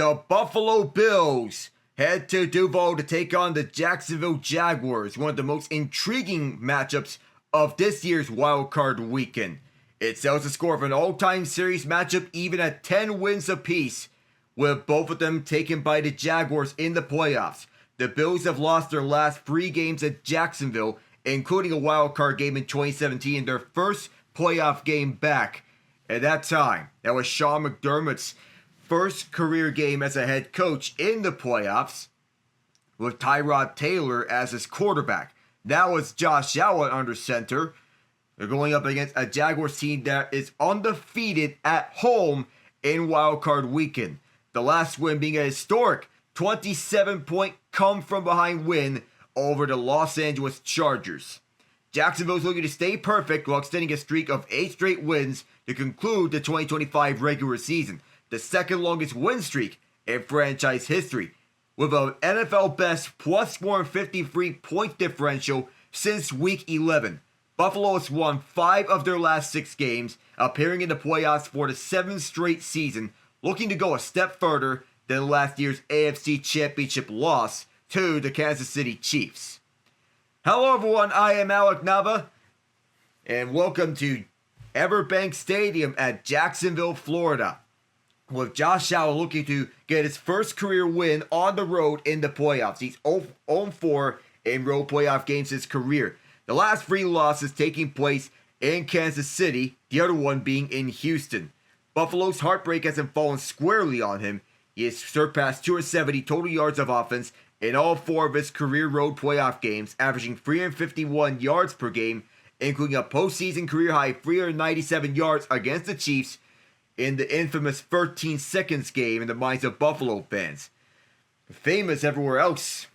The Buffalo Bills head to Duval to take on the Jacksonville Jaguars, one of the most intriguing matchups of this year's Wild Card weekend. It sells the score of an all-time series matchup even at 10 wins apiece, with both of them taken by the Jaguars in the playoffs. The Bills have lost their last 3 games at Jacksonville, including a wild card game in 2017, their first playoff game back. At that time, that was Sean McDermott's first career game as a head coach in the playoffs, with Tyrod Taylor as his quarterback. That was Josh Allen under center. They're going up against a Jaguars team that is undefeated at home in Wild Card weekend. The last win being a historic 27-point come-from-behind win over the Los Angeles Chargers. Jacksonville's looking to stay perfect while extending a streak of 8 straight wins to conclude the 2025 regular season, the second longest win streak in franchise history, with an NFL best plus 453 point differential since Week 11. Buffalo has won 5 of their last 6 games, appearing in the playoffs for the 7th straight season, looking to go a step further than last year's AFC Championship loss to the Kansas City Chiefs. Hello everyone, I am Alec Nava, and welcome to Everbank Stadium at Jacksonville, Florida, with Josh Allen looking to get his first career win on the road in the playoffs. He's 0-4 in road playoff games in his career. The last 3 losses taking place in Kansas City, the other one being in Houston. Buffalo's heartbreak hasn't fallen squarely on him. He has surpassed 270 total yards of offense in all 4 of his career road playoff games, averaging 351 yards per game, including a postseason career-high 397 yards against the Chiefs in the infamous 13 seconds game in the minds of Buffalo fans. Famous everywhere else,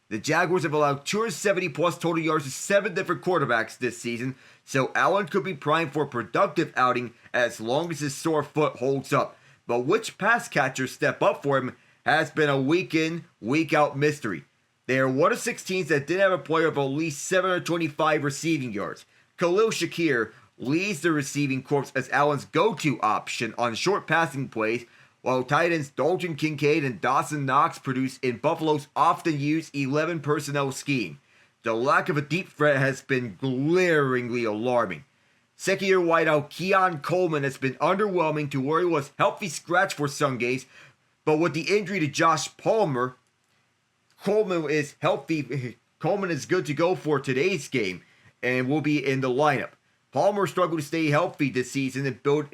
the Jaguars have allowed 270-plus total yards to 7 different quarterbacks this season, so Allen could be primed for a productive outing as long as his sore foot holds up. But which pass catchers step up for him has been a week-in, week-out mystery. They are one of 6 teams that didn't have a player of at least 725 receiving yards. Khalil Shakir leads the receiving corps as Allen's go-to option on short passing plays, while tight ends Dalton Kincaid and Dawson Knox produce in Buffalo's often-used 11 personnel scheme. The lack of a deep threat has been glaringly alarming. Second-year wideout Keon Coleman has been underwhelming to where he was healthy scratch for some games, but with the injury to Josh Palmer, Coleman is healthy. Coleman is good to go for today's game and will be in the lineup. Palmer struggled to stay healthy this season and build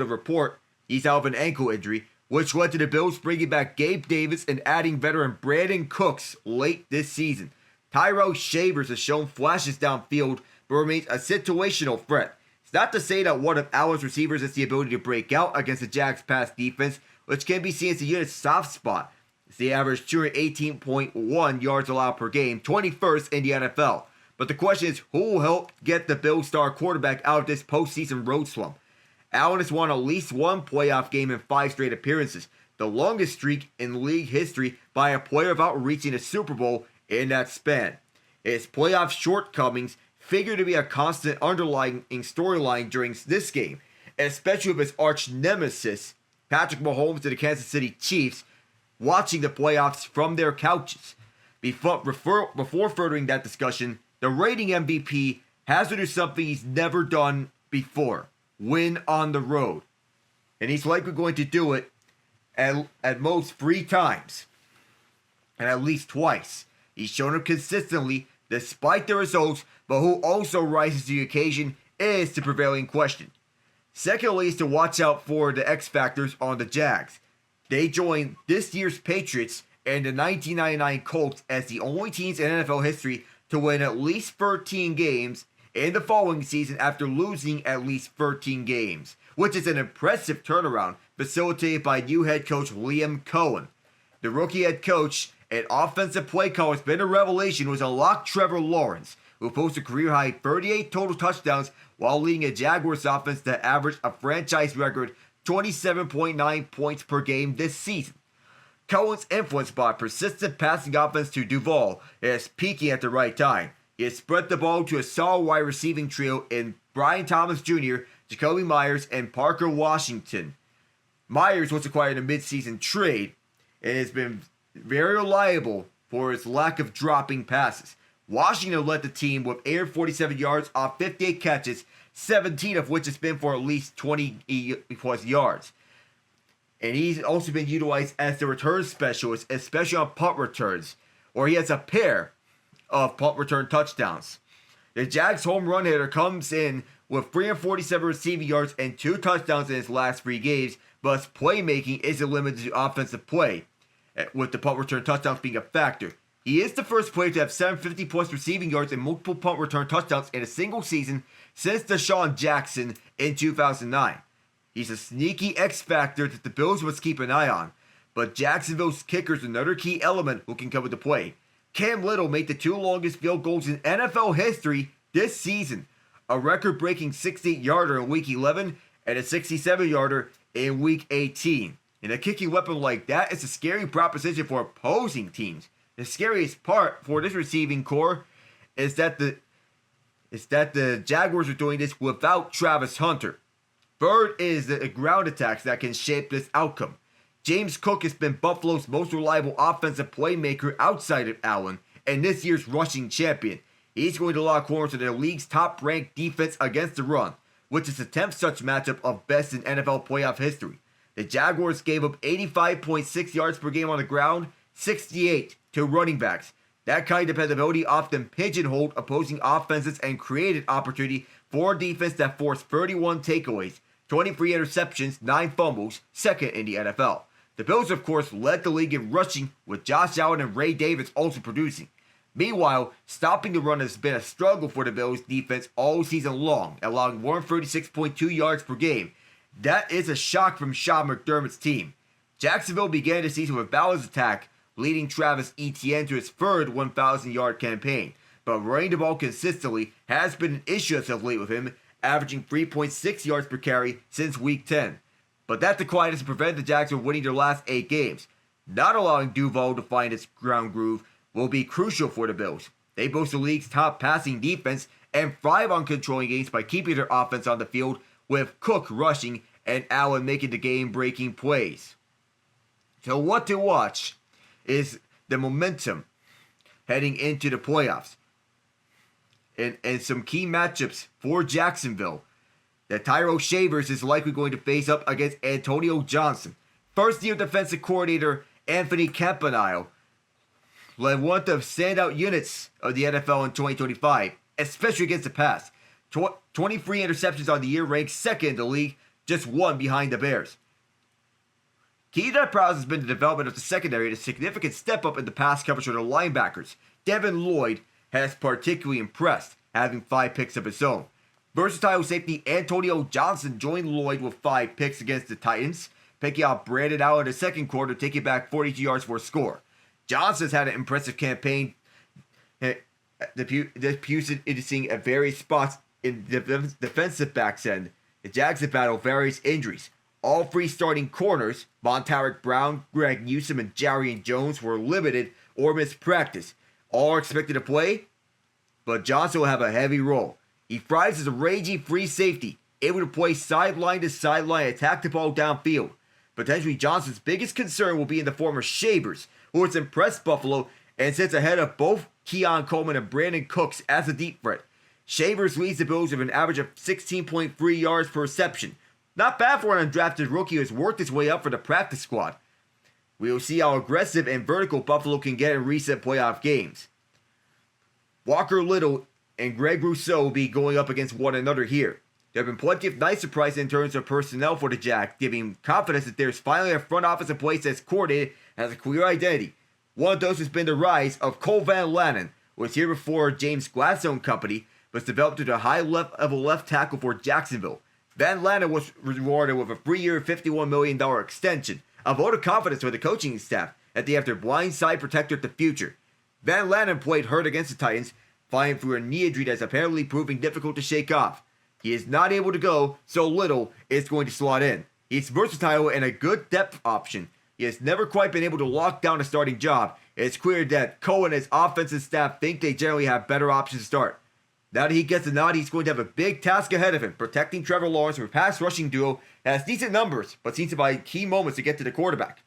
a report. He's out of an ankle injury, which led to the Bills bringing back Gabe Davis and adding veteran Brandon Cooks late this season. Tyrell Shavers has shown flashes downfield, but remains a situational threat. It's not to say that one of Allen's receivers has the ability to break out against the Jags' pass defense, which can be seen as the unit's soft spot. They average 218.1 yards allowed per game, 21st in the NFL. But the question is, who will help get the Bills' star quarterback out of this postseason road slump? Allen has won at least 1 playoff game in 5 straight appearances, the longest streak in league history by a player without reaching a Super Bowl in that span. His playoff shortcomings figure to be a constant underlying storyline during this game, especially with his arch nemesis, Patrick Mahomes and the Kansas City Chiefs, watching the playoffs from their couches. Before furthering that discussion, the reigning MVP has to do something he's never done before: win on the road. And he's likely going to do it at most 3 times, and at least twice. He's shown up consistently despite the results, but who also rises to the occasion is the prevailing question. Secondly is to watch out for the X Factors on the Jags. They joined this year's Patriots and the 1999 Colts as the only teams in NFL history to win at least 13 games in the following season after losing at least 13 games, which is an impressive turnaround facilitated by new head coach Liam Cohen. The rookie head coach and offensive play caller has been a revelation was a lock Trevor Lawrence, who posted a career-high 38 total touchdowns while leading a Jaguars offense that averaged a franchise record 27.9 points per game this season. Cohen's influence by a persistent passing offense to Duval is peaking at the right time. He has spread the ball to a solid wide receiving trio in Brian Thomas Jr., Jacoby Myers, and Parker Washington. Myers was acquired in a midseason trade and has been very reliable for his lack of dropping passes. Washington led the team with 847 yards off 58 catches, 17 of which has been for at least 20 plus yards. And he's also been utilized as the return specialist, especially on punt returns, or he has a pair of punt return touchdowns. The Jags home run hitter comes in with 347 receiving yards and 2 touchdowns in his last 3 games, but his playmaking isn't limited to offensive play, with the punt return touchdowns being a factor. He is the first player to have 750 plus receiving yards and multiple punt return touchdowns in a single season since Deshaun Jackson in 2009. He's a sneaky X factor that the Bills must keep an eye on, but Jacksonville's kicker is another key element who can come into play. Cam Little made the 2 longest field goals in NFL history this season, a record-breaking 68-yarder in Week 11 and a 67-yarder in Week 18. And a kicking weapon like that is a scary proposition for opposing teams. The scariest part for this receiving core is that the Jaguars are doing this without Travis Hunter. Bird is the ground attacks that can shape this outcome. James Cook has been Buffalo's most reliable offensive playmaker outside of Allen and this year's rushing champion. He's going to lock horns with the league's top-ranked defense against the run, which is the 10th such matchup of best in NFL playoff history. The Jaguars gave up 85.6 yards per game on the ground, 68 to running backs. That kind of dependability often pigeonholed opposing offenses and created opportunity for a defense that forced 31 takeaways, 23 interceptions, 9 fumbles, second in the NFL. The Bills, of course, led the league in rushing, with Josh Allen and Ray Davis also producing. Meanwhile, stopping the run has been a struggle for the Bills' defense all season long, allowing 136.2 yards per game. That is a shock from Sean McDermott's team. Jacksonville began the season with balanced attack, leading Travis Etienne to his third 1,000-yard campaign. But running the ball consistently has been an issue as of late with him, averaging 3.6 yards per carry since Week 10. But that decline has prevented the Jags from winning their last 8 games. Not allowing Duval to find its ground groove will be crucial for the Bills. They boast the league's top passing defense and thrive on controlling games by keeping their offense on the field, with Cook rushing and Allen making the game-breaking plays. So what to watch is the momentum heading into the playoffs. And some key matchups for Jacksonville. That Tyrell Shavers is likely going to face up against Antonio Johnson. First-year defensive coordinator Anthony Campanile led one of the standout units of the NFL in 2025, especially against the pass. 23 interceptions on the year, ranked second in the league, just 1 behind the Bears. Key to that process has been the development of the secondary and a significant step up in the pass coverage for the linebackers. Devin Lloyd has particularly impressed, having 5 picks of his own. Versatile safety Antonio Johnson joined Lloyd with 5 picks against the Titans, picking out Brandon Allen in the second quarter, taking back 42 yards for a score. Johnson's had an impressive campaign, diffusing at various spots in the defensive back's end. The Jags have battled various injuries. All 3 starting corners, Montaric Brown, Greg Newsome, and Jarian Jones, were limited or missed practice. All are expected to play, but Johnson will have a heavy role. He thrives as a raging free safety, able to play sideline to sideline and attack the ball downfield. Potentially Johnson's biggest concern will be in the form of Shavers, who has impressed Buffalo and sits ahead of both Keon Coleman and Brandon Cooks as a deep threat. Shavers leads the Bills with an average of 16.3 yards per reception. Not bad for an undrafted rookie who has worked his way up for the practice squad. We will see how aggressive and vertical Buffalo can get in recent playoff games. Walker Little and Greg Rousseau will be going up against one another here. There have been plenty of nice surprises in terms of personnel for the Jags, giving confidence that there's finally a front office in place that's coordinated and has a clear identity. One of those has been the rise of Cole Van Lanen, who was here before James Gladstone Company, but was developed into a high-level left tackle for Jacksonville. Van Lanen was rewarded with a 3-year, $51 million extension, a vote of confidence for the coaching staff that they have their blindside protector at the future. Van Lanen played hurt against the Titans, fighting through a knee injury that's apparently proving difficult to shake off. He is not able to go, so Little is going to slot in. He's versatile and a good depth option. He has never quite been able to lock down a starting job. It's clear that Cole and his offensive staff think they generally have better options to start. Now that he gets the nod, he's going to have a big task ahead of him, protecting Trevor Lawrence from a pass rushing duo that has decent numbers, but seems to find key moments to get to the quarterback.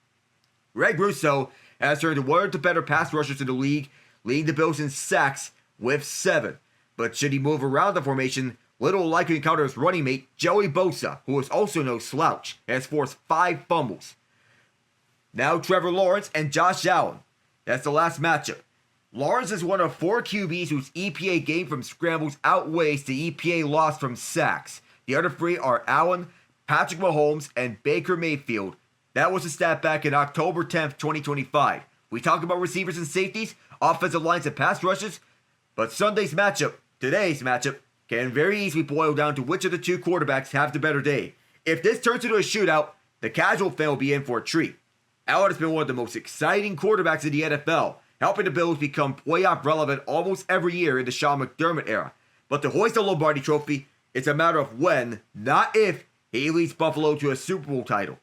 Greg Rousseau has turned one of the better pass rushers in the league, leading the Bills in sacks with 7. But should he move around the formation, little likely to encounter his running mate, Joey Bosa, who is also no slouch, and has forced 5 fumbles. Now Trevor Lawrence and Josh Allen. That's the last matchup. Lawrence is one of 4 QBs whose EPA gain from scrambles outweighs the EPA loss from sacks. The other 3 are Allen, Patrick Mahomes, and Baker Mayfield. That was the stat back in October 10th, 2025. We talk about receivers and safeties, offensive lines and pass rushes, but today's matchup, can very easily boil down to which of the 2 quarterbacks have the better day. If this turns into a shootout, the casual fan will be in for a treat. Allen has been one of the most exciting quarterbacks in the NFL, helping the Bills become playoff relevant almost every year in the Sean McDermott era. But to hoist the Lombardi Trophy, it's a matter of when, not if, he leads Buffalo to a Super Bowl title.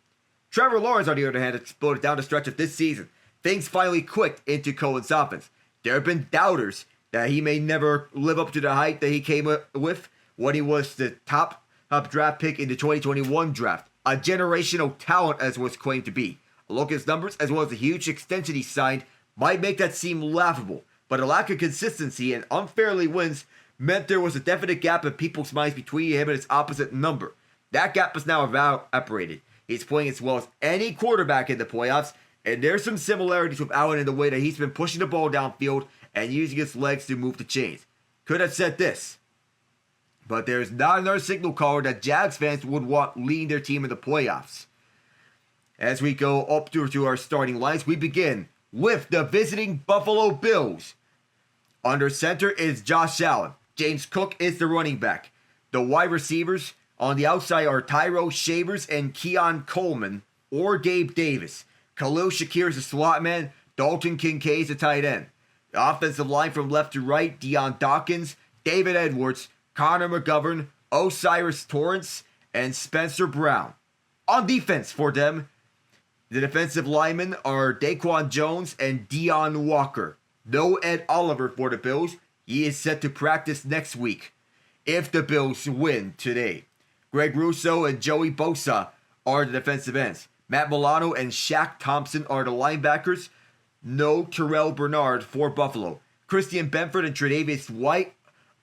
Trevor Lawrence, on the other hand, exploded down the stretch of this season. Things finally clicked into Cohen's offense. There have been doubters that he may never live up to the height that he came with when he was the top draft pick in the 2021 draft. A generational talent, as was claimed to be. A look at his numbers, as well as the huge extension he signed, might make that seem laughable, but a lack of consistency and unfairly wins meant there was a definite gap in people's minds between him and his opposite number. That gap is now evaporated. He's playing as well as any quarterback in the playoffs, and there's some similarities with Allen in the way that he's been pushing the ball downfield and using his legs to move the chains. Could have said this, but there's not another signal caller that Jags fans would want leading their team in the playoffs. As we go up to our starting lines, we begin with the visiting Buffalo Bills. Under center is Josh Allen. James Cook is the running back. The wide receivers on the outside are Tyrell Shavers and Keon Coleman or Gabe Davis. Khalil Shakir is the slot man. Dalton Kincaid is the tight end. The offensive line from left to right, Deion Dawkins, David Edwards, Connor McGovern, Osiris Torrance, and Spencer Brown. On defense for them, the defensive linemen are Daquan Jones and Deion Walker. No Ed Oliver for the Bills. He is set to practice next week if the Bills win today. Greg Rousseau and Joey Bosa are the defensive ends. Matt Milano and Shaq Thompson are the linebackers. No Terrell Bernard for Buffalo. Christian Benford and Tre'Davious White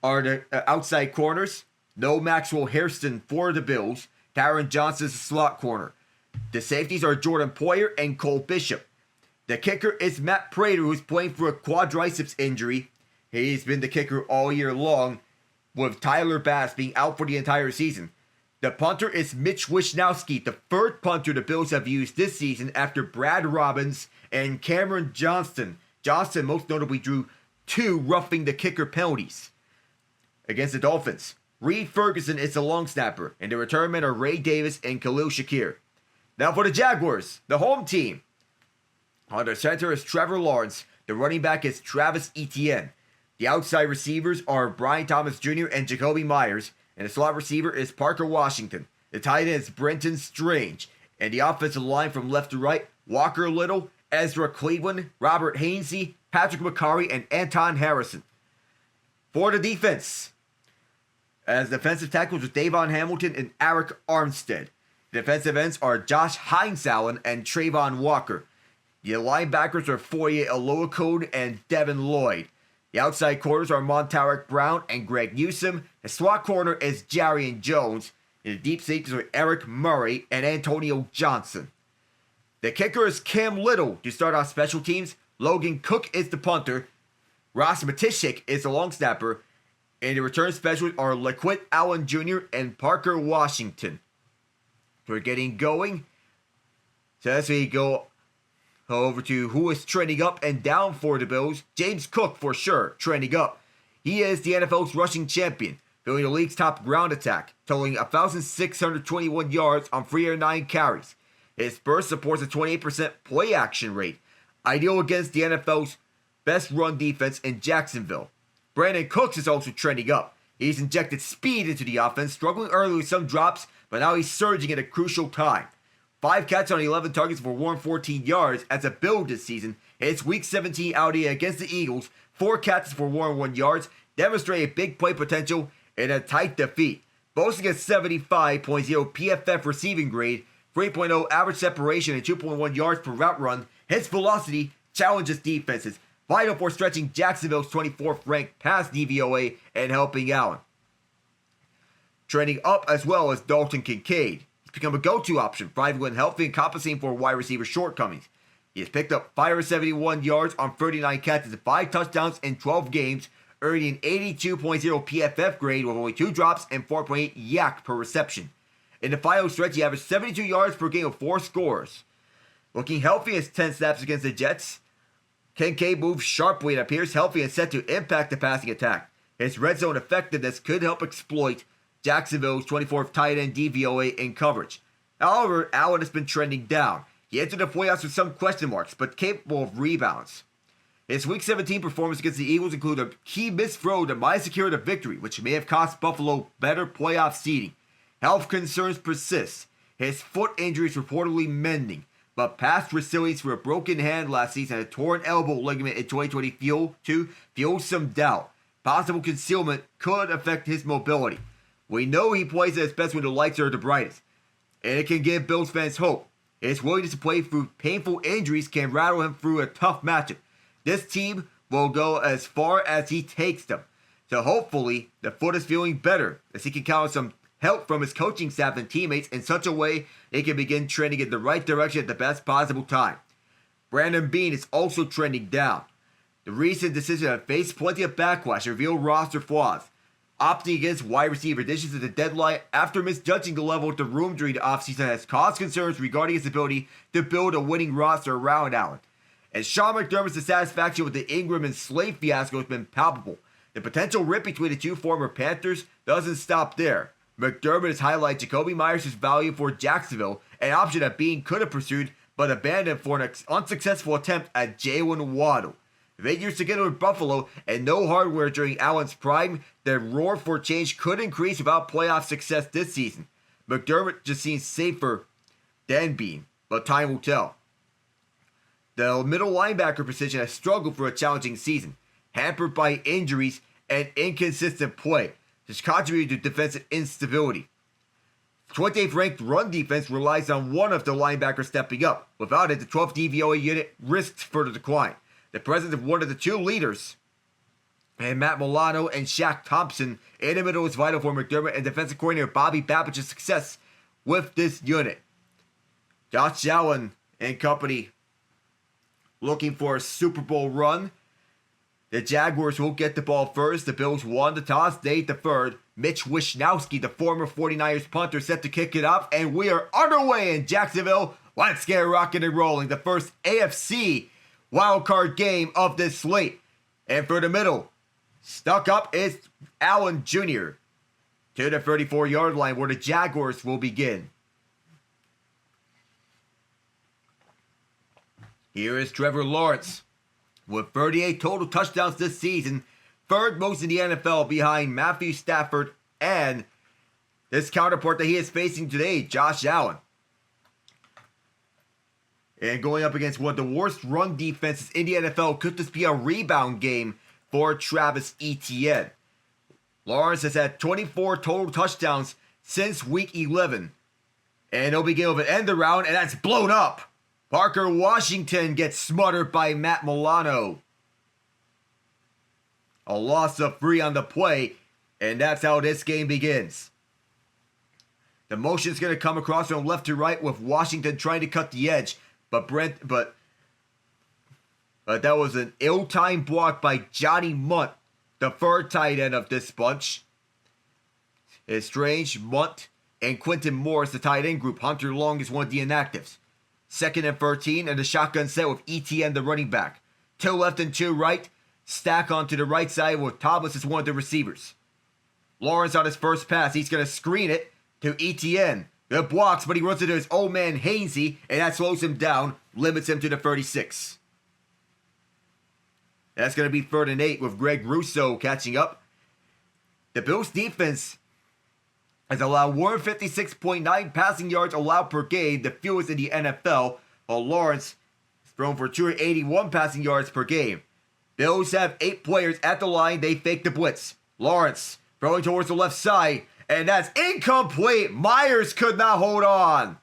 are the outside corners. No Maxwell Hairston for the Bills. Tyron Johnson is the slot corner. The safeties are Jordan Poyer and Cole Bishop. The kicker is Matt Prater, who's playing for a quadriceps injury. He's been the kicker all year long, with Tyler Bass being out for the entire season. The punter is Mitch Wisnowski, the third punter the Bills have used this season after Brad Robbins and Cameron Johnston. Johnston most notably drew 2 roughing the kicker penalties against the Dolphins. Reed Ferguson is the long snapper, and the return men are Ray Davis and Khalil Shakir. Now for the Jaguars, the home team. On their center is Trevor Lawrence. The running back is Travis Etienne. The outside receivers are Brian Thomas Jr. and Jacoby Myers. And the slot receiver is Parker Washington. The tight end is Brenton Strange. And the offensive line from left to right, Walker Little, Ezra Cleveland, Robert Hainsey, Patrick McCarry, and Anton Harrison. For the defense, as defensive tackles with Davon Hamilton and Eric Armstead. The defensive ends are Josh Hines-Allen and Trayvon Walker. The linebackers are Foye Oluokun and Devin Lloyd. The outside corners are Montarek Brown and Greg Newsome. The slot corner is Jarian Jones. And the deep safeties are Eric Murray and Antonio Johnson. The kicker is Cam Little to start off special teams. Logan Cook is the punter. Ross Matishik is the long snapper. And the return specialists are LaQuint Allen Jr. and Parker Washington. We're getting going. So as we go over to who is trending up and down for the Bills. James Cook, for sure, trending up. He is the NFL's rushing champion, filling the league's top ground attack, totaling 1,621 yards on 309 carries. His burst supports a 28% play action rate, ideal against the NFL's best run defense in Jacksonville. Brandon Cooks is also trending up. He's injected speed into the offense, struggling early with some drops, but now he's surging at a crucial time. 5 catches on 11 targets for 114 yards as a build this season. It's Week 17 outing against the Eagles. 4 catches for 101 yards. demonstrated big play potential in a tight defeat, boasting a 75.0 PFF receiving grade, 3.0 average separation, and 2.1 yards per route run. His velocity challenges defenses, vital for stretching Jacksonville's 24th ranked pass DVOA and helping Allen. Trending up as well as Dalton Kincaid. He's become a go-to option, thriving when healthy and compensating for wide receiver shortcomings. He has picked up 571 yards on 39 catches and 5 touchdowns in 12 games, earning an 82.0 PFF grade with only 2 drops and 4.8 yak per reception. In the final stretch, he averaged 72 yards per game with 4 scores. Looking healthy in his 10 snaps against the Jets, Kincaid moves sharply and appears healthy and set to impact the passing attack. His red zone effectiveness could help exploit Jacksonville's 24th tight end DVOA in coverage. However, Allen has been trending down. He entered the playoffs with some question marks, but capable of rebounds. His Week 17 performance against the Eagles included a key missed throw that might have secured a victory, which may have cost Buffalo better playoff seeding. Health concerns persist. His foot injury is reportedly mending, but past resilience for a broken hand last season and a torn elbow ligament in 2020 fuels some doubt. Possible concealment could affect his mobility. We know he plays at his best when the lights are the brightest, and it can give Bills fans hope. His willingness to play through painful injuries can rattle him through a tough matchup. This team will go as far as he takes them. So hopefully, the foot is feeling better as he can count on some help from his coaching staff and teammates in such a way they can begin trending in the right direction at the best possible time. Brandon Beane is also trending down. The recent decision to face plenty of backlash revealed roster flaws. Opting against wide receiver additions at the deadline after misjudging the level of the room during the offseason has caused concerns regarding his ability to build a winning roster around Allen. And Sean McDermott's dissatisfaction with the Ingram and Slade fiasco has been palpable. The potential rip between the two former Panthers doesn't stop there. McDermott has highlighted Jacoby Myers' value for Jacksonville, an option that Beane could have pursued but abandoned for an unsuccessful attempt at Jalen Waddle. With 8 years together with Buffalo and no hardware during Allen's prime, the roar for change could increase without playoff success this season. McDermott just seems safer than Beane, but time will tell. The middle linebacker position has struggled for a challenging season, hampered by injuries and inconsistent play, which contributed to defensive instability. 28th ranked run defense relies on one of the linebackers stepping up. Without it, the 12th DVOA unit risks further decline. The presence of one of the two leaders, and Matt Milano and Shaq Thompson, in the middle is vital for McDermott and defensive coordinator Bobby Babbitt's success with this unit. Josh Allen and company looking for a Super Bowl run. The Jaguars will get the ball first. The Bills won the toss. They deferred. Mitch Wishnowsky, the former 49ers punter, set to kick it off, and we are underway in Jacksonville. Let's get rocking and rolling. The first AFC Wild Card game of this slate. And for the middle, stuck up is Allen Jr. to the 34-yard line where the Jaguars will begin. Here is Trevor Lawrence with 38 total touchdowns this season, third most in the NFL behind Matthew Stafford and his counterpart that he is facing today, Josh Allen. And going up against one of the worst run defenses in the NFL, could this be a rebound game for Travis Etienne? Lawrence has had 24 total touchdowns since Week 11. And he'll begin with an end around, and that's blown up. Parker Washington gets smothered by Matt Milano. A loss of 3 on the play, and that's how this game begins. The motion's going to come across from left to right with Washington trying to cut the edge. But that was an ill-timed block by Johnny Munt, the third tight end of this bunch. It's Strange, Munt, and Quentin Morris, the tight end group. Hunter Long is one of the inactives. 2nd and 13, and the shotgun set with ETN, the running back. 2 left and 2 right. Stack onto the right side with Thomas as one of the receivers. Lawrence on his first pass. He's going to screen it to ETN. Good blocks, but he runs into his old man Hainsey, and that slows him down, limits him to the 36. That's going to be 3rd and 8 with Greg Rousseau catching up. The Bills' defense has allowed 156.9 passing yards allowed per game, the fewest in the NFL, while Lawrence has thrown for 281 passing yards per game. Bills have 8 players at the line. They fake the blitz. Lawrence throwing towards the left side, and that's incomplete. Myers could not hold on.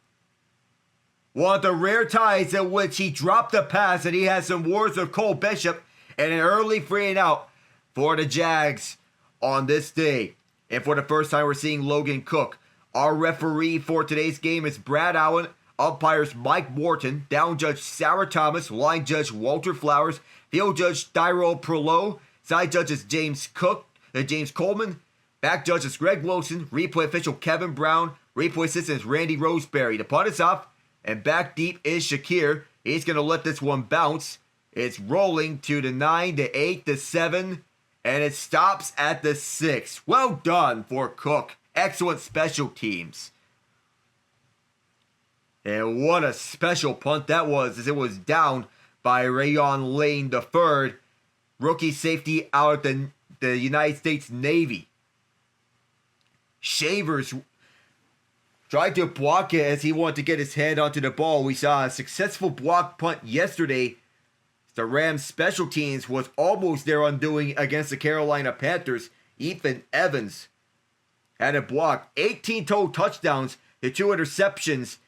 One of the rare times in which he dropped the pass, and he had some words of Cole Bishop and an early free and out for the Jags on this day. And for the first time, we're seeing Logan Cook. Our referee for today's game is Brad Allen. Umpires Mike Wharton. Down judge Sarah Thomas. Line judge Walter Flowers. Field judge Tyrell Perlow. Side judges James Coleman. Back judge is Greg Wilson. Replay official Kevin Brown. Replay assistant is Randy Roseberry. The punt is off. And back deep is Shakir. He's going to let this one bounce. It's rolling to the 9, the 8, the 7. And it stops at the 6. Well done for Cook. Excellent special teams. And what a special punt that was, as it was down by Rayon Lane III, rookie safety out of the United States Navy. Shavers tried to block it as he wanted to get his head onto the ball. We saw a successful block punt yesterday. The Rams special teams was almost their undoing against the Carolina Panthers. Ethan Evans had a block. 18 total touchdowns to 2 interceptions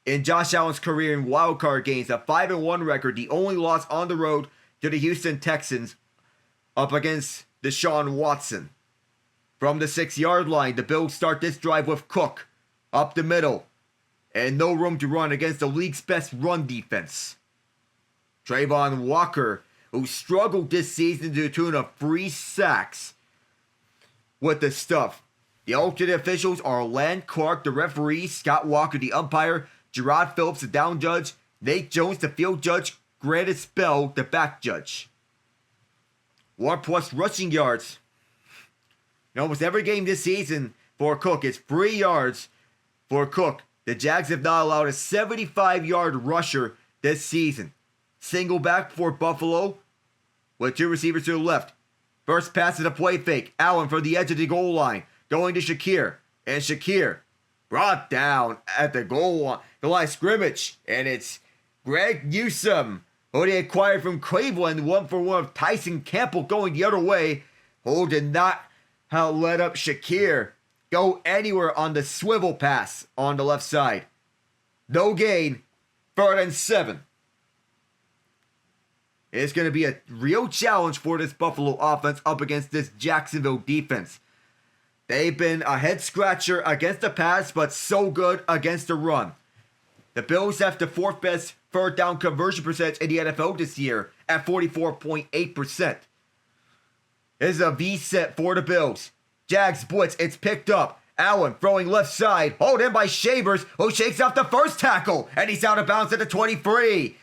in Josh Allen's career in wild card games. A 5-1 record. The only loss on the road to the Houston Texans up against Deshaun Watson. From the 6-yard line, the Bills start this drive with Cook up the middle. And no room to run against the league's best run defense. Trayvon Walker, who struggled this season to the tune of 3 sacks with the stuff. The alternate officials are Len Clark, the referee, Scott Walker, the umpire, Gerard Phillips, the down judge, Nate Jones, the field judge, Grant Spell, the back judge. 1+ rushing yards. In almost every game this season for Cook, it's 3 yards for Cook. The Jags have not allowed a 75-yard rusher this season. Single back for Buffalo with 2 receivers to the left. First pass is a play fake. Allen from the edge of the goal line. Going to Shakir. And Shakir brought down at the goal line. The line of scrimmage. And it's Greg Newsome, who they acquired from Cleveland. 1-for-1 of Tyson Campbell going the other way. Who did not let up Shakir go anywhere on the swivel pass on the left side. No gain. 3rd and 7. It's going to be a real challenge for this Buffalo offense up against this Jacksonville defense. They've been a head-scratcher against the pass, but so good against the run. The Bills have the 4th best 3rd down conversion percentage in the NFL this year at 44.8%. This is a V-set for the Bills. Jags blitz, it's picked up. Allen throwing left side, hold in by Shavers, who shakes off the first tackle, and he's out of bounds at the 23.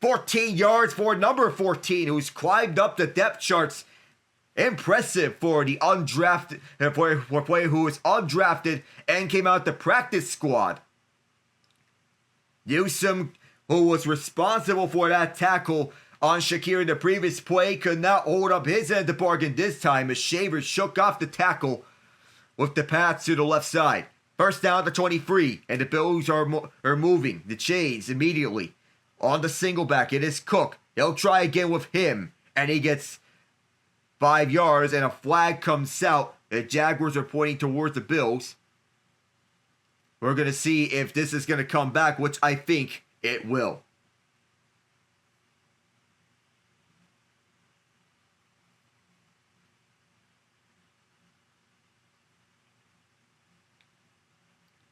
14 yards for number 14, who's climbed up the depth charts. Impressive for the undrafted, for a player who is undrafted and came out the practice squad. Newsome, who was responsible for that tackle on Shakir in the previous play, could not hold up his end of the bargain this time as Shavers shook off the tackle with the pass to the left side. First down to 23, and the Bills are moving the chains immediately. On the single back, it is Cook. They'll try again with him, and he gets 5 yards, and a flag comes out. The Jaguars are pointing towards the Bills. We're going to see if this is going to come back, which I think it will.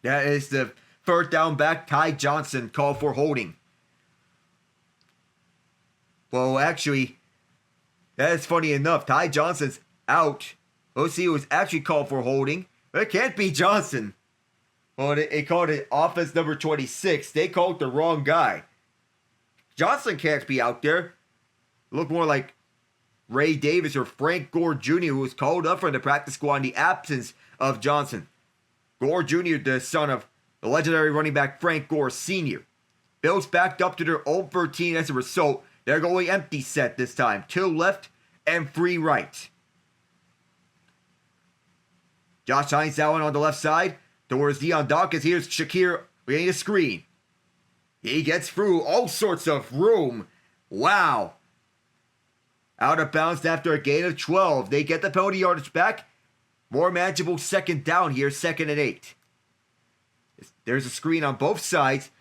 That is the 3rd down back, Ty Johnson, called for holding. Well, actually, that is funny enough. Ty Johnson's out. OC was actually called for holding. But it can't be Johnson. Well, they called it offense number 26. They called the wrong guy. Johnson can't be out there. Look more like Ray Davis or Frank Gore Jr., who was called up from the practice squad in the absence of Johnson. Gore Jr., the son of the legendary running back Frank Gore Sr. Bills backed up to their own 13 as a result. They're going empty set this time. 2 left and 3 right. Josh Hines-Allen on the left side. Towards Dion Dawkins. Here's Shakir getting a screen. He gets through all sorts of room. Wow. Out of bounds after a gain of 12. They get the penalty yardage back. More manageable second down here, 2nd and 8. There's a screen on both sides.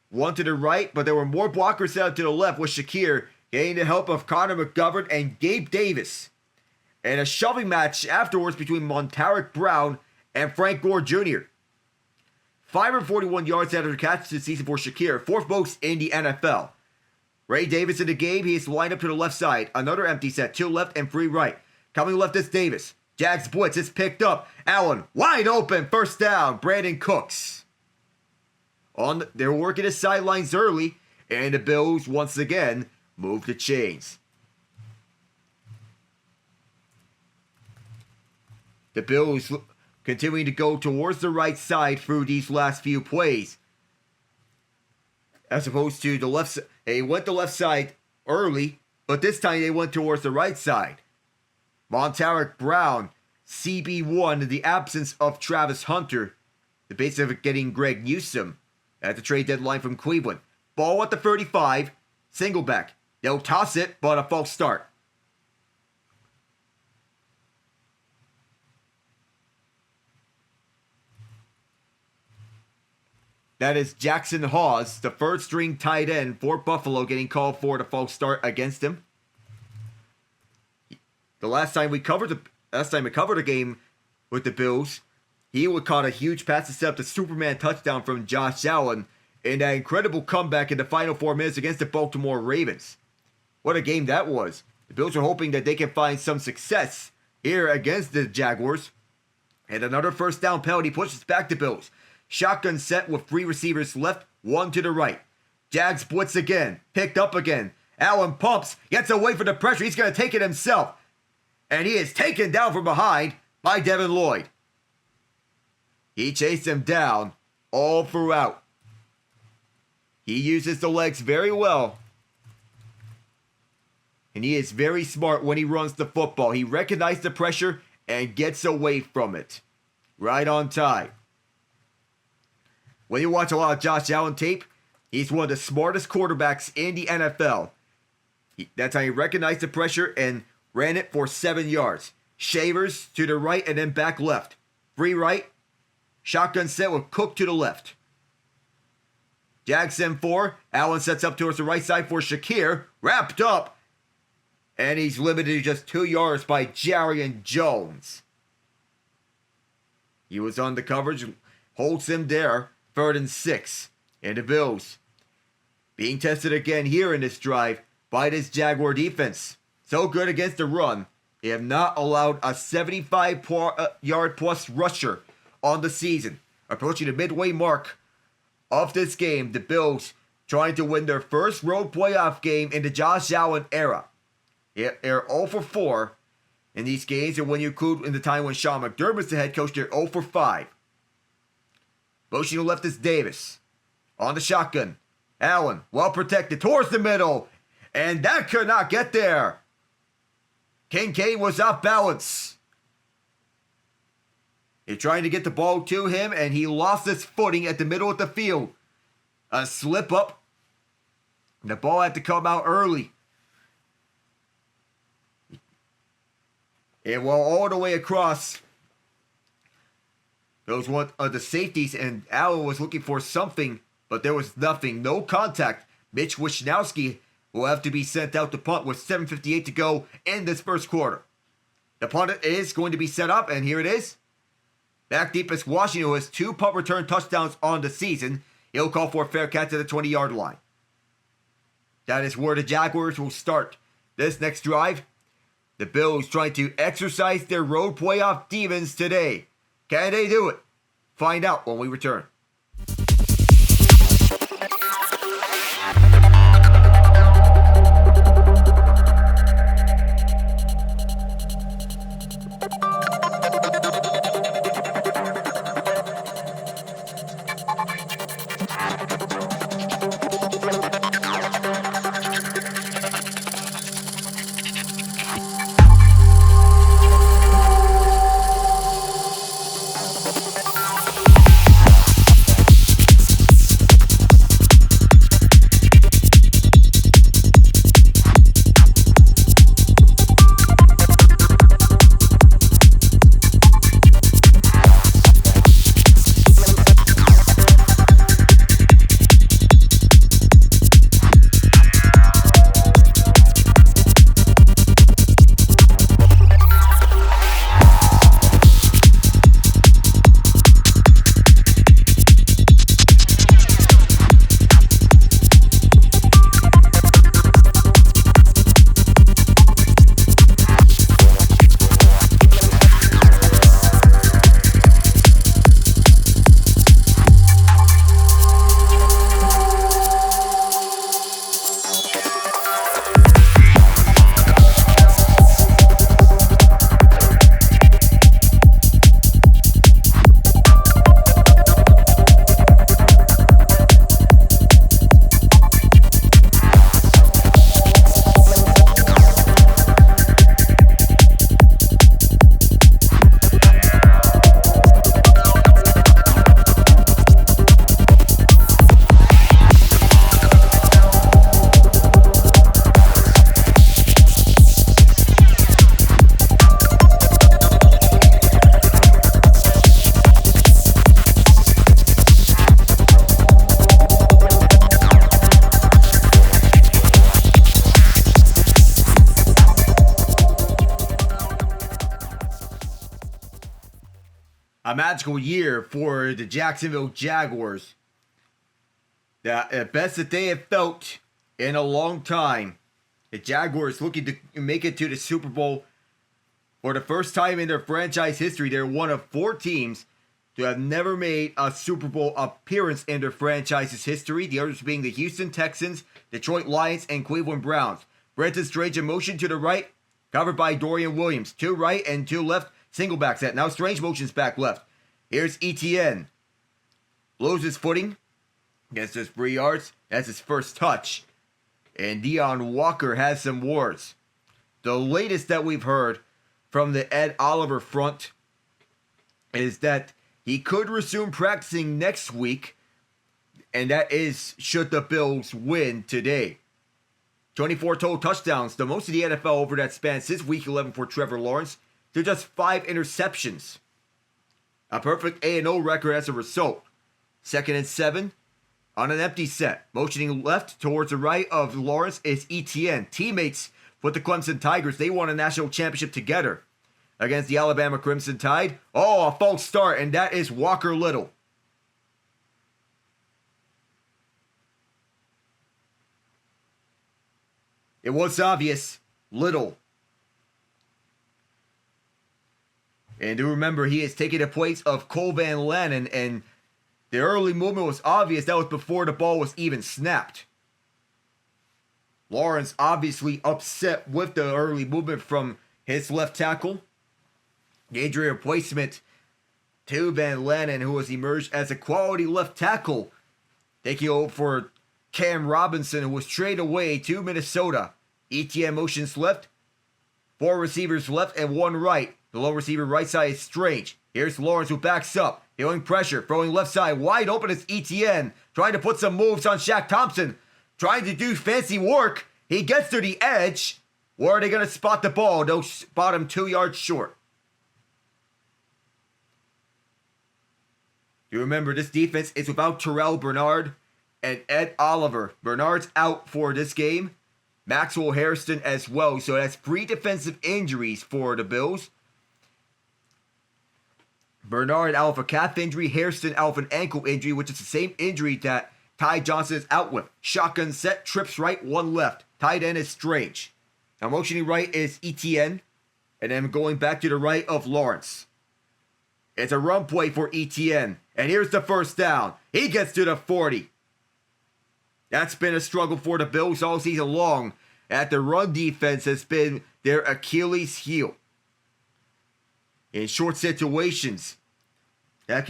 One to the right, but there were more blockers out to the left with Shakir getting the help of Connor McGovern and Gabe Davis. And a shoving match afterwards between Montaric Brown and Frank Gore Jr. 541 yards after the catch this season for Shakir, 4th most in the NFL. Ray Davis in the game, he is lined up to the left side. Another empty set, 2 left and 3 right. Coming left is Davis. Jags blitz, it's picked up. Allen, wide open, 1st down. Brandon Cooks. They're working the sidelines early, and the Bills once again move the chains. The Bills continuing to go towards the right side through these last few plays. As opposed to the left side. They went the left side early, but this time they went towards the right side. Montaric Brown, CB1 in the absence of Travis Hunter. The base of it getting Greg Newsome at the trade deadline from Cleveland. Ball at the 35, single back. They'll toss it, but a false start. That is Jackson Hawes, the 3rd string tight end for Buffalo, getting called for the false start against him. The last time we covered a game with the Bills, he would caught a huge pass to set up the Superman touchdown from Josh Allen in that incredible comeback in the final 4 minutes against the Baltimore Ravens. What a game that was. The Bills are hoping that they can find some success here against the Jaguars. And another 1st down penalty pushes back the Bills. Shotgun set with 3 receivers left, 1 to the right. Jags blitz again, picked up again. Allen pumps, gets away from the pressure. He's going to take it himself. And he is taken down from behind by Devin Lloyd. He chased him down all throughout. He uses the legs very well. And he is very smart when he runs the football. He recognizes the pressure and gets away from it. Right on time. When you watch a lot of Josh Allen tape, he's one of the smartest quarterbacks in the NFL. That's how he recognized the pressure and ran it for 7 yards. Shavers to the right and then back left. 3 right. Shotgun set with Cook to the left. Jags 4. Allen sets up towards the right side for Shakir. Wrapped up. And he's limited to just 2 yards by Jarian Jones. He was on the coverage. Holds him there. 3rd and 6. And the Bills being tested again here in this drive by this Jaguar defense. So good against the run. They have not allowed a 75-yard plus rusher on the season. Approaching the midway mark of this game, the Bills trying to win their first road playoff game in the Josh Allen era. They're 0 for 4 in these games, and when you include in the time when Sean McDermott's the head coach, they're 0 for 5. Motion to left is Davis. On the shotgun. Allen, well protected, towards the middle. And that could not get there. Kincaid was off balance. They're trying to get the ball to him, and he lost his footing at the middle of the field. A slip up. The ball had to come out early. And well, all the way across, those one of the safeties, and Allen was looking for something, but there was nothing. No contact. Mitch Wisnowski will have to be sent out to punt with 7:58 to go in this first quarter. The punt is going to be set up, and here it is. Back deep is Washington, who has 2 punt return touchdowns on the season. He'll call for a fair catch at the 20-yard line. That is where the Jaguars will start this next drive. The Bills trying to exercise their road playoff demons today. Can they do it? Find out when we return. a magical year for the Jacksonville Jaguars. The best that they have felt in a long time. The Jaguars looking to make it to the Super Bowl for the first time in their franchise history. They're one of 4 teams to have never made a Super Bowl appearance in their franchise's history. The others being the Houston Texans, Detroit Lions, and Cleveland Browns. Brenton Strange in motion to the right, covered by Dorian Williams. 2 right and 2 left, single back set. Now Strange motions back left. Here's Etienne. Loses footing. Gets his 3 yards. That's his first touch. And Deon Walker has some words. The latest that we've heard from the Ed Oliver front is that he could resume practicing next week, and that is should the Bills win today. 24 total touchdowns, the most of the NFL over that span since week 11 for Trevor Lawrence, to just 5 interceptions. A perfect A-0 record as a result. 2nd and 7 on an empty set. Motioning left towards the right of Lawrence is Etienne. Teammates with the Clemson Tigers, they won a national championship together against the Alabama Crimson Tide. Oh, a false start, and that is Walker Little. It was obvious. Little. And do remember, he is taking the place of Cole Van Lanen, and the early movement was obvious. That was before the ball was even snapped. Lawrence obviously upset with the early movement from his left tackle. The injury replacement to Van Lanen, who has emerged as a quality left tackle, taking over for Cam Robinson, who was traded away to Minnesota. Etienne motions left. 4 receivers left and 1 right. The lone receiver right side is Strange. Here's Lawrence, who backs up. Feeling pressure. Throwing left side. Wide open is Etienne. Trying to put some moves on Shaq Thompson. Trying to do fancy work. He gets to the edge. Where are they going to spot the ball? They'll spot him 2 yards short. You remember, this defense is without Terrell Bernard and Ed Oliver. Bernard's out for this game. Maxwell Hairston as well. So that's 3 defensive injuries for the Bills. Bernard out of a calf injury. Hairston out of an ankle injury, which is the same injury that Ty Johnson is out with. Shotgun set, trips right, 1 left. Tight end is Strange. Now motioning right is Etienne. And then going back to the right of Lawrence. It's a run play for Etienne. And here's the first down. He gets to the 40. That's been a struggle for the Bills all season long. At the run defense has been their Achilles heel. In short situations, that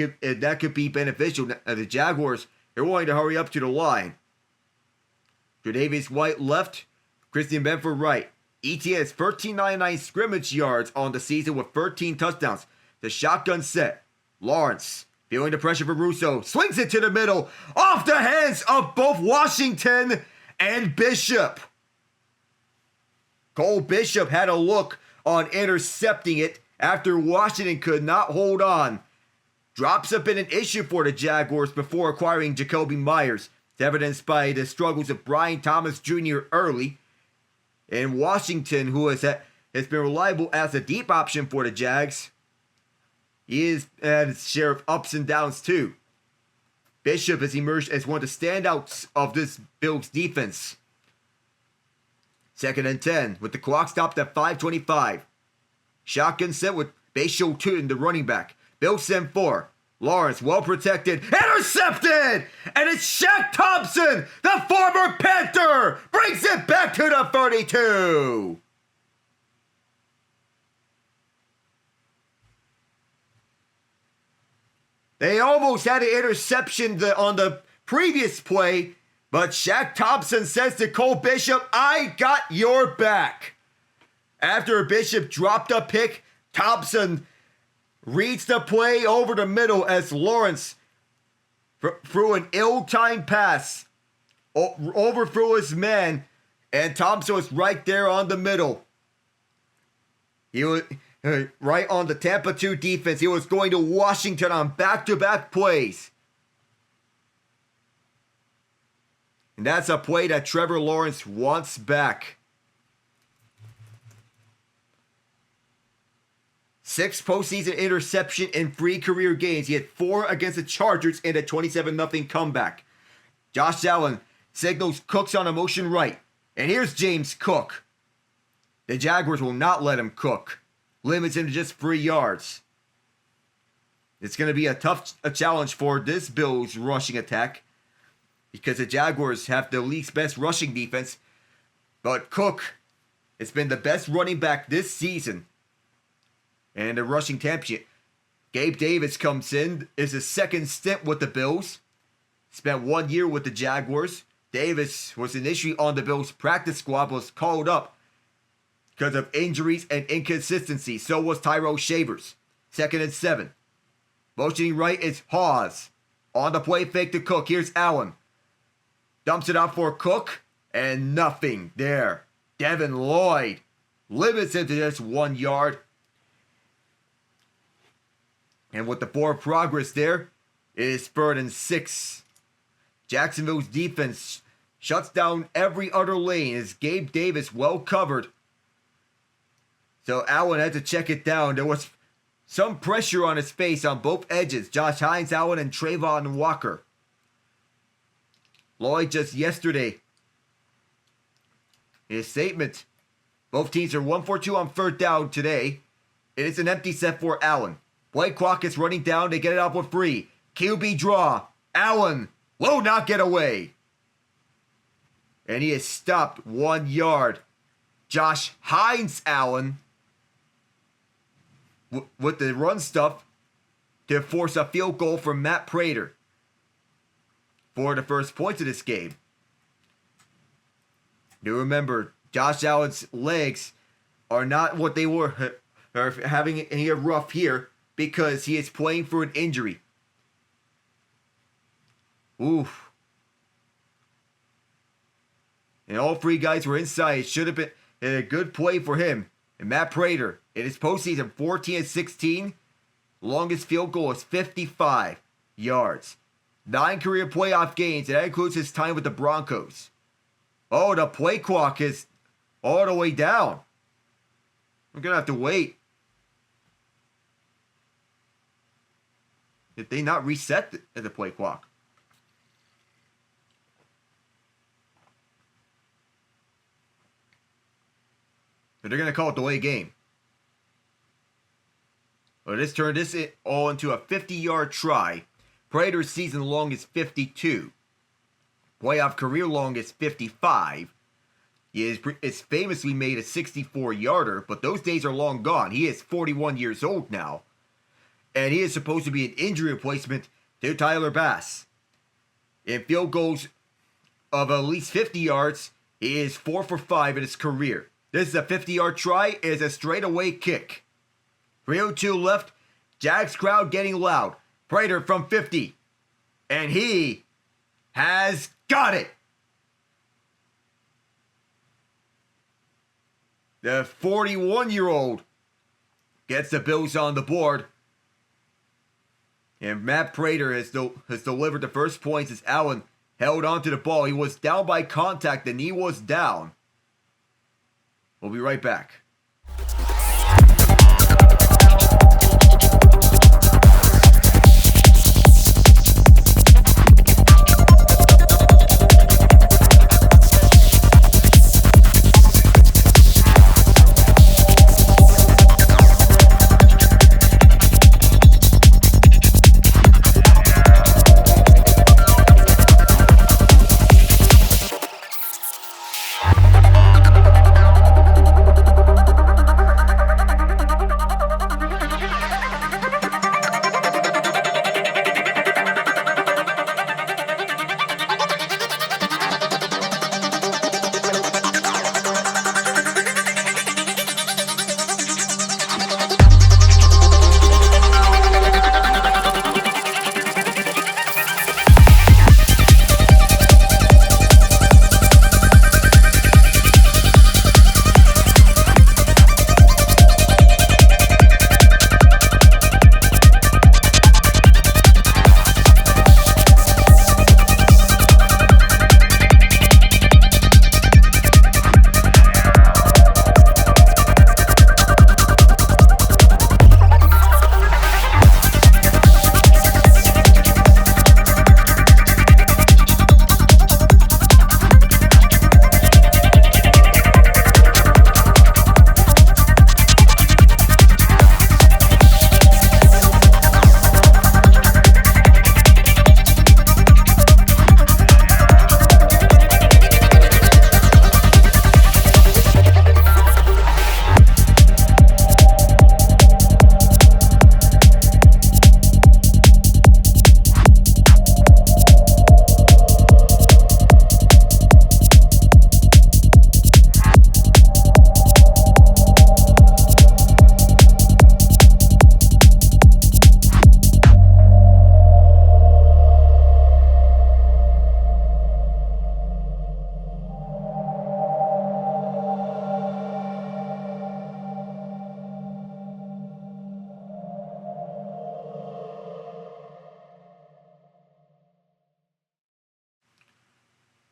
could be beneficial. The Jaguars, they're wanting to hurry up to the line. Tre'Davious White left. Christian Benford right. Etienne has 1399 scrimmage yards on the season with 13 touchdowns. The shotgun set. Lawrence, feeling the pressure from Russo, swings it to the middle, off the hands of both Washington and Bishop. Cole Bishop had a look on intercepting it after Washington could not hold on. Drops have been an issue for the Jaguars before acquiring Jacoby Myers. It's evidenced by the struggles of Brian Thomas Jr. early. And Washington, who has been reliable as a deep option for the Jags, he has had his share of ups and downs too. Bishop has emerged as one of the standouts of this Bills defense. 2nd and 10 with the clock stopped at 5:25. Shotgun set with Bashal Tootin, the running back. Bills send 4. Lawrence, well protected, intercepted! And it's Shaq Thompson, the former Panther, brings it back to the 32. They almost had an interception on the previous play, but Shaq Thompson says to Cole Bishop, I got your back. After Bishop dropped a pick, Thompson reads the play over the middle as Lawrence threw an ill-timed pass, overthrew his man, and Thompson was right there on the middle. He was right on the Tampa 2 defense. He was going to Washington on back-to-back plays. And that's a play that Trevor Lawrence wants back. 6 postseason interception in 3 career games. He had 4 against the Chargers in a 27-0 comeback. Josh Allen signals Cook's on a motion right. And here's James Cook. The Jaguars will not let him cook. Limits him to just 3 yards. It's going to be a tough challenge for this Bills rushing attack, because the Jaguars have the league's best rushing defense. But Cook has been the best running back this season. And the rushing champion, Gabe Davis, comes in. Is his second stint with the Bills. Spent 1 year with the Jaguars. Davis was initially on the Bills practice squad, but was called up because of injuries and inconsistency. So was Tyrell Shavers. 2nd and 7. Motioning right is Hawes. On the play fake to Cook. Here's Allen. Dumps it out for Cook. And nothing there. Devin Lloyd limits him to just 1 yard. And with the forward progress there, it is 3rd and 6. Jacksonville's defense shuts down every other lane as Gabe Davis well covered. So Allen had to check it down. There was some pressure on his face on both edges. Josh Hines-Allen and Trayvon Walker. Lloyd just yesterday, in his statement, both teams are 1 for 2 on 3rd down today. It is an empty set for Allen. Blake Kwok is running down. They get it up with 3. QB draw. Allen will not get away. And he is stopped 1 yard. Josh Hines-Allen with the run stuff to force a field goal from Matt Prater for the first points of this game. You remember, Josh Allen's legs are not what they were, are having any rough here, because he is playing for an injury. Oof. And all 3 guys were inside. It should have been a good play for him. And Matt Prater, in his postseason 14-16, longest field goal is 55 yards. 9 career playoff games, and that includes his time with the Broncos. Oh, the play clock is all the way down. I'm going to have to wait. Did they not reset the play clock? But they're going to call it delay game. Well, this turned this all into a 50-yard try. Prater's season long is 52. Playoff career long is 55. He is famously made a 64-yarder, but those days are long gone. He is 41 years old now. And he is supposed to be an injury replacement to Tyler Bass. In field goals of at least 50 yards, he is 4 for 5 in his career. This is a 50-yard try. It is a straightaway kick. 3:02 left. Jags crowd getting loud. Prater from 50. And he has got it. The 41-year-old gets the Bills on the board. And Matt Prater has delivered the first points as Allen held onto the ball. He was down by contact. The knee was down. We'll be right back.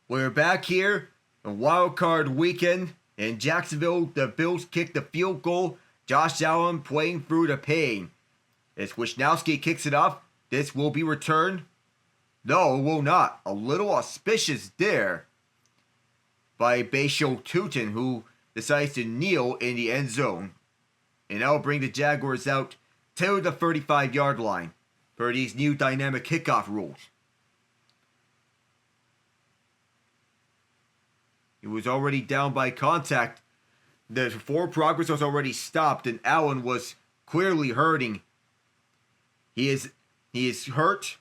We're back here on Wild Card Weekend in Jacksonville. The Bills kick the field goal. Josh Allen playing through the pain. As Wisnowski kicks it off, this will be returned. No, it will not. A little auspicious there by Basho Tootin, who decides to kneel in the end zone. And that will bring the Jaguars out to the 35-yard line per these new dynamic kickoff rules. He was already down by contact. The forward progress was already stopped, and Allen was clearly hurting. He is hurt.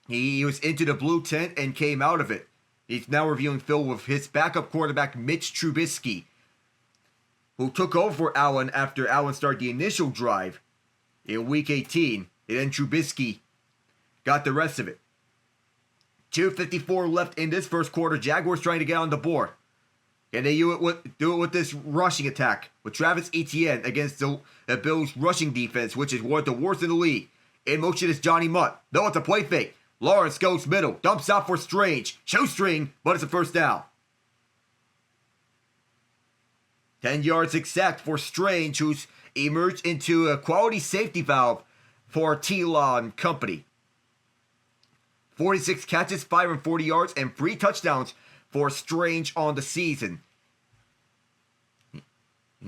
He was into the blue tent and came out of it. He's now reviewing film with his backup quarterback, Mitch Trubisky, who took over for Allen after Allen started the initial drive in Week 18, and then Trubisky got the rest of it. 2:54 left in this first quarter. Jaguars trying to get on the board. And they do it with this rushing attack with Travis Etienne against the Bills' rushing defense, which is one of the worst in the league. In motion is Johnny Mutt. No, it's a play fake. Lawrence goes middle, dumps out for Strange. Shoestring, but it's a first down. 10 yards exact for Strange, who's emerged into a quality safety valve for T-Law and company. 46 catches, 540 yards, and 3 touchdowns for Strange on the season. And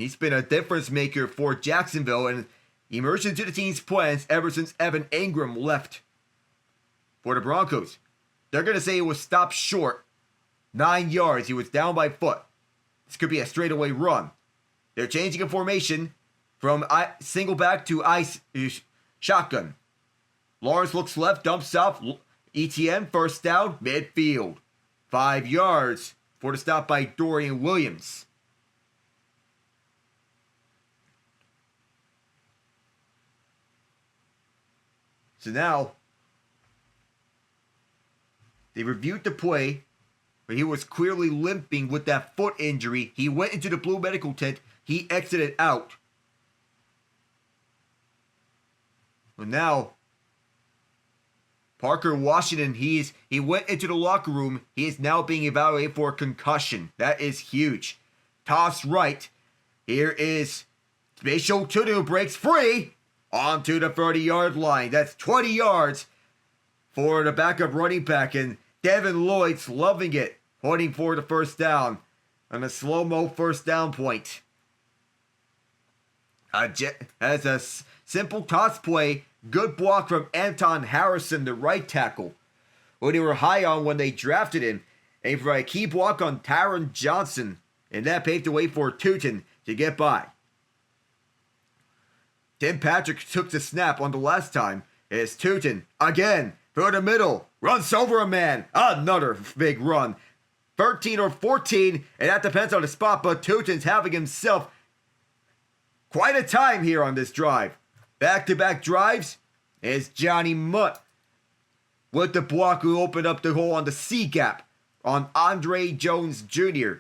he's been a difference maker for Jacksonville and emerged into the team's plans ever since Evan Ingram left for the Broncos. They're going to say it was stopped short. 9 yards. He was down by foot. This could be a straightaway run. They're changing a formation from single back to shotgun. Lawrence looks left, dumps off. ETN, first down, midfield. 5 yards for the stop by Dorian Williams. So now, they reviewed the play, but he was clearly limping with that foot injury. He went into the blue medical tent. He exited out. But now, Parker Washington, he went into the locker room. He is now being evaluated for a concussion. That is huge. Toss right. Here is Basho Tootin, who breaks free onto the 30-yard line. That's 20 yards for the backup running back. And Devin Lloyd's loving it, pointing for the first down on a slow-mo first down point. As a simple toss play, good block from Anton Harrison, the right tackle, who they were high on when they drafted him, and for a key block on Tyron Johnson, and that paved the way for Tootin to get by. Tim Patrick took the snap on the last time, as Tootin, again, through the middle, runs over a man, another big run. 13 or 14, and that depends on the spot, but Tootin's having himself quite a time here on this drive. Back-to-back drives is Johnny Mutt with the block who opened up the hole on the C-gap on Andre Jones Jr.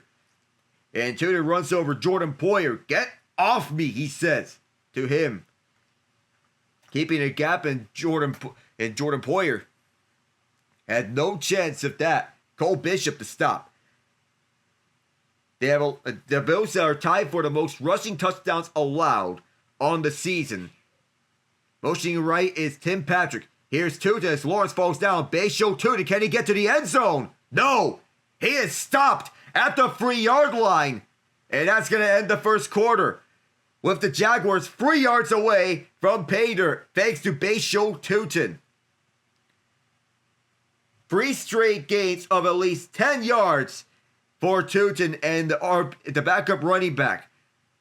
And Tootin runs over Jordan Poyer. Get off me, he says to him. Keeping a gap in Jordan Poyer had no chance of that. Cole Bishop to stop. The Bills are tied for the most rushing touchdowns allowed on the season. Motioning right is Tim Patrick. Here's Tootin as Lawrence falls down. Basho Tootin, can he get to the end zone? No! He is stopped at the 3-yard line. And that's going to end the first quarter, with the Jaguars 3 yards away from pay dirt, thanks to Basho Tootin. 3 straight gains of at least 10 yards for Tootin and the backup running back.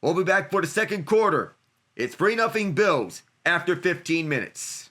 We'll be back for the second quarter. It's 3-0 Bills after 15 minutes.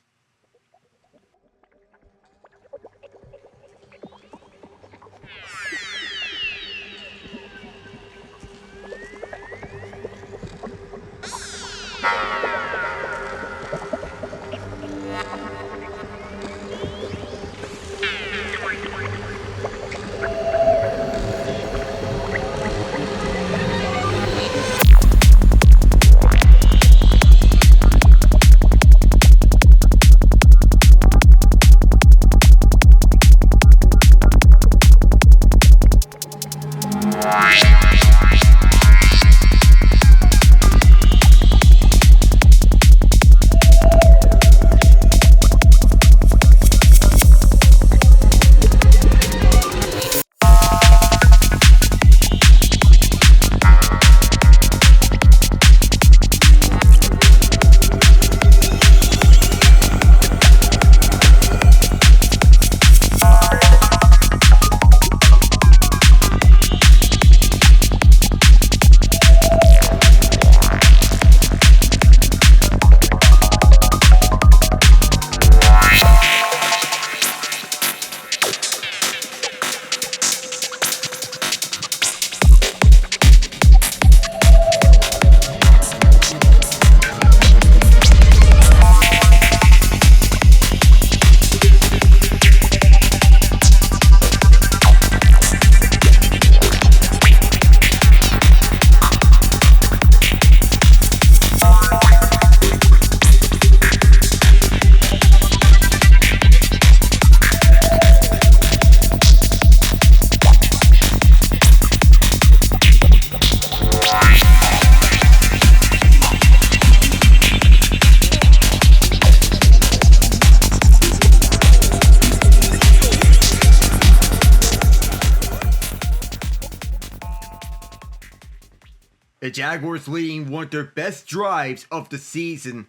The Jaguars leading one of their best drives of the season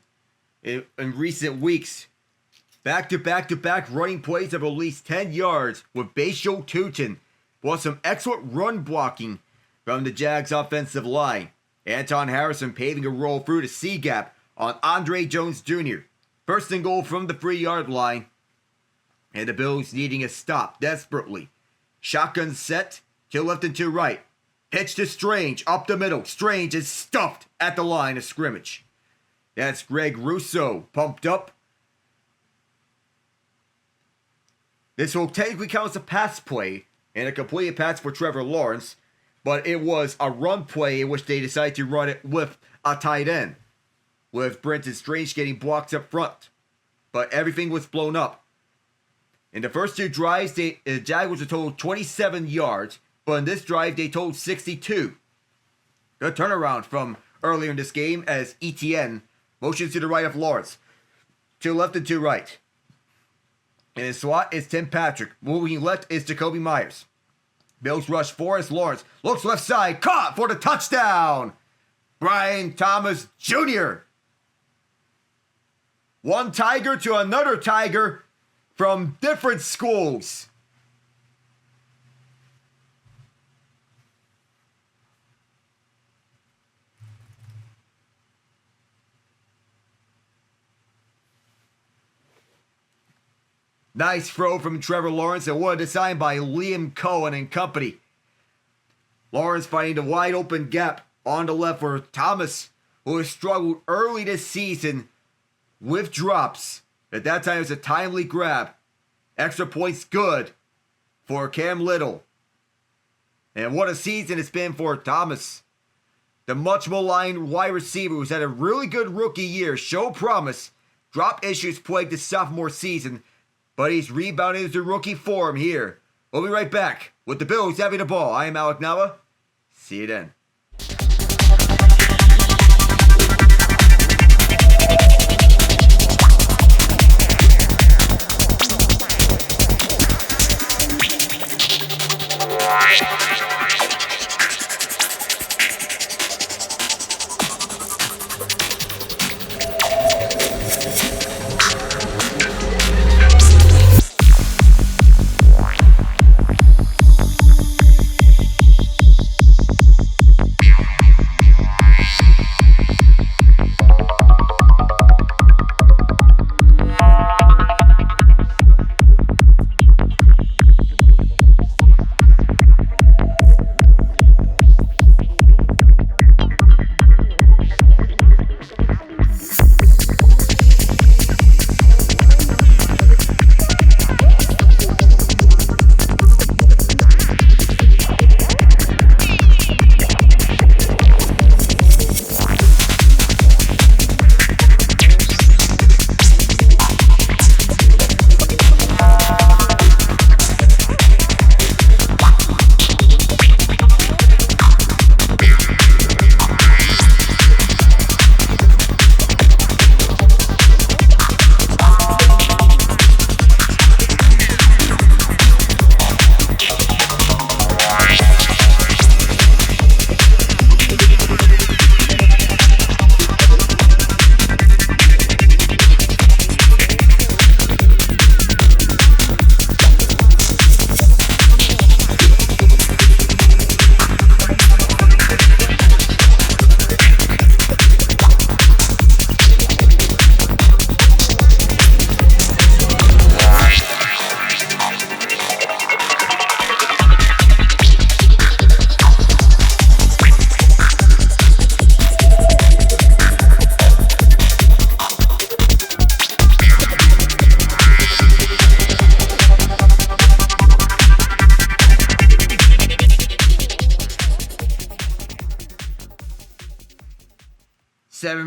in recent weeks. Back-to-back running plays of at least 10 yards with Basho Tootin, plus some excellent run blocking from the Jags offensive line. Anton Harrison paving a roll through the C-gap on Andre Jones Jr. First and goal from the 3-yard line. And the Bills needing a stop desperately. Shotgun set, to left and to right. Pitch to Strange, up the middle. Strange is stuffed at the line of scrimmage. That's Greg Russo, pumped up. This will technically count as a pass play, and a completed pass for Trevor Lawrence, but it was a run play in which they decided to run it with a tight end, with Brenton Strange getting blocks up front. But everything was blown up. In the first two drives, the Jaguars were totaled 27 yards, but in this drive, they totaled 62. Good turnaround from earlier in this game as ETN motions to the right of Lawrence. To left and to right. In his slot is Tim Patrick. Moving left is Jacoby Myers. Bills rush 4 as Lawrence looks left side. Caught for the touchdown. Brian Thomas Jr. One Tiger to another Tiger from different schools. Nice throw from Trevor Lawrence and one designed by Liam Cohen and company. Lawrence finding the wide open gap on the left for Thomas, who has struggled early this season with drops. At that time, it was a timely grab. Extra points good for Cam Little. And what a season it's been for Thomas. The much maligned wide receiver who's had a really good rookie year, showed promise. Drop issues plagued his sophomore season, but he's rebounded into rookie form here. We'll be right back with the Bills having the ball. I am Alec Nava. See you then.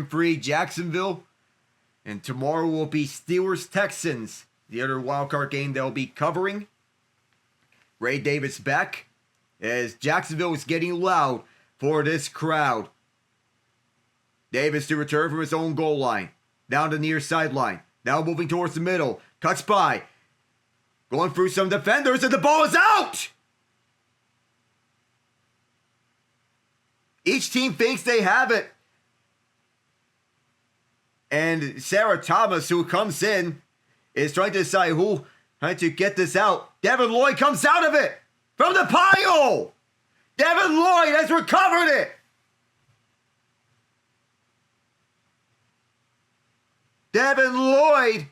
Free Jacksonville, and tomorrow will be Steelers-Texans, the other wildcard game they'll be covering. Ray Davis back as Jacksonville is getting loud for this crowd. Davis to return from his own goal line, down the near sideline, now moving towards the middle, cuts by, going through some defenders, and the ball is out! Each team thinks they have it. And Sarah Thomas, who comes in, is trying to decide who trying to get this out. Devin Lloyd comes out of it from the pile. Devin Lloyd has recovered it. Devin Lloyd,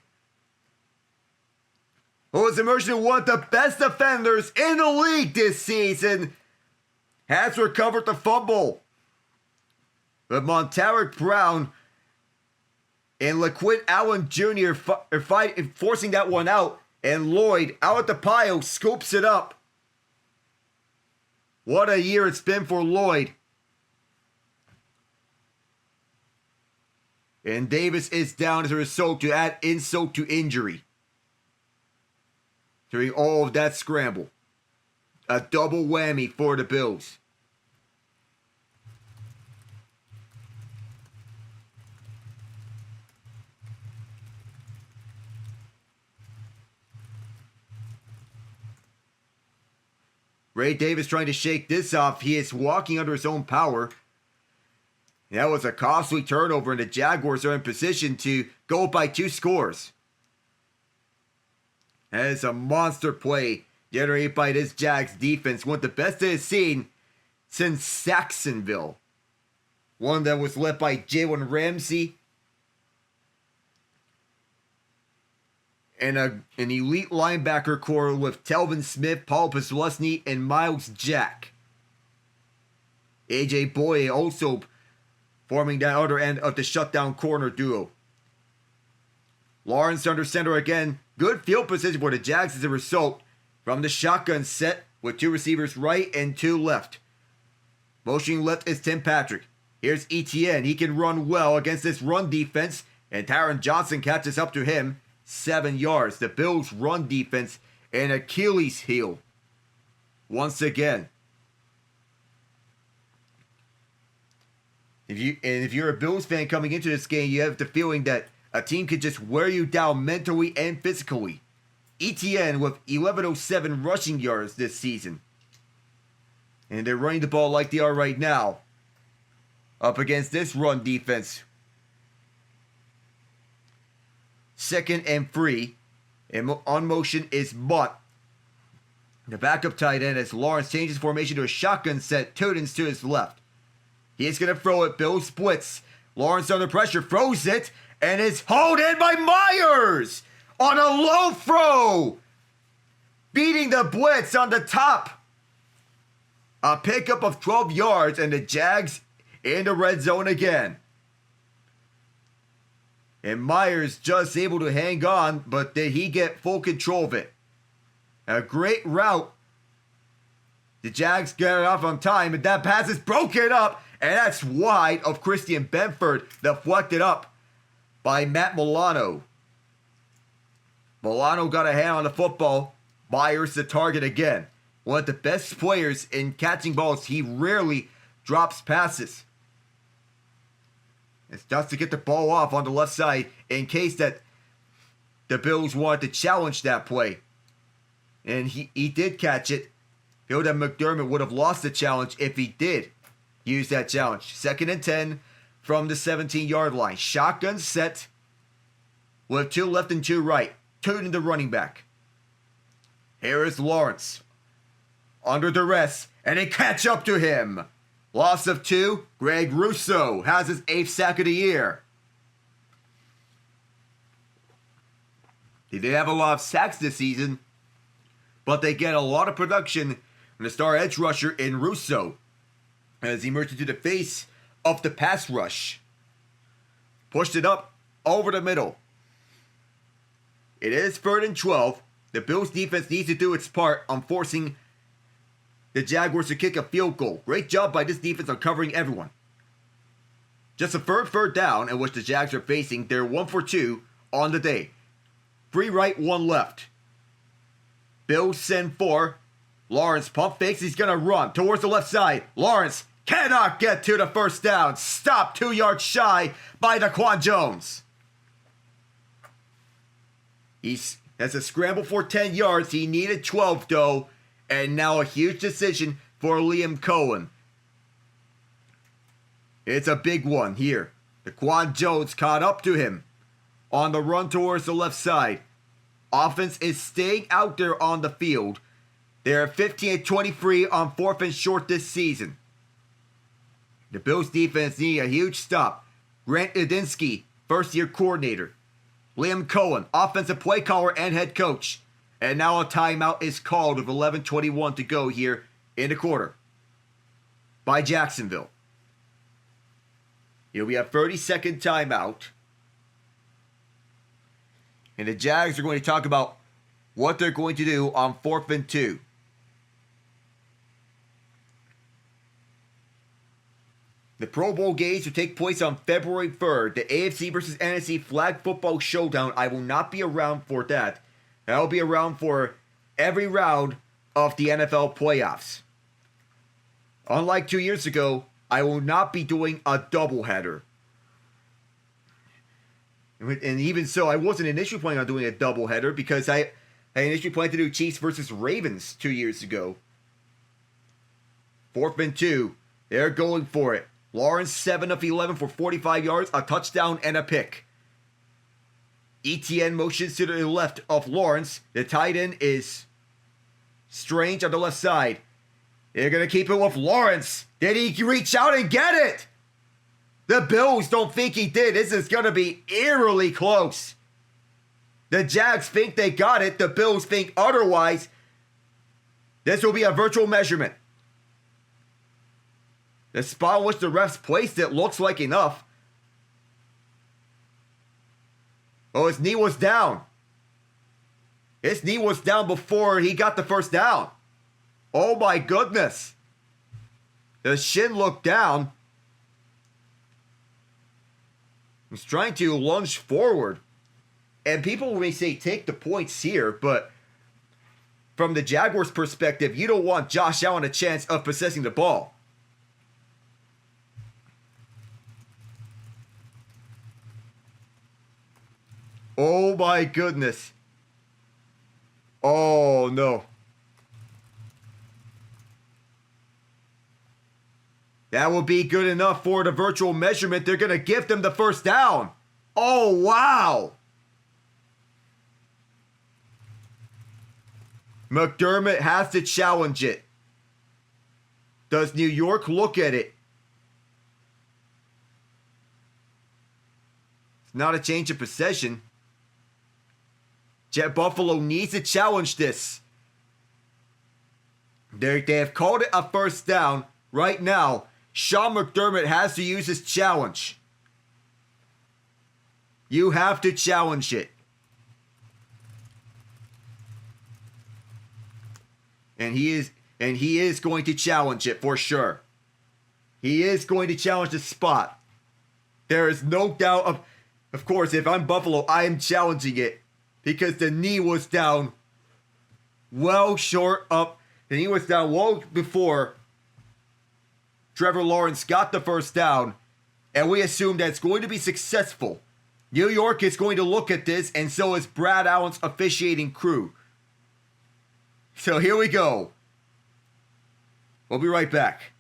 who has emerged as one of the best defenders in the league this season, has recovered the fumble. But Montaric Brown and LaQuint Allen Jr. Forcing that one out, and Lloyd out at the pile scoops it up. What a year it's been for Lloyd. And Davis is down as a result to add insult to injury during all of that scramble. A double whammy for the Bills. Ray Davis trying to shake this off. He is walking under his own power. That was a costly turnover, and the Jaguars are in position to go by 2 scores. That is a monster play generated by this Jags defense. One of the best it has seen since Jacksonville. One that was led by Jalen Ramsey. And an elite linebacker core with Telvin Smith, Paul Posluszny, and Miles Jack. AJ Boye also forming that other end of the shutdown corner duo. Lawrence under center again. Good field position for the Jags as a result from the shotgun set with 2 receivers right and 2 left. Motioning left is Tim Patrick. Here's Etienne. He can run well against this run defense, and Tyron Johnson catches up to him. 7 yards. The Bills' run defense an Achilles heel. Once again. If you're a Bills fan coming into this game, you have the feeling that a team could just wear you down mentally and physically. Etienne with 1107 rushing yards this season. And they're running the ball like they are right now. Up against this run defense. 2nd and 3. And on motion is Mutt. The backup tight end as Lawrence changes formation to a shotgun set. Tudens to his left. He's going to throw it. Bill splits. Lawrence under pressure. Throws it. And is hauled in by Myers. On a low throw. Beating the blitz on the top. A pickup of 12 yards. And the Jags in the red zone again. And Myers just able to hang on, but did he get full control of it? A great route. The Jags get it off on time, and that pass is broken up, and that's wide of Christian Benford, deflected up by Matt Milano. Milano got a hand on the football. Myers the target again. One of the best players in catching balls. He rarely drops passes. It's just to get the ball off on the left side in case that the Bills wanted to challenge that play. And he did catch it. Feel that McDermott would have lost the challenge if he did use that challenge. 2nd and 10 from the 17-yard line. Shotgun set with 2 left and 2 right. Tooting the running back. Here is Lawrence. Under duress. And they catch up to him. Loss of 2. Greg Rousseau has his 8th sack of the year. They did have a lot of sacks this season, but they get a lot of production from the star edge rusher in Rousseau as he emerged into the face of the pass rush. Pushed it up over the middle. It is 3rd and 12. The Bills defense needs to do its part on forcing the Jaguars to kick a field goal. Great job by this defense on covering everyone. Just a third down in which the Jags are facing. They're 1 for 2 on the day. 3 right, 1 left. Bills send 4. Lawrence pump fakes. He's going to run towards the left side. Lawrence cannot get to the first down. Stopped 2 yards shy by Daquan Jones. That's a scramble for 10 yards. He needed 12 though. And now a huge decision for Liam Cohen. It's a big one here. Daquan Jones caught up to him on the run towards the left side. Offense is staying out there on the field. They're 15-23 on 4th and short this season. The Bills defense need a huge stop. Grant Udinski, first-year coordinator. Liam Cohen, offensive play caller and head coach. And now a timeout is called with 11:21 to go here in the quarter by Jacksonville. Here we have 30-second timeout. And the Jags are going to talk about what they're going to do on 4th and 2. The Pro Bowl games will take place on February 3rd. The AFC versus NFC Flag Football Showdown. I will not be around for that. I'll be around for every round of the NFL playoffs. Unlike 2 years ago, I will not be doing a doubleheader. And even so, I wasn't initially planning on doing a doubleheader because I initially planned to do Chiefs versus Ravens 2 years ago. 4th and 2. They're going for it. Lawrence 7 of 11 for 45 yards, a touchdown, and a pick. Etienne motions to the left of Lawrence. The tight end is Strange on the left side. They're going to keep it with Lawrence. Did he reach out and get it? The Bills don't think he did. This is going to be eerily close. The Jags think they got it. The Bills think otherwise. This will be a virtual measurement. The spot in which the refs placed it looks like enough. Oh, his knee was down. His knee was down before he got the first down. Oh my goodness. The shin looked down. He's trying to lunge forward. And people may say take the points here, but from the Jaguars' perspective, you don't want Josh Allen a chance of possessing the ball. Oh my goodness. Oh no. That will be good enough for the virtual measurement. They're going to give them the first down. Oh wow. McDermott has to challenge it. Does New York look at it? It's not a change of possession. Buffalo needs to challenge this. They have called it a first down. Right now, Sean McDermott has to use his challenge. You have to challenge it. And he is going to challenge it for sure. He is going to challenge the spot. There is no doubt of course, if I'm Buffalo, I am challenging it. Because the knee was down well short of... The knee was down well before Trevor Lawrence got the first down. And we assume that it's going to be successful. New York is going to look at this, and so is Brad Allen's officiating crew. So here we go. We'll be right back.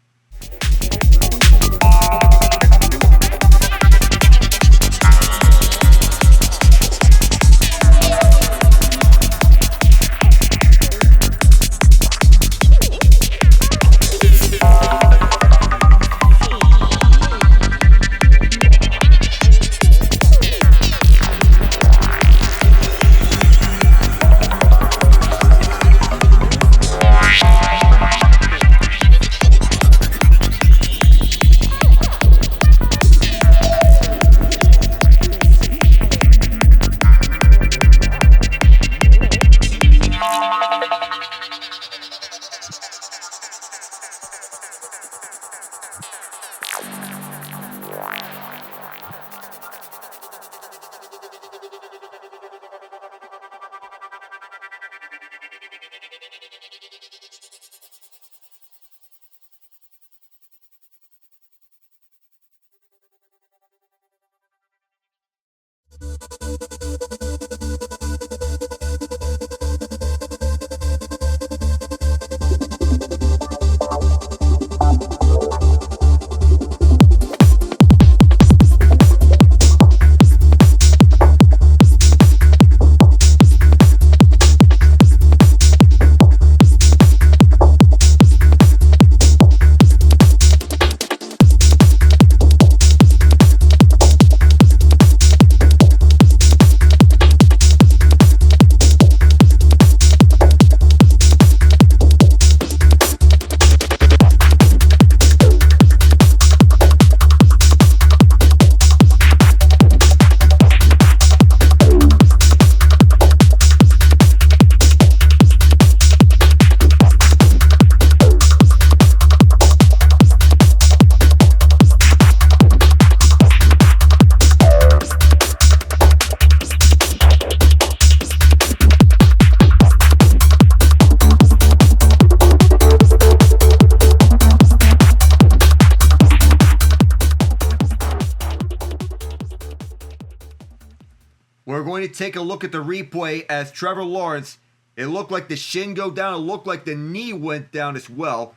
We're going to take a look at the replay as Trevor Lawrence, it looked like the shin go down, it looked like the knee went down as well.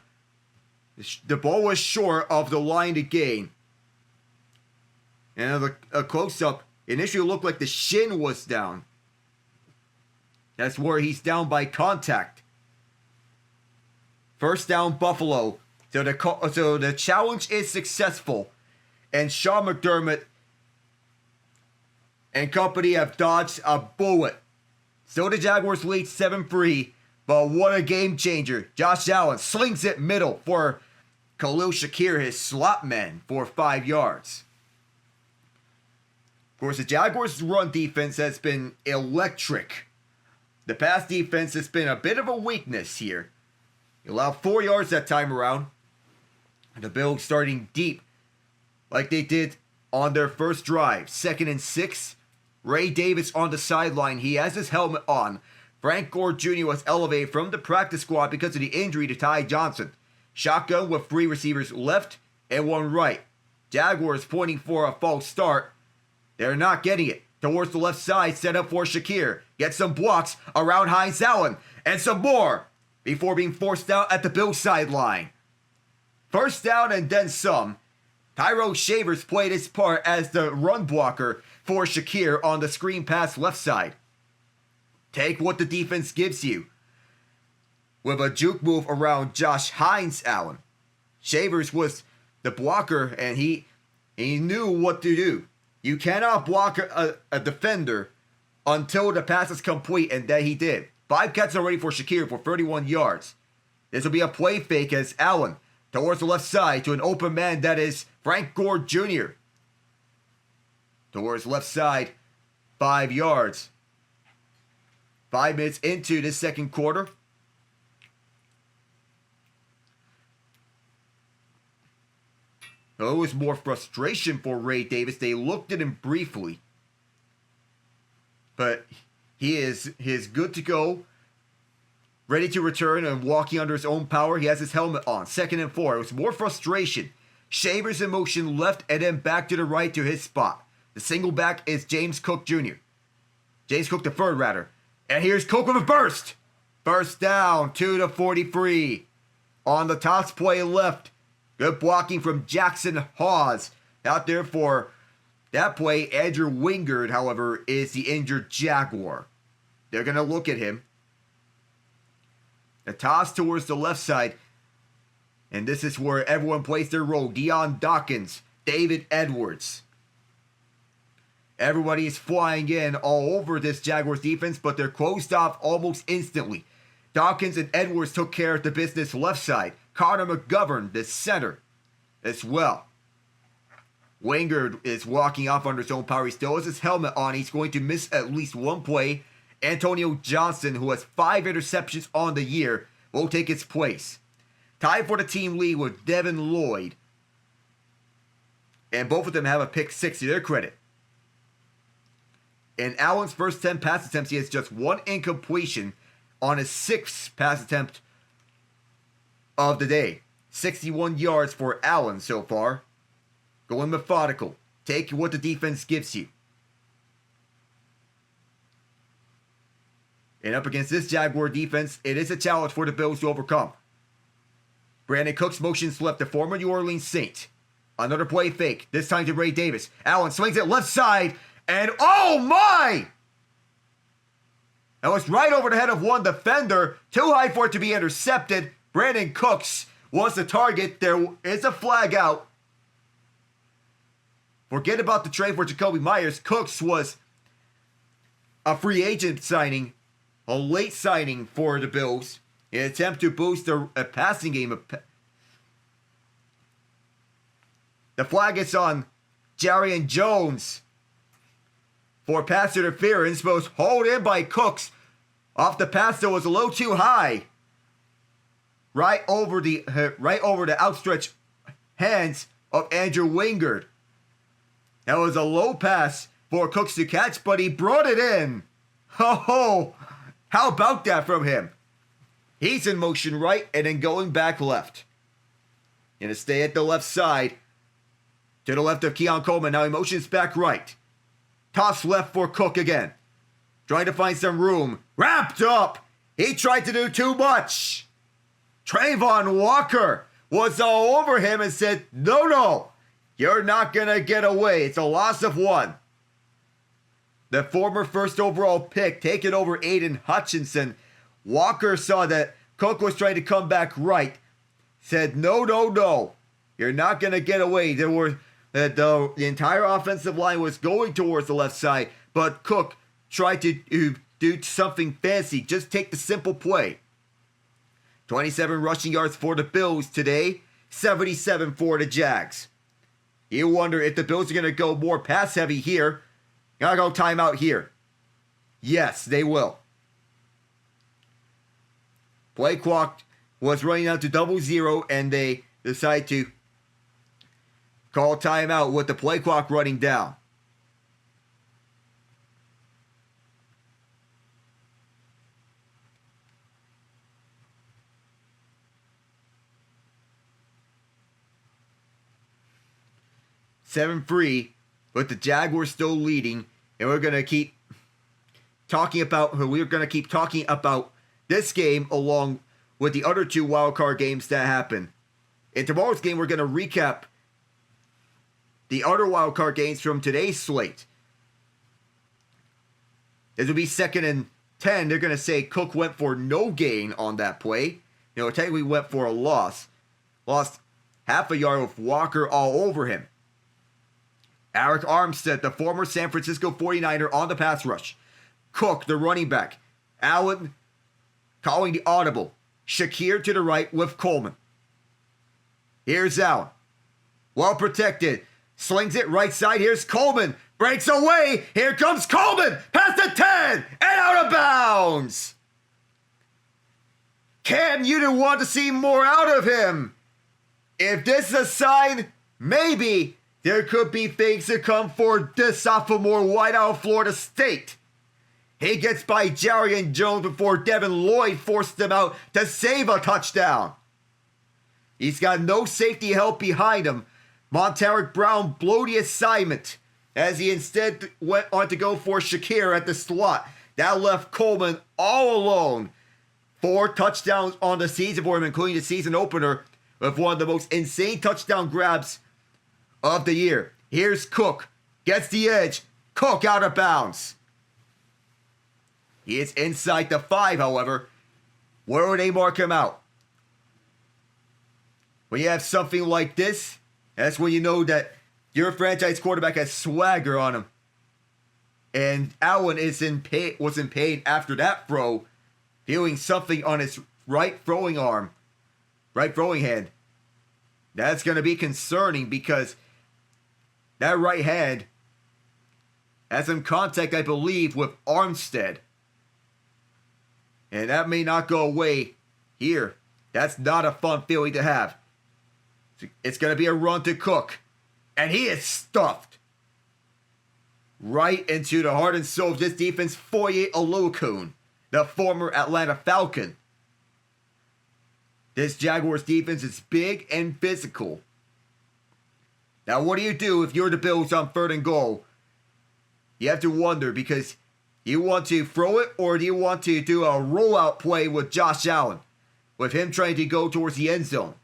The ball was short of the line to gain. And a close-up, initially looked like the shin was down. That's where he's down by contact. First down, Buffalo. So the challenge is successful. And Sean McDermott and company have dodged a bullet. So the Jaguars lead 7-3. But what a game changer. Josh Allen slings it middle for Khalil Shakir, his slot man, for 5 yards. Of course, the Jaguars' run defense has been electric. The pass defense has been a bit of a weakness here. He allowed 4 yards that time around. The Bills starting deep like they did on their first drive. 2nd and 6. Ray Davis on the sideline. He has his helmet on. Frank Gore Jr. was elevated from the practice squad because of the injury to Ty Johnson. Shotgun with 3 receivers left and 1 right. Jaguars pointing for a false start. They're not getting it. Towards the left side, set up for Shakir. Gets some blocks around Hines-Allen. And some more before being forced out at the Bills sideline. First down and then some. Tyrone Shavers played his part as the run blocker for Shakir on the screen pass left side. Take what the defense gives you. With a juke move around Josh Hines-Allen. Shavers was the blocker and he knew what to do. You cannot block a defender until the pass is complete, and that he did. 5 catches already for Shakir for 31 yards. This will be a play fake as Allen towards the left side to an open man that is Frank Gore Jr. Towards left side, 5 yards. 5 minutes into the second quarter. It was more frustration for Ray Davis. They looked at him briefly. But he is good to go. Ready to return and walking under his own power. He has his helmet on. 2nd and 4. It was more frustration. Shavers in motion left and then back to the right to his spot. The single back is James Cook Jr. James Cook the third rather. And here's Cook with a burst. First down, 2-43. On the toss play left. Good blocking from Jackson Hawes. Out there for that play. Andrew Wingard, however, is the injured Jaguar. They're going to look at him. The toss towards the left side. And this is where everyone plays their role. Deion Dawkins, David Edwards. Everybody is flying in all over this Jaguars defense, but they're closed off almost instantly. Dawkins and Edwards took care of the business left side. Connor McGovern, the center, as well. Wingard is walking off under his own power. He still has his helmet on. He's going to miss at least one play. Antonio Johnson, who has 5 interceptions on the year, will take its place. Tied for the team lead with Devin Lloyd. And both of them have a pick 6 to their credit. In Allen's first 10 pass attempts, he has just 1 incompletion on his 6th pass attempt of the day. 61 yards for Allen so far. Going methodical. Take what the defense gives you. And up against this Jaguar defense, it is a challenge for the Bills to overcome. Brandon Cooks motions left, the former New Orleans Saint. Another play fake, this time to Ray Davis. Allen swings it left side, and oh my! That was right over the head of one defender. Too high for it to be intercepted. Brandon Cooks was the target. There is a flag out. Forget about the trade for Jacoby Myers. Cooks was a free agent signing, a late signing for the Bills, in an attempt to boost a passing game. The flag is on Jarian Jones for pass interference, but was hauled in by Cooks off the pass that was a little too high. Right over the outstretched hands of Andrew Wingard. That was a low pass for Cooks to catch, but he brought it in. Ho! How about that from him? He's in motion right and then going back left. Gonna stay at the left side. To the left of Keon Coleman. Now he motions back right. Toss left for Cook again. Trying to find some room. Wrapped up. He tried to do too much. Trayvon Walker was all over him and said, no, you're not going to get away. It's a loss of 1. The former first overall pick taking over Aiden Hutchinson. Walker saw that Cook was trying to come back right. Said, no. You're not going to get away. The entire offensive line was going towards the left side, but Cook tried to do something fancy. Just take the simple play. 27 rushing yards for the Bills today, 77 for the Jags. You wonder if the Bills are going to go more pass heavy here. Gotta go timeout here. Yes, they will. Play clock was running down to 0-0, and they decide to call timeout with the play clock running down. Seven free, but the Jaguars still leading, and we're gonna keep talking about this game along with the other 2 wildcard games that happen. In tomorrow's game, we're gonna recap the other wildcard games from today's slate. This will be 2nd and 10. They're gonna say Cook went for no gain on that play. Technically went for a loss. Lost half a yard with Walker all over him. Eric Armstead, the former San Francisco 49er, on the pass rush. Cook, the running back. Allen calling the audible. Shakir to the right with Coleman. Here's Allen. Well protected. Slings it right side. Here's Coleman. Breaks away. Here comes Coleman. Past the 10 and out of bounds. Cam Newton want to see more out of him. If this is a sign, maybe there could be things to come for this sophomore wideout of Florida State. He gets by Jarian Jones before Devin Lloyd forced him out to save a touchdown. He's got no safety help behind him. Montaric Brown blew the assignment as he instead went on to go for Shakir at the slot. That left Coleman all alone. 4 touchdowns on the season for him, including the season opener with one of the most insane touchdown grabs of the year. Here's Cook. Gets the edge. Cook out of bounds. He is inside the 5, however. Where would they mark him out? When you have something like this, that's when you know that your franchise quarterback has swagger on him. And Allen was in pain after that throw, feeling something on his right throwing hand. That's going to be concerning because that right hand has some contact, I believe, with Armstead. And that may not go away here. That's not a fun feeling to have. It's going to be a run to Cook. And he is stuffed right into the heart and soul of this defense. Foye Oluokun, the former Atlanta Falcon. This Jaguars defense is big and physical. Now, what do you do if you're the Bills on 3rd and goal? You have to wonder because you want to throw it or do you want to do a rollout play with Josh Allen, with him trying to go towards the end zone?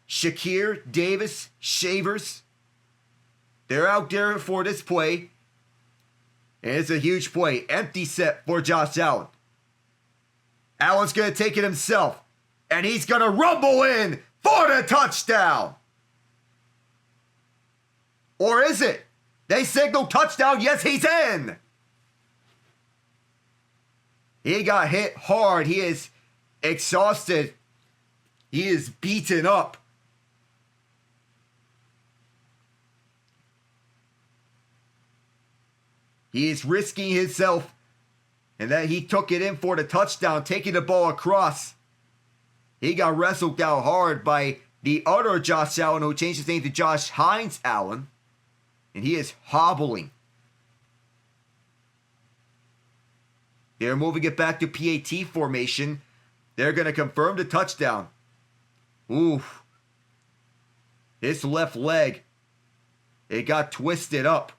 Shakir, Davis, Shavers, they're out there for this play. And it's a huge play. Empty set for Josh Allen. Allen's going to take it himself. And he's going to rumble in for the touchdown. Or is it? They signal touchdown. Yes, he's in. He got hit hard. He is exhausted. He is beaten up. He is risking himself. And then he took it in for the touchdown, taking the ball across. He got wrestled down hard by the other Josh Allen, who changed his name to Josh Hines-Allen. And he is hobbling. They're moving it back to PAT formation. They're going to confirm the touchdown. Oof. His left leg, it got twisted up.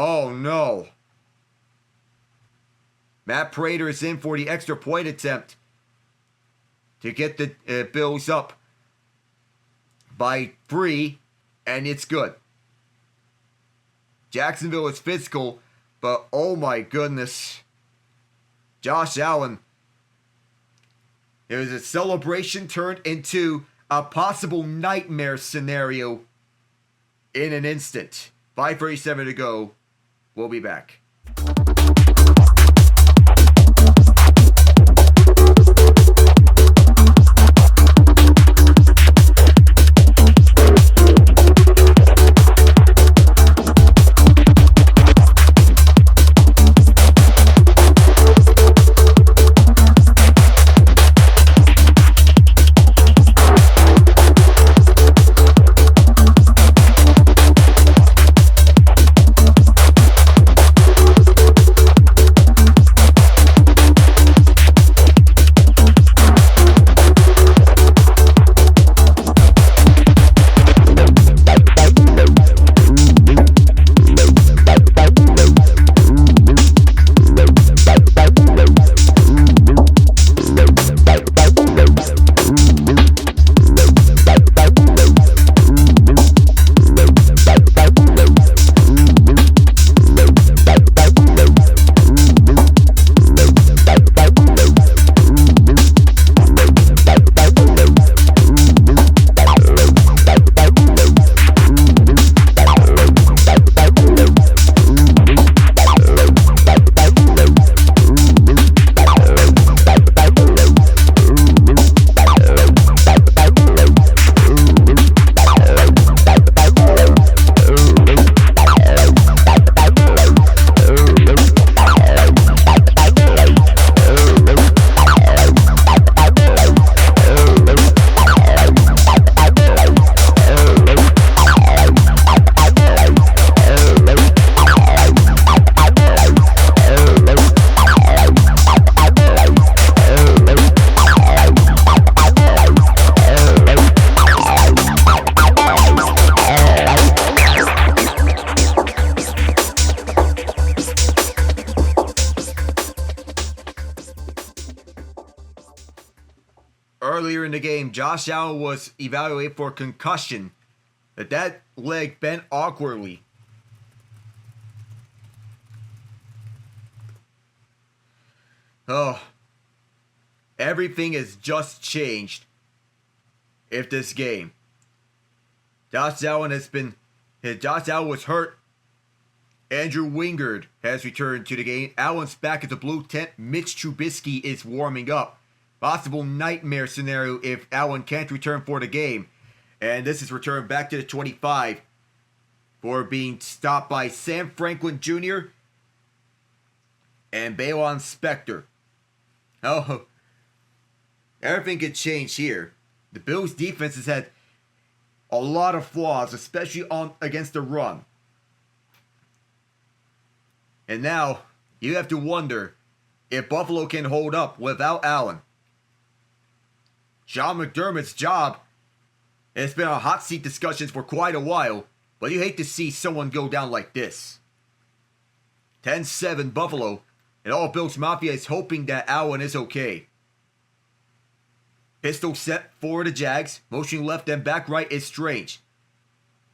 Oh no. Matt Prater is in for the extra point attempt to get the Bills up by 3, and it's good. Jacksonville is physical, but oh my goodness. Josh Allen. It was a celebration turned into a possible nightmare scenario in an instant. 5:37 to go. We'll be back. Earlier in the game, Josh Allen was evaluated for concussion. That leg bent awkwardly. Oh, everything has just changed if this game. Josh Allen was hurt. Andrew Wingard has returned to the game. Allen's back at the blue tent. Mitch Trubisky is warming up. Possible nightmare scenario if Allen can't return for the game. And this is returned back to the 25 for being stopped by Sam Franklin Jr. and Balon Spector. Oh, everything could change here. The Bills' defense has had a lot of flaws, especially against the run. And now, you have to wonder if Buffalo can hold up without Allen. Sean McDermott's job has been on hot seat discussions for quite a while, but you hate to see someone go down like this. 10-7 Buffalo, and all Bills Mafia is hoping that Allen is okay. Pistol set for the Jags, motion left and back right is Strange.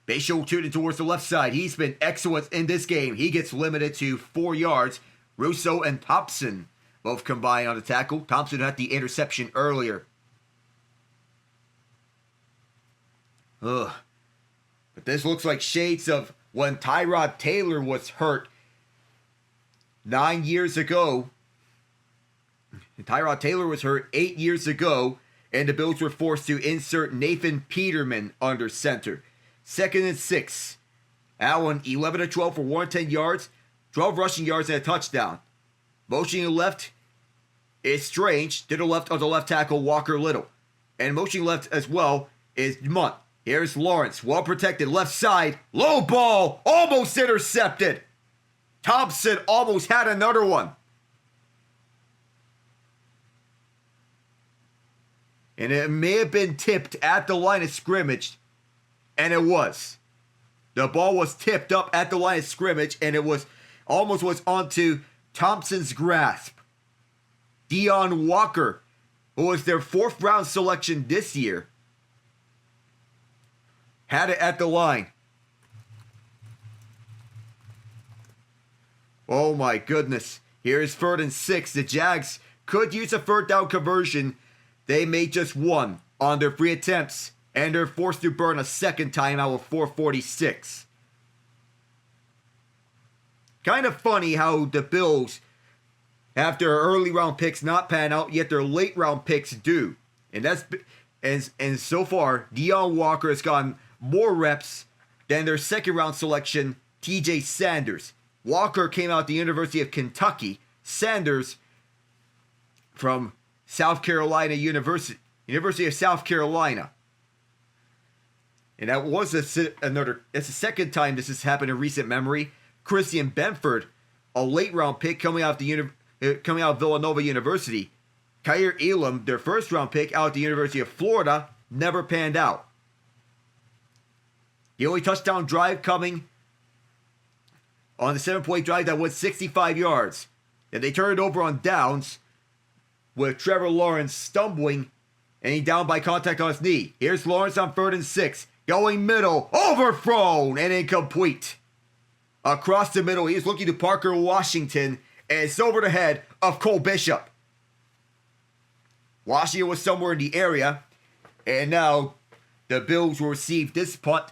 Bayshore tuning towards the left side. He's been excellent in this game. He gets limited to 4 yards. Russo and Thompson both combine on the tackle. Thompson had the interception earlier. Ugh. But this looks like shades of when Tyrod Taylor was hurt 9 years ago. Tyrod Taylor was hurt 8 years ago, and the Bills were forced to insert Nathan Peterman under center. 2nd and 6. Allen, 11 of 12 for 110 yards, 12 rushing yards and a touchdown. Motioning left is Strange. To the left of the left tackle, Walker Little. And motioning left as well is Munt. Here's Lawrence, well protected, left side, low ball, almost intercepted. Thompson almost had another one. And it may have been tipped at the line of scrimmage, and it was. The ball was tipped up at the line of scrimmage, and it was onto Thompson's grasp. Deone Walker, who was their 4th round selection this year, had it at the line. Oh my goodness. Here's 3rd and 6. The Jags could use a 3rd down conversion. They made just 1 on their 3 attempts, and they're forced to burn a 2nd timeout with 4:46. Kind of funny how the Bills have their early round picks not pan out, yet their late round picks do. And so far, Deone Walker has gotten more reps than their 2nd round selection, TJ Sanders. Walker came out the University of Kentucky. Sanders from South Carolina University of South Carolina. And that was it's the 2nd time this has happened in recent memory. Christian Benford, a late round pick coming out of Villanova University. Kaiir Elam, their 1st round pick out of the University of Florida, never panned out. The only touchdown drive coming on the 7-point drive that went 65 yards. And they turned it over on downs with Trevor Lawrence stumbling and he down by contact on his knee. Here's Lawrence on 3rd and 6. Going middle, overthrown and incomplete. Across the middle, he's looking to Parker Washington, and it's over the head of Cole Bishop. Washington was somewhere in the area, and now the Bills will receive this punt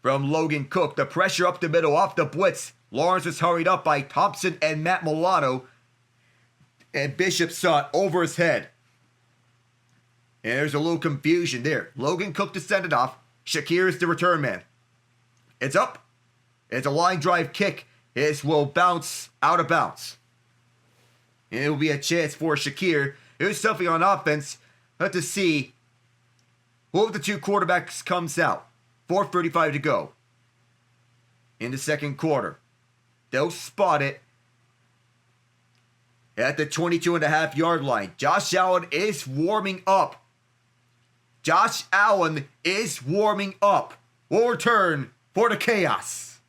from Logan Cook. The pressure up the middle off the blitz. Lawrence is hurried up by Thompson and Matt Milano, and Bishop saw it over his head. And there's a little confusion there. Logan Cook descended off. Shakir is the return man. It's up. It's a line drive kick. It will bounce out of bounds. And it will be a chance for Shakir. Here's something on offense. Let us see who of the 2 quarterbacks comes out. 4:35 to go in the 2nd quarter. They'll spot it at the 22.5-yard line. Josh Allen is warming up. Josh Allen is warming up. We'll return for the chaos.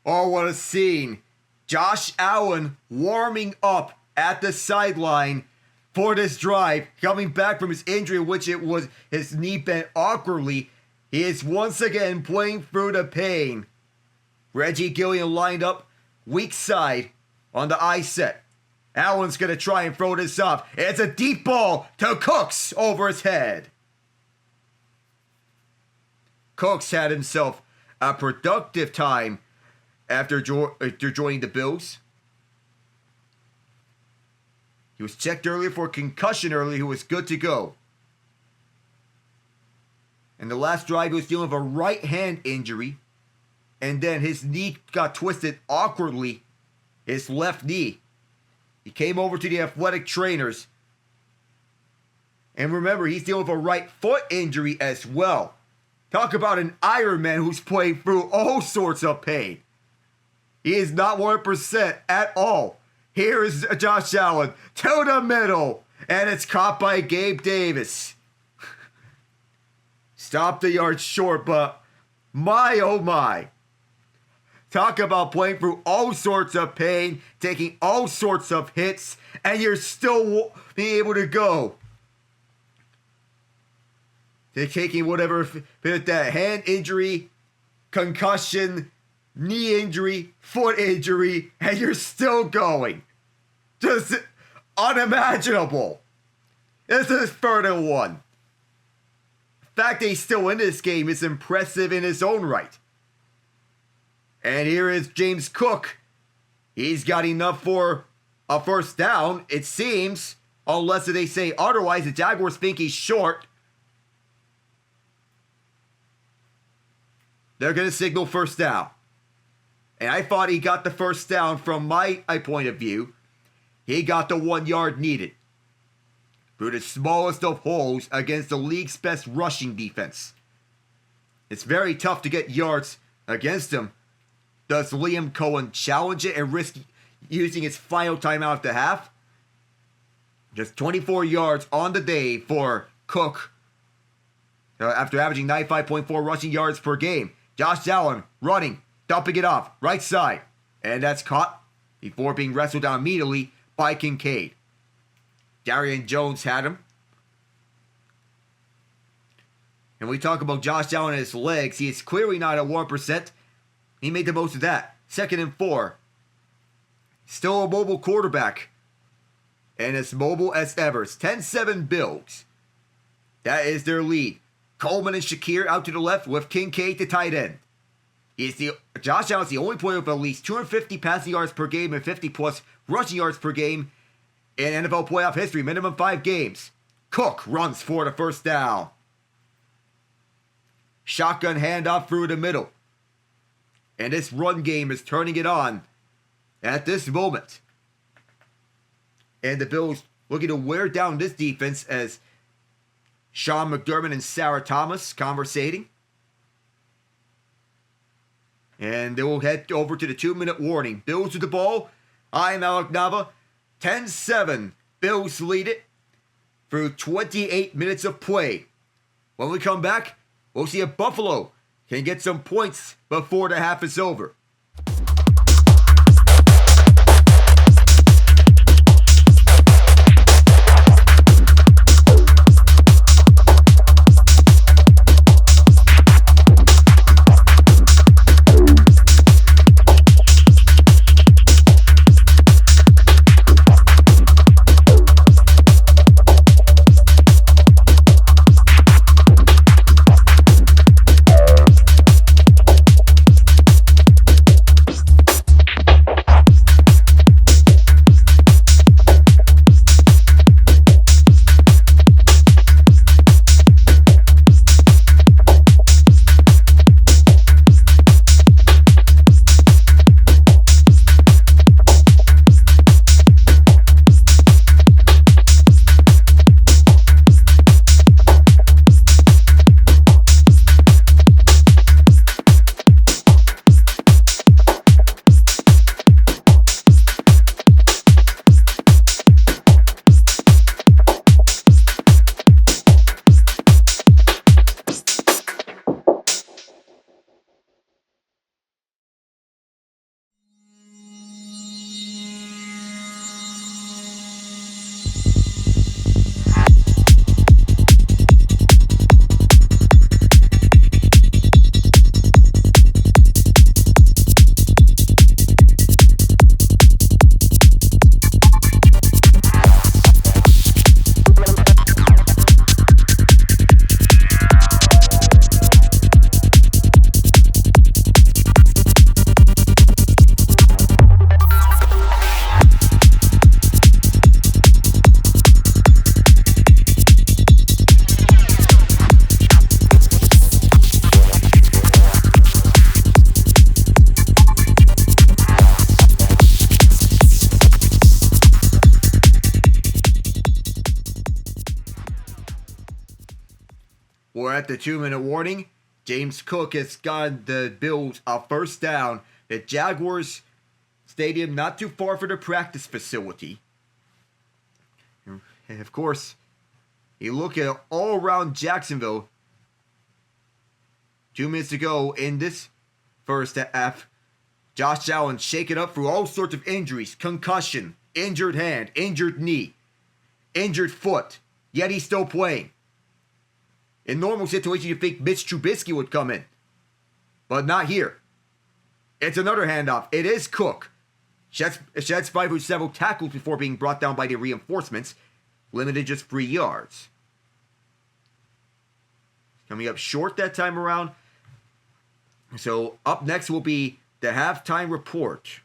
Oh, what a scene. Josh Allen warming up at the sideline for this drive, coming back from his injury, which it was his knee bent awkwardly. He is once again playing through the pain. Reggie Gilliam lined up weak side on the I set. Allen's going to try and throw this off. It's a deep ball to Cooks over his head. Cooks had himself a productive time after joining the Bills. He was checked earlier for concussion earlier. He was good to go. In the last drive, he was dealing with a right hand injury. And then his knee got twisted awkwardly. His left knee. He came over to the athletic trainers. And remember, he's dealing with a right foot injury as well. Talk about an Iron Man who's playing through all sorts of pain. He is not 100% at all. Here is Josh Allen to the middle. And it's caught by Gabe Davis. Stop the yard short, but my oh my. Talk about playing through all sorts of pain, taking all sorts of hits, and you're still being able to go. They're taking whatever, that hand injury, concussion, knee injury, foot injury, and you're still going. Just unimaginable. This is 3rd and 1. The fact that he's still in this game is impressive in his own right. And here is James Cook. He's got enough for a first down, it seems. Unless they say otherwise, the Jaguars think he's short. They're going to signal first down. And I thought he got the first down from my point of view. He got the 1 yard needed. Through the smallest of holes against the league's best rushing defense. It's very tough to get yards against him. Does Liam Cohen challenge it and risk using his final timeout at the half? Just 24 yards on the day for Cook. After averaging 95.4 rushing yards per game. Josh Allen running, dumping it off, right side. And that's caught before being wrestled down immediately by Kincaid. Darian Jones had him. And we talk about Josh Allen and his legs. He is clearly not at 1%. He made the most of that. 2nd and 4. Still a mobile quarterback. And as mobile as ever. 10-7 Bills. That is their lead. Coleman and Shakir out to the left with Kincaid to tight end. Josh Allen's the only player with at least 250 passing yards per game and 50 plus rushing yards per game in NFL playoff history. Minimum 5 games. Cook runs for the first down. Shotgun handoff through the middle. And this run game is turning it on at this moment. And the Bills looking to wear down this defense as Sean McDermott and Sarah Thomas conversating. And they will head over to the 2-minute warning. Bills with the ball. I'm Alec Nava. 10-7. Bills lead it through 28 minutes of play. When we come back, we'll see if Buffalo can get some points before the half is over. at the 2-minute warning, James Cook has gotten the Bills a first down. The Jaguars Stadium not too far from the practice facility. And of course, you look at all around Jacksonville. 2 minutes to go in this first half. Josh Allen shaken up through all sorts of injuries. Concussion, injured hand, injured knee, injured foot. Yet he's still playing. In normal situations, you'd think Mitch Trubisky would come in. But not here. It's another handoff. It is Cook. Sheds 5 with several tackles before being brought down by the reinforcements. Limited just 3 yards. Coming up short that time around. So up next will be the halftime report.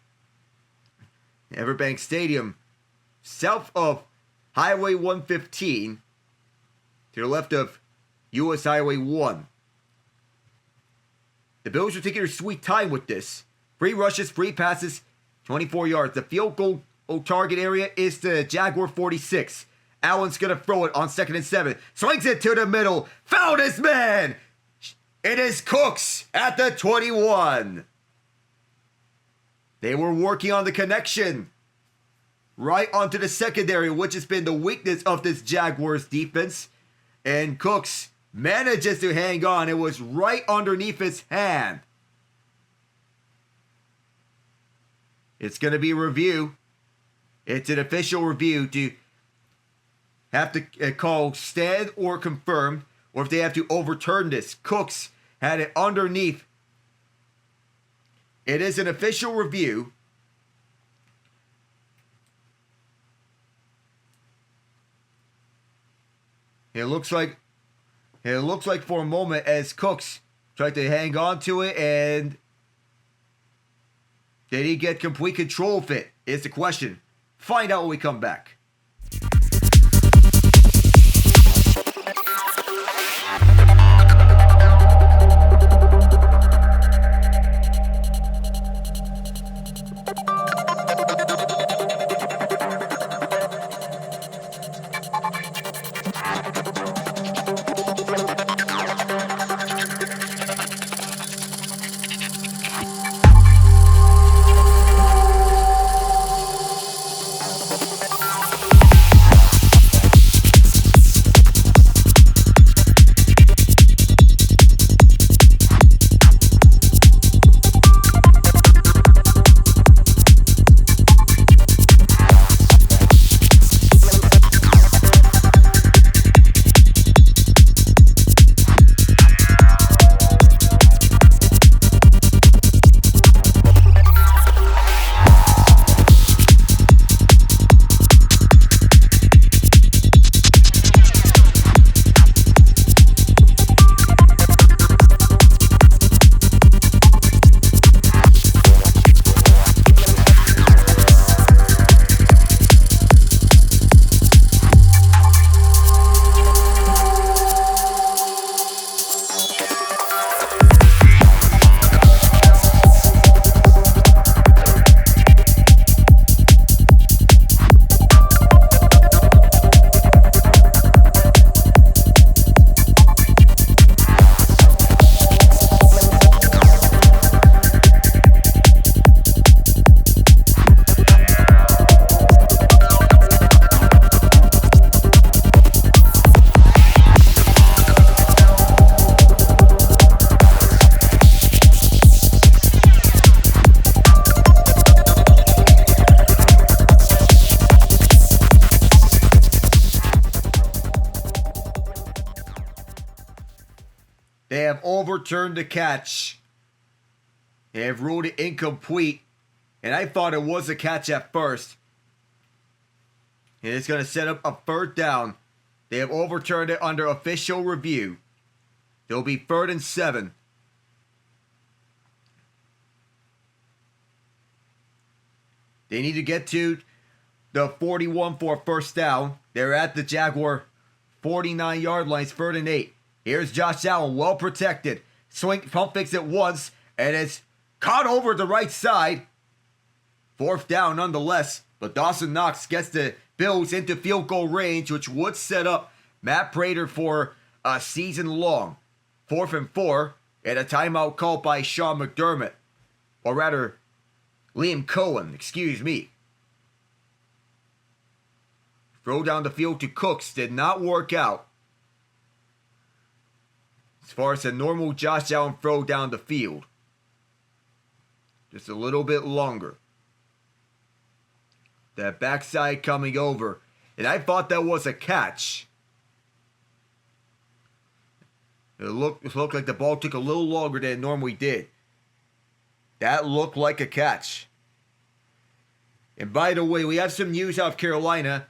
Everbank Stadium, south of Highway 115, to the left of US Highway 1. The Bills are taking their sweet time with this. 3 rushes, 3 passes, 24 yards. The field goal target area is the Jaguar 46. Allen's going to throw it on 2nd and 7. Swings it to the middle. Found his man. It is Cooks at the 21. They were working on the connection right onto the secondary, which has been the weakness of this Jaguars defense. And Cooks manages to hang on. It was right underneath his hand. It's going to be a review. It's an official review to have to call stand or confirm, or if they have to overturn this. Cooks had it underneath. It is an official review. It looks like for a moment as Cooks tried to hang on to it, and did he get complete control of it? Is the question. Find out when we come back. They have overturned the catch. They have ruled it incomplete. And I thought it was a catch at first. And it's going to set up a 3rd down. They have overturned it under official review. It'll be 3rd and 7. They need to get to the 41 for a 1st down. They're at the Jaguar 49-yard line. It's 3rd and 8. Here's Josh Allen, well protected. Swing, pump fakes it once, and it's caught over the right side. 4th down nonetheless, but Dawson Knox gets the Bills into field goal range, which would set up Matt Prater for a season long. 4th and 4, and a timeout called by Sean McDermott. Or rather, Liam Cohen, excuse me. Throw down the field to Cooks did not work out. As far as a normal Josh Allen throw down the field. Just a little bit longer. That backside coming over. And I thought that was a catch. It looked like the ball took a little longer than it normally did. That looked like a catch. And by the way, we have some news out of Carolina.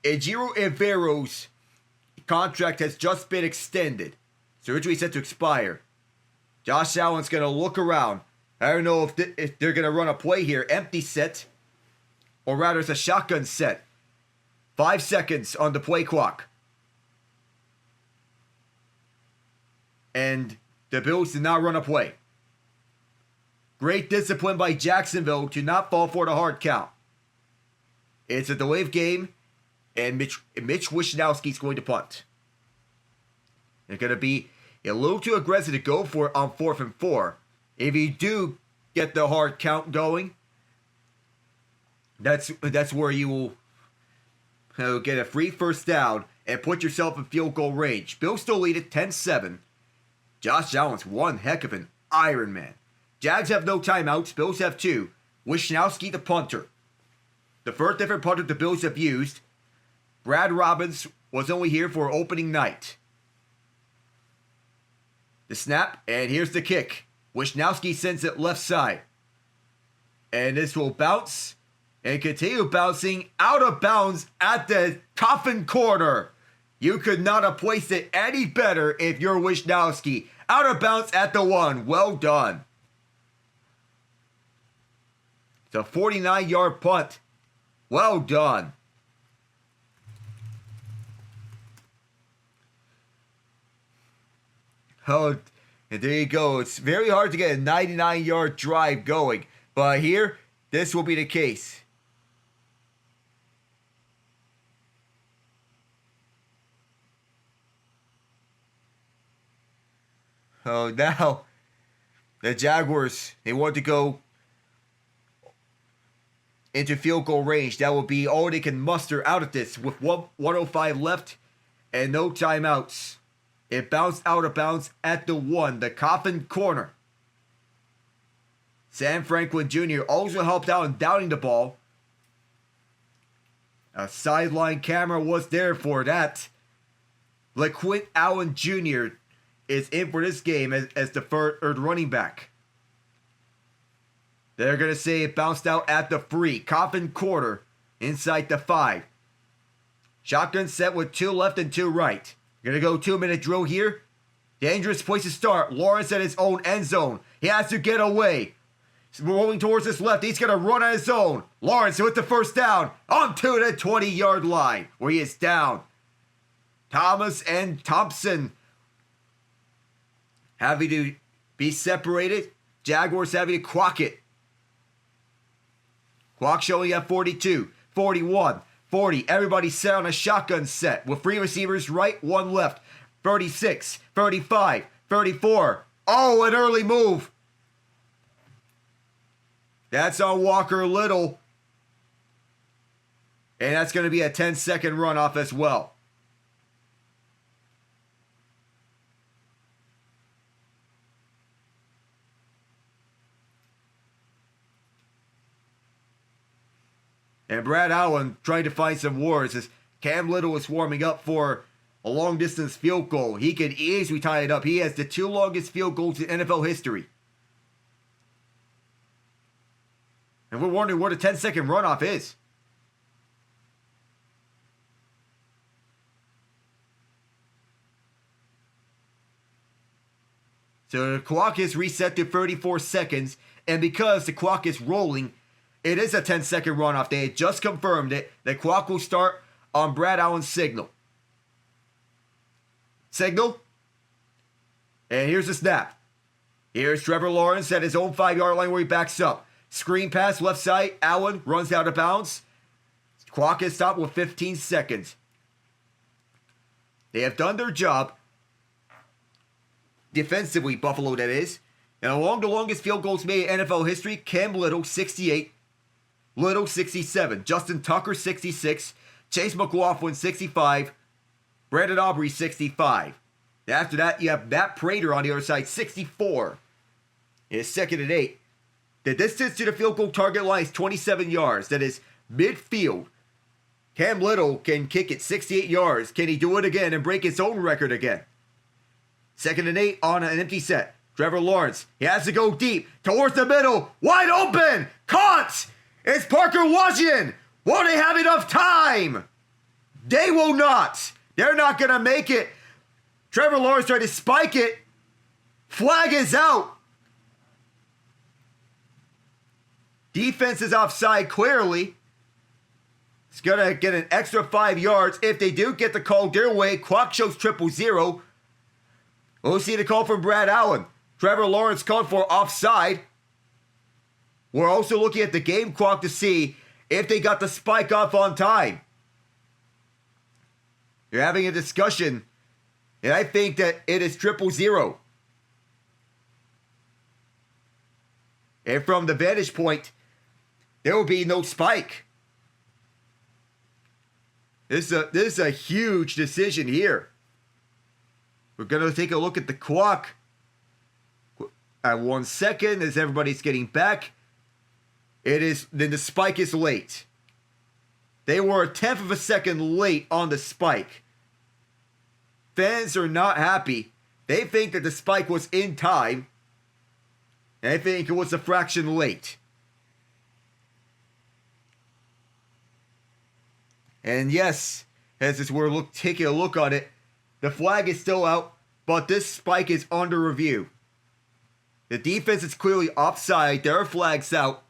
Ejiro Evero's contract has just been extended. It's originally set to expire. Josh Allen's going to look around. I don't know if they're going to run a play here. Empty set. Or rather, it's a shotgun set. 5 seconds on the play clock. And the Bills did not run a play. Great discipline by Jacksonville to not fall for the hard count. It's a delay of game, and Mitch Wishnowski's going to punt. They're going to be a little too aggressive to go for it on 4th and 4. If you do get the hard count going, that's where you will get a free first down and put yourself in field goal range. Bills still lead it 10-7. Josh Allen's one heck of an Iron Man. Jags have no timeouts. Bills have 2. Wishnowski the punter. The first different punter the Bills have used. Brad Robbins was only here for opening night. The snap, and here's the kick. Wishnowski sends it left side. And this will bounce and continue bouncing out of bounds at the coffin corner. You could not have placed it any better if you're Wishnowski. Out of bounds at the 1. Well done. It's a 49-yard punt. Well done. Oh, and there you go. It's very hard to get a 99-yard drive going. But here, this will be the case. Oh, now the Jaguars, they want to go into field goal range. That will be all they can muster out of this with 1:05 left and no timeouts. It bounced out of bounds at the 1, the coffin corner. Sam Franklin Jr. also helped out in downing the ball. A sideline camera was there for that. LaQuint Allen Jr. is in for this game as the third running back. They're going to say it bounced out at the 3, coffin corner, inside the 5. Shotgun set with 2 left and 2 right. Going to go 2-minute drill here. Dangerous place to start. Lawrence at his own end zone. He has to get away. He's rolling towards his left. He's going to run on his own. Lawrence with the first down onto the 20-yard line where he is down. Thomas and Thompson having to be separated. Jaguars having to clock it. Clock showing at 42, 41, 40. Everybody set on a shotgun set with 3 receivers right, 1 left. 36, 35, 34. Oh, an early move. That's on Walker Little. And that's going to be a 10-second runoff as well. And Brad Allen trying to find some wars as Cam Little is warming up for a long-distance field goal. He can easily tie it up. He has the 2 longest field goals in NFL history. And we're wondering what a 10-second runoff is. So the clock is reset to 34 seconds. And because the clock is rolling, it is a 10-second runoff. They had just confirmed it. The clock will start on Brad Allen's signal. Signal. And here's the snap. Here's Trevor Lawrence at his own 5-yard line where he backs up. Screen pass left side. Allen runs out of bounds. Clock is stopped with 15 seconds. They have done their job. defensively, Buffalo that is. And along the longest field goals made in NFL history, Cam Little, 68. Little, 67. Justin Tucker, 66. Chase McLaughlin, 65. Brandon Aubrey, 65. After that, you have Matt Prater on the other side, 64. It's 2nd and 8. The distance to the field goal target line is 27 yards. That is midfield. Cam Little can kick it 68 yards. Can he do it again and break his own record again? 2nd and 8 on an empty set. Trevor Lawrence, he has to go deep towards the middle. Wide open. Caught. It's Parker Washington. Won't they have enough time? They will not. They're not going to make it. Trevor Lawrence tried to spike it. Flag is out. Defense is offside clearly. It's going to get an extra 5 yards. If they do get the call their way, clock shows 000. We'll see the call from Brad Allen. Trevor Lawrence called for offside. We're also looking at the game clock to see if they got the spike off on time. You're having a discussion, and I think that it is 000. And from the vantage point, there will be no spike. This is a huge decision here. We're going to take a look at the clock. At 1 second, as everybody's getting back. Then the spike is late. They were a 1/10 of a second late on the spike. Fans are not happy. They think that the spike was in time. And I think it was a fraction late. And yes, as we're taking a look on it, the flag is still out, but this spike is under review. The defense is clearly offside. There are flags out.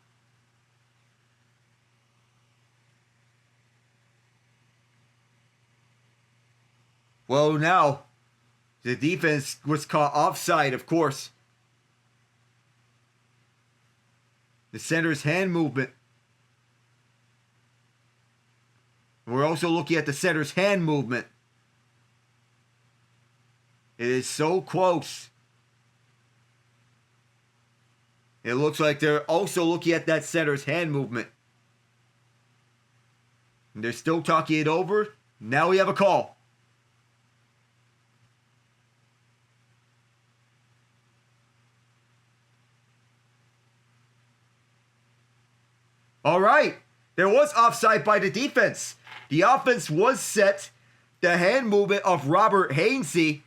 Well, now, the defense was caught offside, of course. The center's hand movement. We're also looking at the center's hand movement. It is so close. It looks like they're also looking at that center's hand movement. And they're still talking it over. Now we have a call. All right. There was offside by the defense. The offense was set. The hand movement of Robert Hainsey.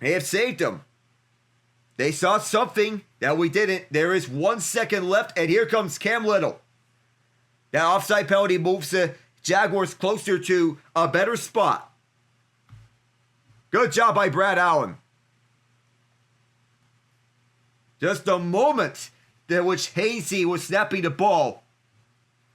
They have saved him. They saw something that we didn't. There is 1 second left, and here comes Cam Little. That offside penalty moves the Jaguars closer to a better spot. Good job by Brad Allen. Just a moment in which Hainsey was snapping the ball.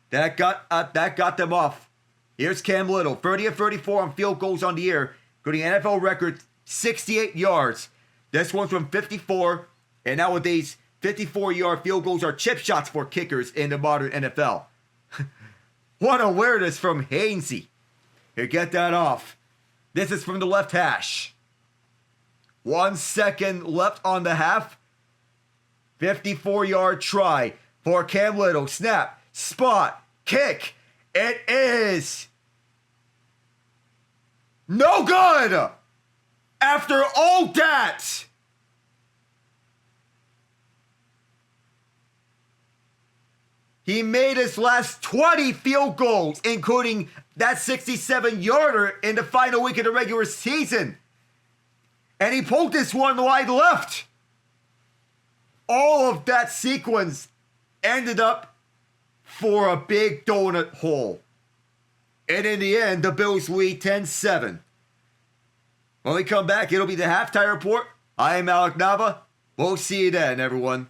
That got them off. Here's Cam Little, 30 of 34 on field goals on the year, including NFL record 68 yards. This one's from 54, and nowadays 54-yard field goals are chip shots for kickers in the modern NFL. What awareness from Hainsey. Here, get that off. This is from the left hash. 1 second left on the half. 54-yard try for Cam Little. Snap, spot, kick. It is no good. After all that, he made his last 20 field goals, including that 67-yarder in the final week of the regular season. And he pulled this one wide left. All of that sequence ended up for a big donut hole. And in the end, the Bills lead 10-7. When we come back, it'll be the halftime report. I am Alec Nava. We'll see you then, everyone.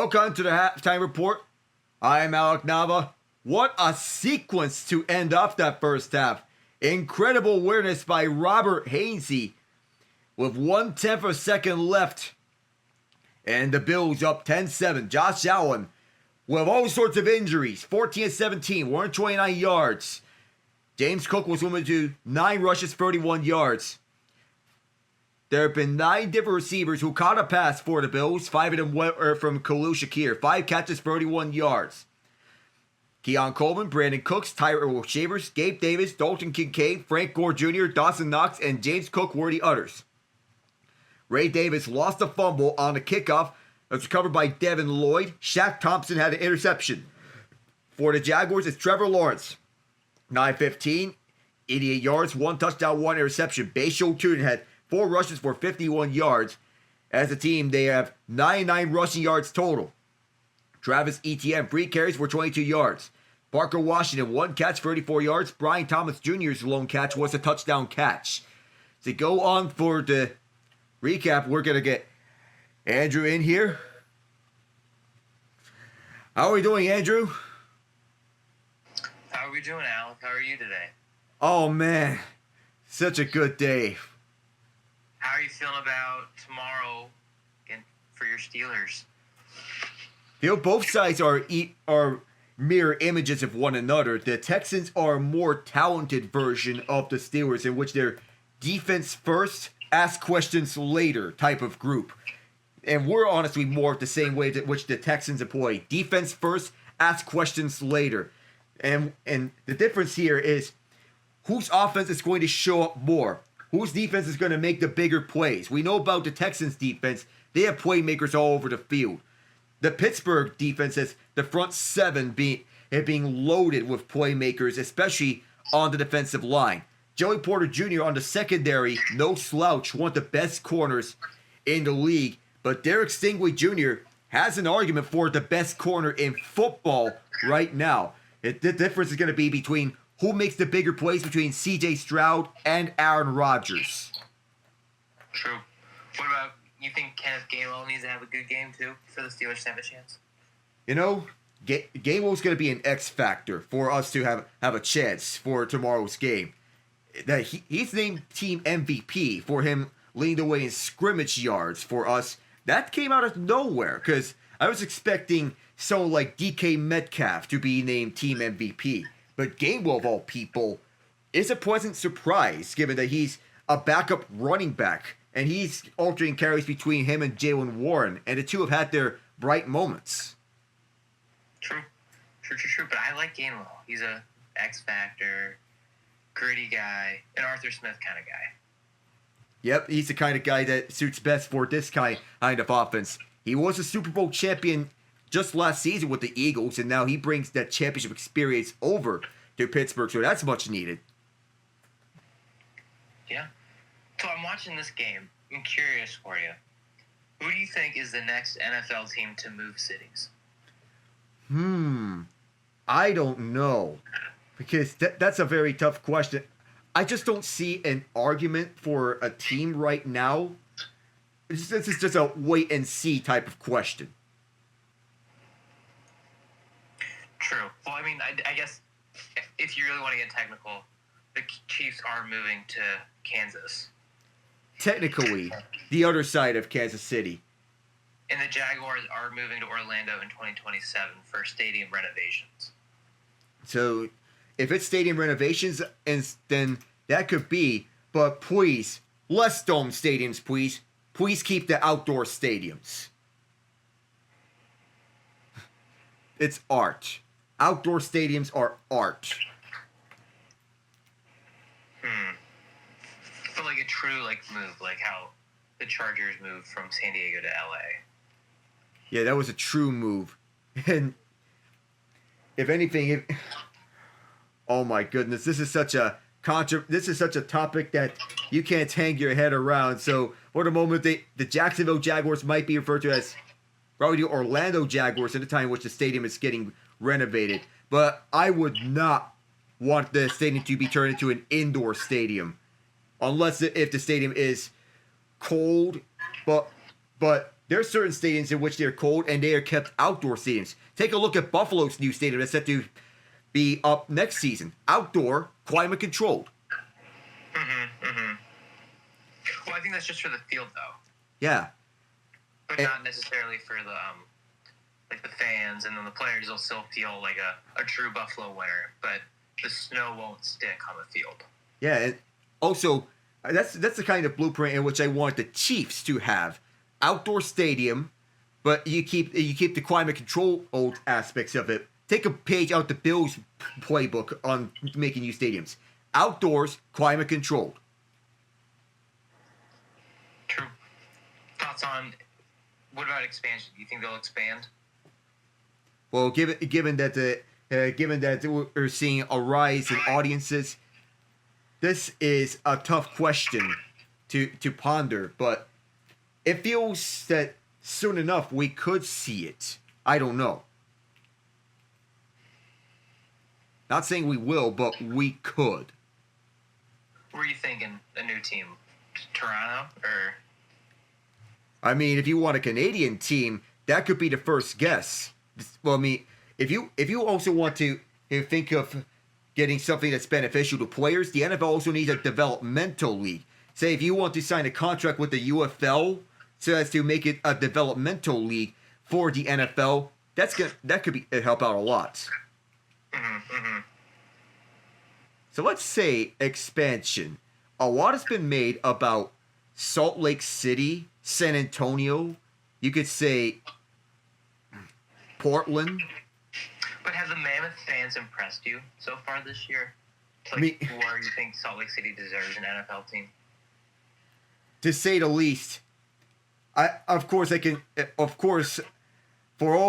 Welcome to the halftime report. I am Alec Nava. What a sequence to end off that first half. Incredible awareness by Robert Hainsey with 1/10 of a second left. And the Bills up 10-7. Josh Allen with all sorts of injuries. 14-17, 129 yards. James Cook was limited to 9 rushes, 31 yards. There have been 9 different receivers who caught a pass for the Bills. 5 of them were from Khalil Shakir. 5 catches, 31 yards. Keon Coleman, Brandon Cooks, Tyrell Shavers, Gabe Davis, Dalton Kincaid, Frank Gore Jr., Dawson Knox, and James Cook were the others. Ray Davis lost a fumble on the kickoff. It was recovered by Devin Lloyd. Shaq Thompson had an interception. For the Jaguars, it's Trevor Lawrence. 9-15, 88 yards, 1 touchdown, 1 interception. Bayshore Tootin had 4 rushes for 51 yards. As a team, they have 99 rushing yards total. Travis Etienne, 3 carries for 22 yards. Parker Washington, 1 catch, 34 yards. Brian Thomas Jr.'s lone catch was a touchdown catch. To go on for the recap, we're going to get Andrew in here. How are we doing, Andrew? How are we doing, Alec? How are you today? Oh, man. Such a good day. How are you feeling about tomorrow for your Steelers? You know, both sides are mirror images of one another. The Texans are a more talented version of the Steelers, in which they're defense first, ask questions later type of group. And we're honestly more of the same way that which the Texans employ. Defense first, ask questions later. And the difference here is whose offense is going to show up more. Whose defense is going to make the bigger plays. We know about the Texans defense. They have playmakers all over the field. The Pittsburgh defense has the front 7 being loaded with playmakers, especially on the defensive line. Joey Porter Jr. on the secondary, no slouch, one of the best corners in the league. But Derek Stingley Jr. has an argument for the best corner in football right now. The difference is going to be between who makes the bigger plays between C.J. Stroud and Aaron Rodgers. True. What about, you think Kenneth Gainwell needs to have a good game too for the Steelers to have a chance? You know, Gainwell's going to be an X factor for us to have a chance for tomorrow's game. That he's named team MVP for him leading the way in scrimmage yards for us. That came out of nowhere because I was expecting someone like DK Metcalf to be named team MVP. But Gainwell, of all people, is a pleasant surprise given that he's a backup running back. And he's alternating carries between him and Jaylen Warren. And the two have had their bright moments. True. But I like Gainwell. He's a X factor, gritty guy, an Arthur Smith kind of guy. Yep, he's the kind of guy that suits best for this kind of offense. He was a Super Bowl champion just last season with the Eagles, and now he brings that championship experience over to Pittsburgh, so that's much needed. Yeah. So I'm watching this game. I'm curious for you. Who do you think is the next NFL team to move cities? I don't know. Because that's a very tough question. I just don't see an argument for a team right now. This is just a wait and see type of question. True. Well, I mean, I guess if you really want to get technical, the Chiefs are moving to Kansas. Technically, the other side of Kansas City. And the Jaguars are moving to Orlando in 2027 for stadium renovations. So, if it's stadium renovations, then that could be. But please, less dome stadiums, please. Please keep the outdoor stadiums. It's art. Outdoor stadiums are art. I feel like a true move, like how the Chargers moved from San Diego to LA. Yeah, that was a true move. And if anything, oh my goodness, this is such a topic that you can't hang your head around. So for the moment, the Jacksonville Jaguars might be referred to as probably the Orlando Jaguars at the time in which the stadium is getting renovated. But I would not want the stadium to be turned into an indoor stadium, unless if the stadium is cold, but there are certain stadiums in which they're cold and they are kept outdoor stadiums. Take a look at Buffalo's new stadium that's set to be up next season. Outdoor, climate controlled. Well, I think that's just for the field, though. Yeah. But not necessarily for the like the fans, and then the players will still feel like a true Buffalo winter, but the snow won't stick on the field. Yeah, and also that's the kind of blueprint in which I want the Chiefs to have. Outdoor stadium, but you keep the climate control old aspects of it. Take a page out the Bills playbook on making new stadiums. Outdoors, climate controlled. True. Thoughts on what about expansion? Do you think they'll expand? Well, given that we're seeing a rise in audiences, this is a tough question to ponder. But it feels that soon enough we could see it. I don't know. Not saying we will, but we could. Were you thinking a new team, Toronto, or? I mean, if you want a Canadian team, that could be the first guess. Well, I mean, if you also want to think of getting something that's beneficial to players, the NFL also needs a developmental league. Say, if you want to sign a contract with the UFL so as to make it a developmental league for the NFL, that could help out a lot. So let's say expansion. A lot has been made about Salt Lake City, San Antonio. You could say Portland. But have the Mammoth fans impressed you so far this year? Where you think Salt Lake City deserves an NFL team? To say the least. For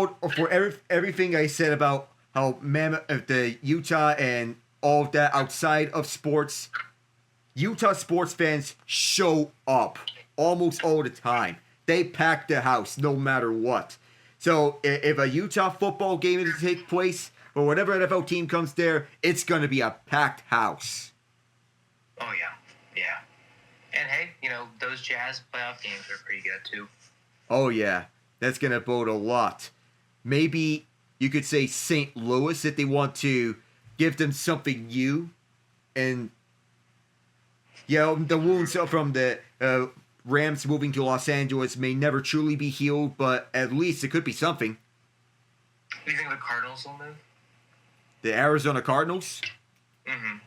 everything I said about how Mammoth, the Utah and all of that outside of sports, Utah sports fans show up almost all the time. They pack the house no matter what. So if a Utah football game is to take place, or whatever NFL team comes there, it's going to be a packed house. Oh, yeah. And hey, those Jazz playoff games are pretty good, too. Oh, yeah. That's going to bode a lot. Maybe you could say St. Louis if they want to give them something new. And, the wounds from the Rams moving to Los Angeles may never truly be healed, but at least it could be something. Do you think the Cardinals will move? The Arizona Cardinals? Mm-hmm.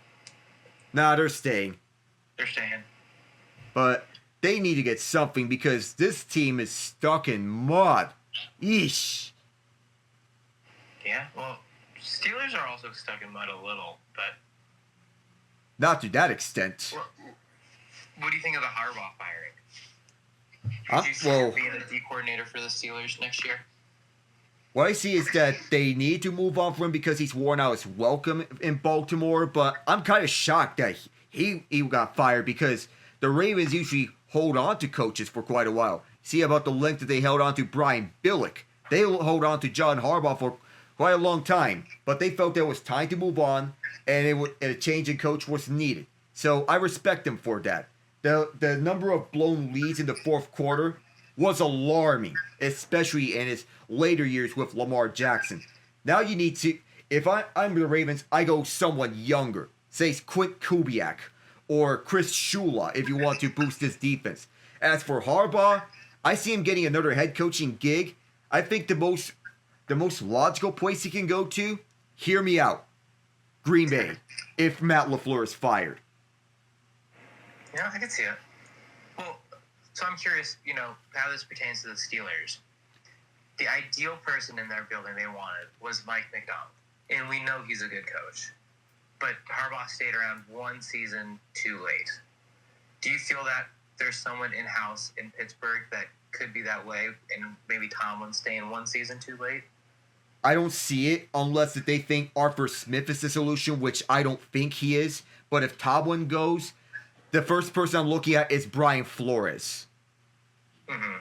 Nah, they're staying. They're staying. But they need to get something because this team is stuck in mud. Yeesh. Yeah, well, Steelers are also stuck in mud a little, but... Not to that extent. What do you think of the Harbaugh firing? Do you see him being the D coordinator for the Steelers next year? What I see is that they need to move on from him because he's worn out his welcome in Baltimore, but I'm kind of shocked that he got fired because the Ravens usually hold on to coaches for quite a while. See about the length that they held on to Brian Billick. They hold on to John Harbaugh for quite a long time, but they felt there was time to move on and a change in coach was needed. So I respect them for that. The number of blown leads in the fourth quarter was alarming, especially in his later years with Lamar Jackson. Now you need to, if I'm the Ravens, I go someone younger. Say Quint Kubiak or Chris Shula if you want to boost this defense. As for Harbaugh, I see him getting another head coaching gig. I think the most logical place he can go to, hear me out, Green Bay, if Matt LaFleur is fired. Yeah, I can see it. Well, so I'm curious, how this pertains to the Steelers. The ideal person in their building they wanted was Mike McDonald. And we know he's a good coach. But Harbaugh stayed around one season too late. Do you feel that there's someone in-house in Pittsburgh that could be that way and maybe Tomlin staying one season too late? I don't see it unless if they think Arthur Smith is the solution, which I don't think he is. But if Tomlin goes, the first person I'm looking at is Brian Flores. Mm-hmm.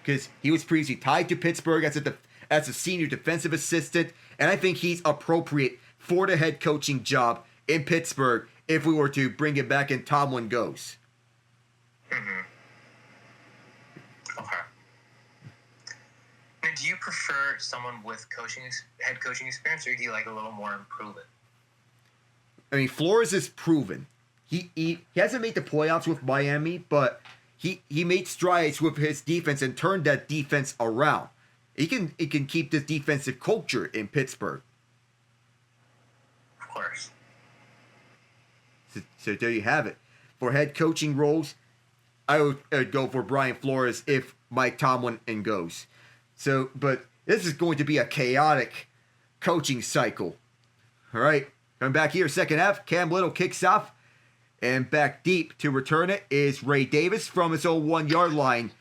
Because he was previously tied to Pittsburgh as a senior defensive assistant, and I think he's appropriate for the head coaching job in Pittsburgh if we were to bring it back and Tomlin goes. Mm-hmm. Okay. do you prefer someone with head coaching experience, or do you like a little more improvement? I mean, Flores is proven. He hasn't made the playoffs with Miami, but he made strides with his defense and turned that defense around. He can keep this defensive culture in Pittsburgh. Of course. So there you have it. For head coaching roles, I would go for Brian Flores if Mike Tomlin goes. So, but this is going to be a chaotic coaching cycle. All right, coming back here, second half, Cam Little kicks off, and back deep to return it is Ray Davis from his own 1 yard line.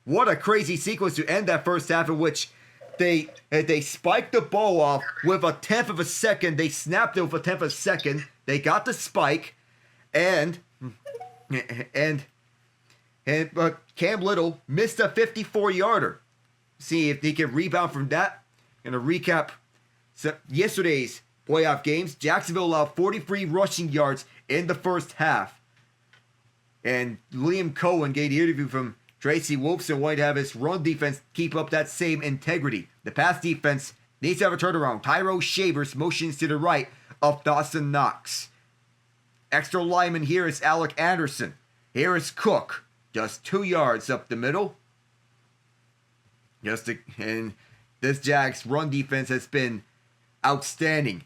What a crazy sequence to end that first half, in which they spiked the ball off with a tenth of a second. They snapped it with a tenth of a second. They got the spike, but Cam Little missed a 54-yarder. See if he can rebound from that. Gonna recap yesterday's playoff games. Jacksonville allowed 43 rushing yards in the first half. And Liam Cohen gave the interview from Tracy Wolfson, wanting to have his run defense keep up that same integrity. The pass defense needs to have a turnaround. Tyro Shavers motions to the right of Dawson Knox. Extra lineman here is Alec Anderson. Here is Cook, just 2 yards up the middle. And this Jags run defense has been outstanding.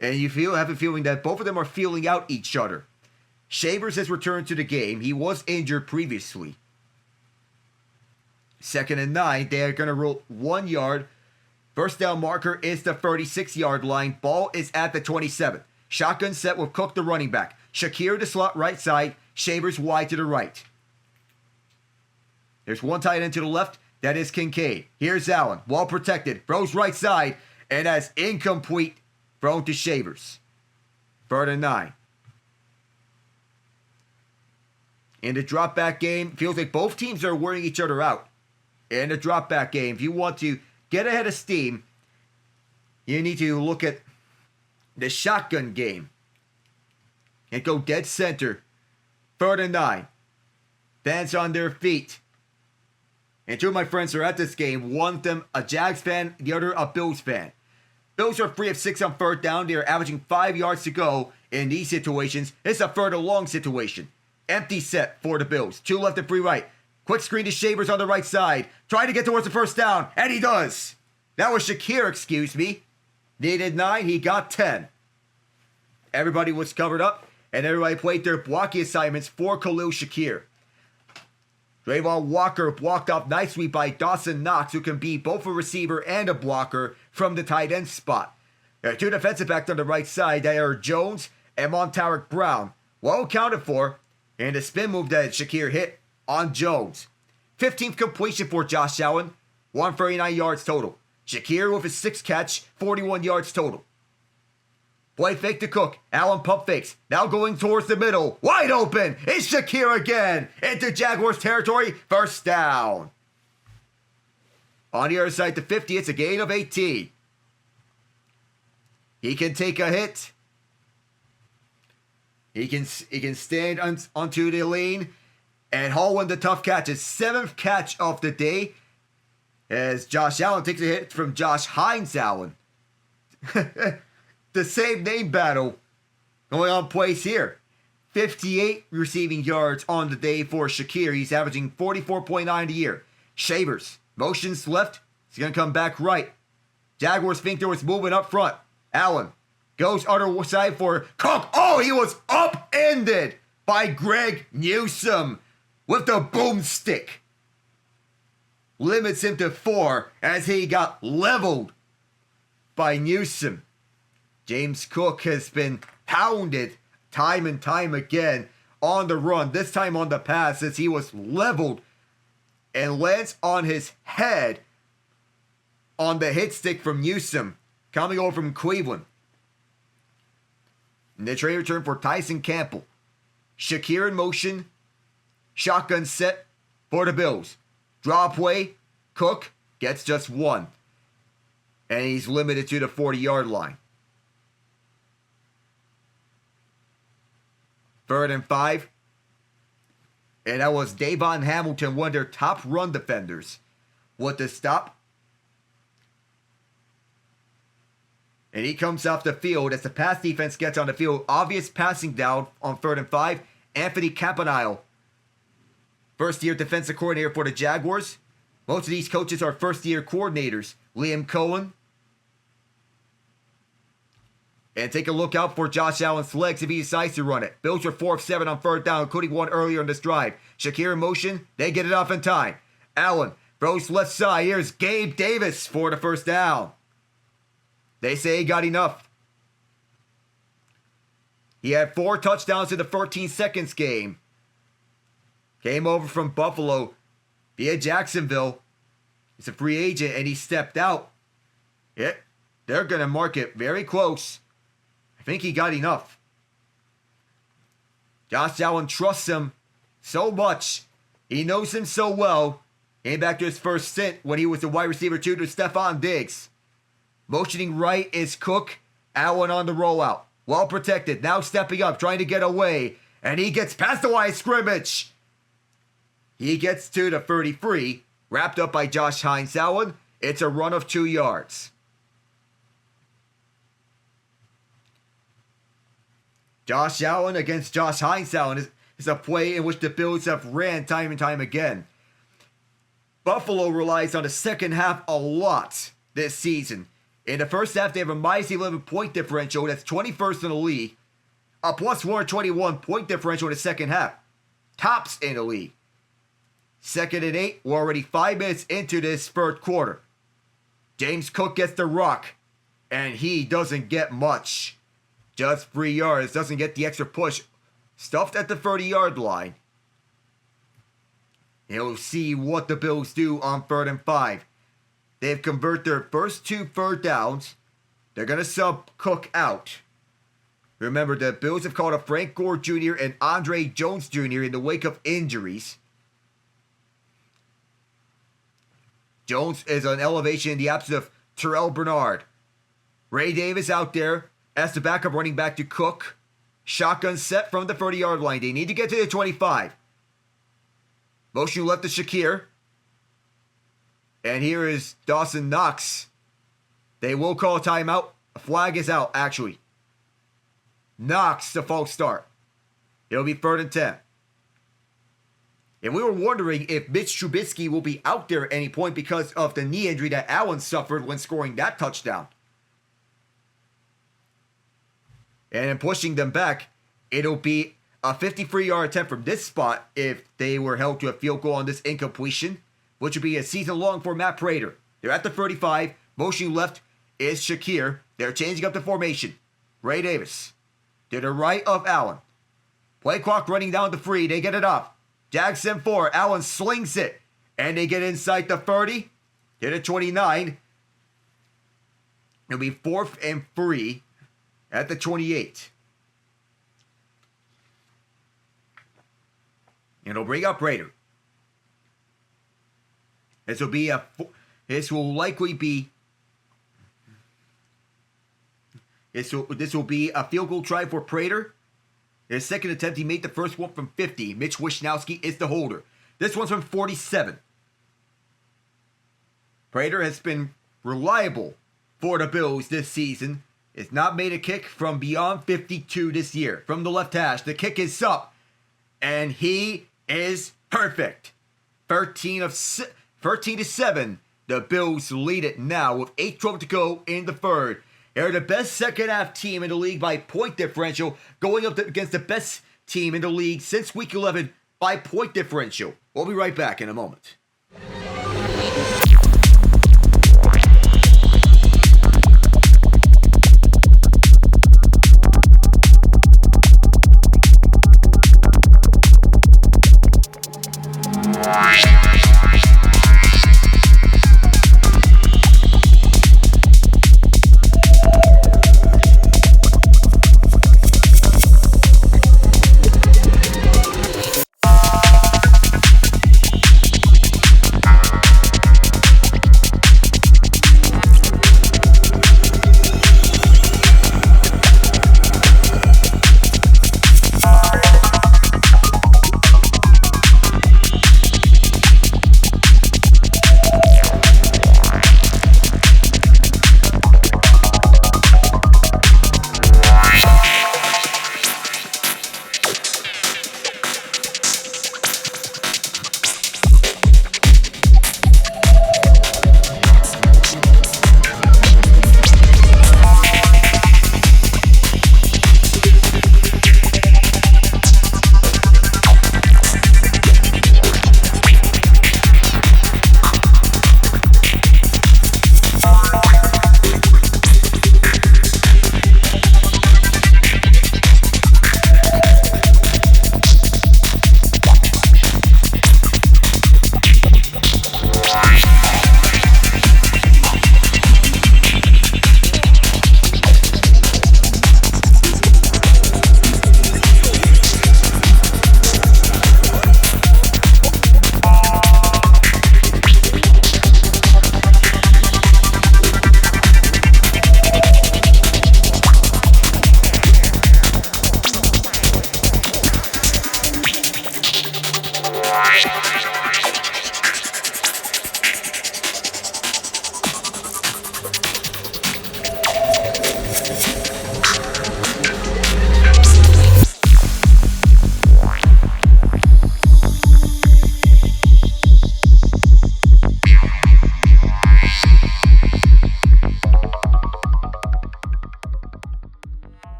And you have a feeling that both of them are feeling out each other. Shavers has returned to the game. He was injured previously. 2nd and 9. They are going to roll 1 yard. First down marker is the 36-yard line. Ball is at the 27. Shotgun set with Cook, the running back. Shakir, the slot right side. Shavers wide to the right. There's one tight end to the left. That is Kincaid. Here's Allen. Well protected. Throws right side. And that's incomplete. Thrown to Shavers. 3rd and 9. In the drop back game, feels like both teams are wearing each other out. In the drop back game, if you want to get ahead of steam, you need to look at the shotgun game. And go dead center. 3rd and 9. Fans on their feet. And two of my friends are at this game. One of them a Jags fan, the other a Bills fan. Bills are 3 of 6 on 3rd down. They are averaging 5 yards to go in these situations. It's a 3rd and long situation. Empty set for the Bills. 2 left and 3 right. Quick screen to Shavers on the right side. Trying to get towards the first down. And he does. That was Shakir, excuse me. Needed 9. He got 10. Everybody was covered up. And everybody played their blocking assignments for Khalil Shakir. Trayvon Walker blocked off nicely by Dawson Knox, who can be both a receiver and a blocker from the tight end spot. There are 2 defensive backs on the right side. They are Jones and Montaric Brown. Well accounted for. And the spin move that Shakir hit on Jones. 15th completion for Josh Allen. 139 yards total. Shakir with his 6th catch. 41 yards total. Play fake to Cook. Allen pump fakes. Now going towards the middle. Wide open. It's Shakir again. Into Jaguars territory. First down. On the other side to 50. It's a gain of 18. He can take a hit. He can stand onto the lane and haul in the tough catch. His 7th catch of the day as Josh Allen takes a hit from Josh Hines-Allen. The same name battle going on place here. 58 receiving yards on the day for Shakir. He's averaging 44.9 a year. Shavers motions left. He's going to come back right. Jaguars think there was movement up front. Allen goes other side for Cook. Oh, he was upended by Greg Newsome with the boomstick. Limits him to 4 as he got leveled by Newsome. James Cook has been pounded time and time again on the run, this time on the pass as he was leveled and lands on his head on the hit stick from Newsome coming over from Cleveland. And the trade return for Tyson Campbell. Shakir in motion. Shotgun set for the Bills. Draw play. Cook gets just 1. And he's limited to the 40-yard line. 3rd and 5. And that was Davon Hamilton, one of their top run defenders, with the stop. And he comes off the field as the pass defense gets on the field. Obvious passing down on 3rd and 5. Anthony Campanile, first-year defensive coordinator for the Jaguars. Most of these coaches are first-year coordinators. Liam Cohen. And take a look out for Josh Allen's legs if he decides to run it. Bills are 4 of 7 on 3rd down, including one earlier in this drive. Shakir in motion. They get it off in time. Allen throws left side. Here's Gabe Davis for the first down. They say he got enough. He had 4 touchdowns in the 13 seconds game. Came over from Buffalo via Jacksonville. He's a free agent and he stepped out. They're going to mark it very close. I think he got enough. Josh Allen trusts him so much. He knows him so well. Came back to his first stint when he was the wide receiver 2 to Stephon Diggs. Motioning right is Cook. Allen on the rollout. Well protected. Now stepping up, trying to get away. And he gets past the line of scrimmage. He gets to the 33. Wrapped up by Josh Hines-Allen. It's a run of 2 yards. Josh Allen against Josh Hines-Allen is a play in which the Bills have ran time and time again. Buffalo relies on the second half a lot this season. In the first half, they have a minus 11 point differential. That's 21st in the league. A plus 121 point differential in the second half. Tops in the league. 2nd and 8. We're already 5 minutes into this third quarter. James Cook gets the rock. And he doesn't get much. Just 3 yards. Doesn't get the extra push. Stuffed at the 30-yard line. He'll see what the Bills do on 3rd and 5. They've converted their first 2 third downs. They're going to sub Cook out. Remember, the Bills have called up Frank Gore Jr. and Andre Jones Jr. in the wake of injuries. Jones is on elevation in the absence of Terrell Bernard. Ray Davis out there as the backup running back to Cook. Shotgun set from the 30-yard line. They need to get to the 25. Motion left to Shakir. And here is Dawson Knox. They will call a timeout. A flag is out, actually. Knox, the false start. It'll be 3rd and 10. And we were wondering if Mitch Trubisky will be out there at any point because of the knee injury that Allen suffered when scoring that touchdown. And in pushing them back, it'll be a 53-yard attempt from this spot if they were held to a field goal on this incompletion, which would be a season long for Matt Prater. They're at the 35. Motion left is Shakir. They're changing up the formation. Ray Davis to the right of Allen. Play clock running down the 3. They get it off. Jags send 4. Allen slings it. And they get inside the 30. To the 29. It'll be 4th and 3 at the 28. And it'll bring up Prater. This will likely be a field goal try for Prater. His second attempt, he made the first one from 50. Mitch Wishnowsky is the holder. This one's from 47. Prater has been reliable for the Bills this season. Has not made a kick from beyond 52 this year. From the left hash, the kick is up. And he is perfect. 13 to 7. The Bills lead it now with 8:12 to go in the third. They're the best second half team in the league by point differential, going up against the best team in the league since week 11 by point differential. We'll be right back in a moment.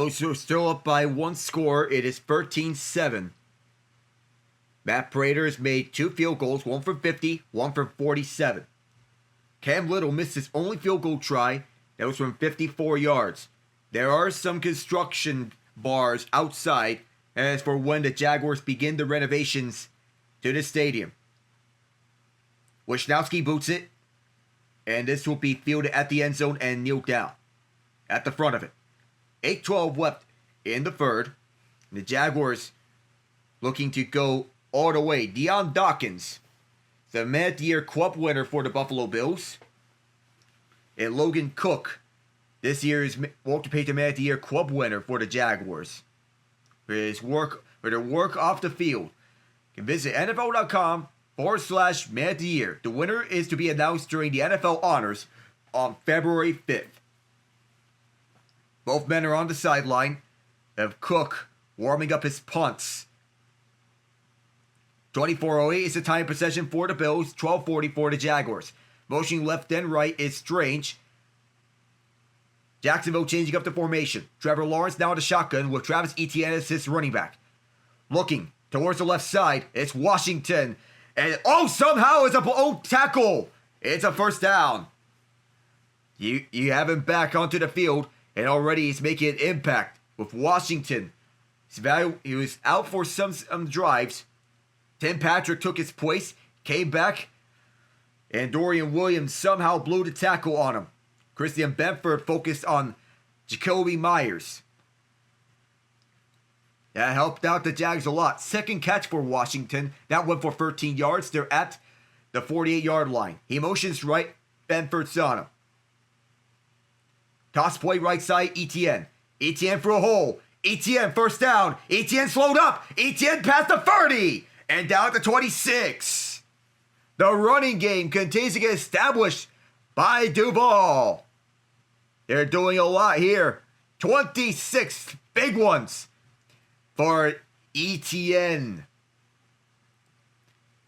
Bills are still up by one score. It is 13-7. Matt Prater has made 2 field goals, one from 50, one from 47. Cam Little missed his only field goal try. That was from 54 yards. There are some construction bars outside as for when the Jaguars begin the renovations to the stadium. Wisnowski boots it, and this will be fielded at the end zone and kneeled down at the front of it. 8:12 left in the third. The Jaguars looking to go all the way. Deion Dawkins, the Man of the Year club winner for the Buffalo Bills. And Logan Cook, this year's Walter Payton Man of the Year club winner for the Jaguars. For their work off the field. You can visit NFL.com/Man of the Year. The winner is to be announced during the NFL Honors on February 5th. Both men are on the sideline of Cook warming up his punts. 24:08 is the time possession for the Bills, 12:40 for the Jaguars. Motioning left and right is Strange. Jacksonville changing up the formation. Trevor Lawrence now at the shotgun with Travis Etienne as his running back. Looking towards the left side, it's Washington. And somehow it's a blown tackle. It's a first down. You have him back onto the field, and already he's making an impact with Washington. He was out for some drives. Tim Patrick took his place, came back, and Dorian Williams somehow blew the tackle on him. Christian Benford focused on Jacoby Myers. That helped out the Jags a lot. Second catch for Washington. That went for 13 yards. They're at the 48-yard line. He motions right. Benford's on him. Toss play right side, Etienne. Etienne for a hole. Etienne first down. Etienne slowed up. Etienne past the 30. And down to 26. The running game continues to get established by Duval. They're doing a lot here. 26 big ones for Etienne.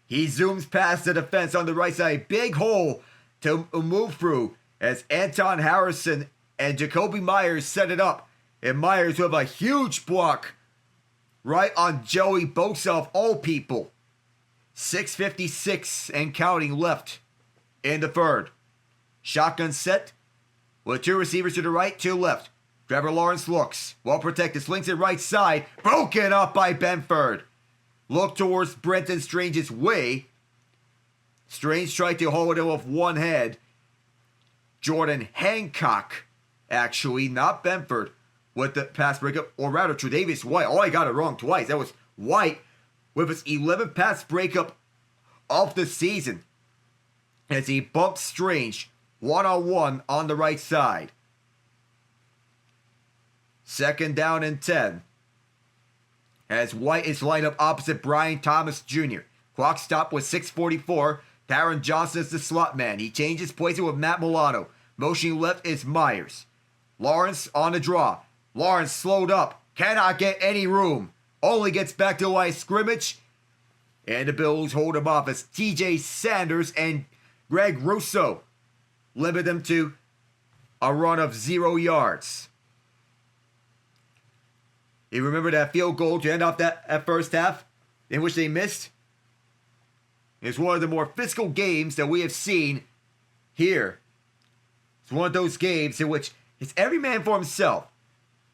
He zooms past the defense on the right side. Big hole to move through as Anton Harrison and Jacoby Myers set it up. And Myers with a huge block right on Joey Bosa of all people. 6:56 and counting left in the third. Shotgun set with 2 receivers to the right, 2 left. Trevor Lawrence looks. Well protected. Slings it right side. Broken up by Benford. Look towards Brenton Strange's way. Strange tried to hold him with one hand. Jordan Hancock, actually, not Benford, with the pass breakup. Or rather, Tre'Davious White. Oh, I got it wrong twice. That was White with his 11th pass breakup of the season. As he bumps Strange one-on-one on the right side. Second down and 10. As White is lined up opposite Brian Thomas Jr. Clock stop with 6:44. Taron Johnson is the slot man. He changes places with Matt Milano. Motioning left is Myers. Lawrence on the draw. Lawrence slowed up. Cannot get any room. Only gets back to the line of scrimmage. And the Bills hold him off as TJ Sanders and Greg Russo limit them to a run of 0 yards. You remember that field goal to end off that first half in which they missed? It's one of the more physical games that we have seen here. It's one of those games in which it's every man for himself.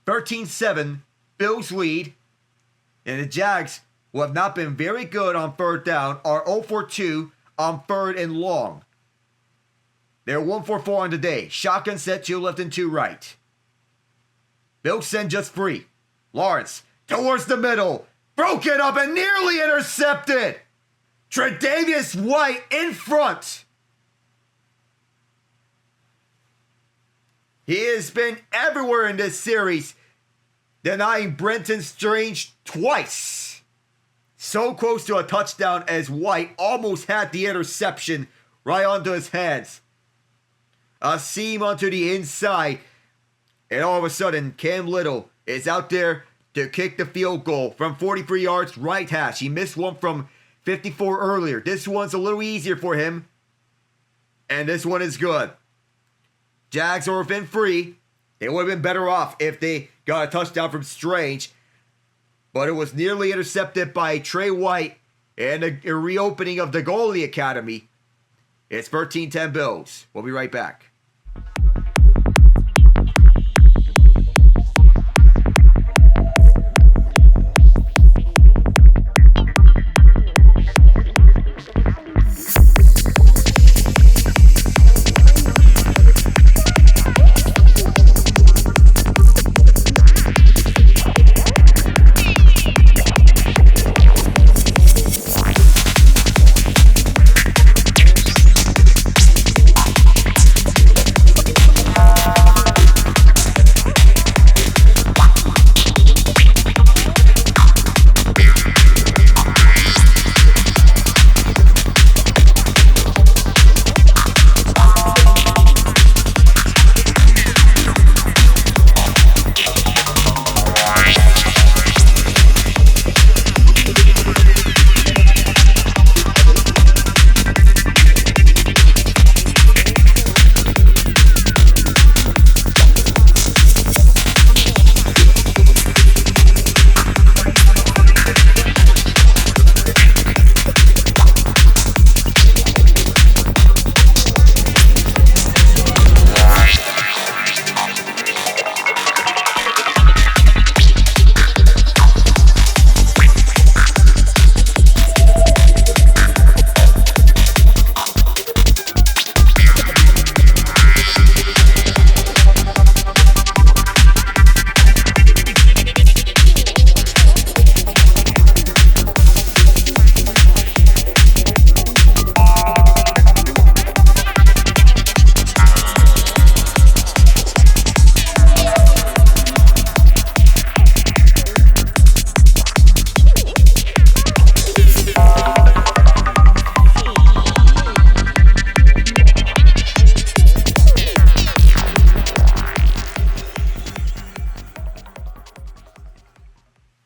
13-7, Bills lead. And the Jags, who have not been very good on third down, are 0 for 2 on third and long. They're 1 for 4 on the day. Shotgun set, 2 left and 2 right. Bills send just 3. Lawrence towards the middle. Broken up and nearly intercepted. Tre'Davious White in front. He has been everywhere in this series, denying Brenton Strange twice. So close to a touchdown as White almost had the interception right onto his hands. A seam onto the inside. And all of a sudden, Cam Little is out there to kick the field goal from 43 yards right hash. He missed one from 54 earlier. This one's a little easier for him. And this one is good. Jags are within 3. They would have been better off if they got a touchdown from Strange, but it was nearly intercepted by Trey White and a reopening of the goalie academy. It's 13-10 Bills. We'll be right back.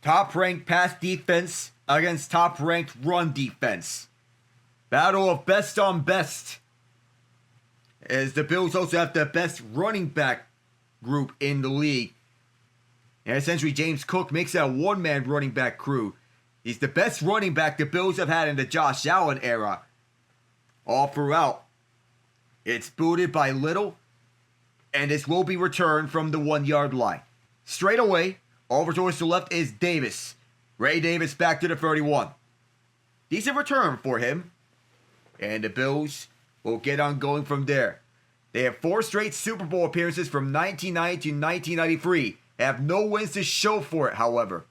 Top-ranked pass defense against top-ranked run defense. Battle of best on best. As the Bills also have the best running back group in the league. And essentially James Cook makes it a one-man running back crew. He's the best running back the Bills have had in the Josh Allen era. All throughout. It's booted by Little. And this will be returned from the 1-yard line. Straight away, over towards the left is Davis. Ray Davis back to the 31. Decent return for him. And the Bills will get on going from there. They have 4 straight Super Bowl appearances from 1990 to 1993. They have no wins to show for it, however.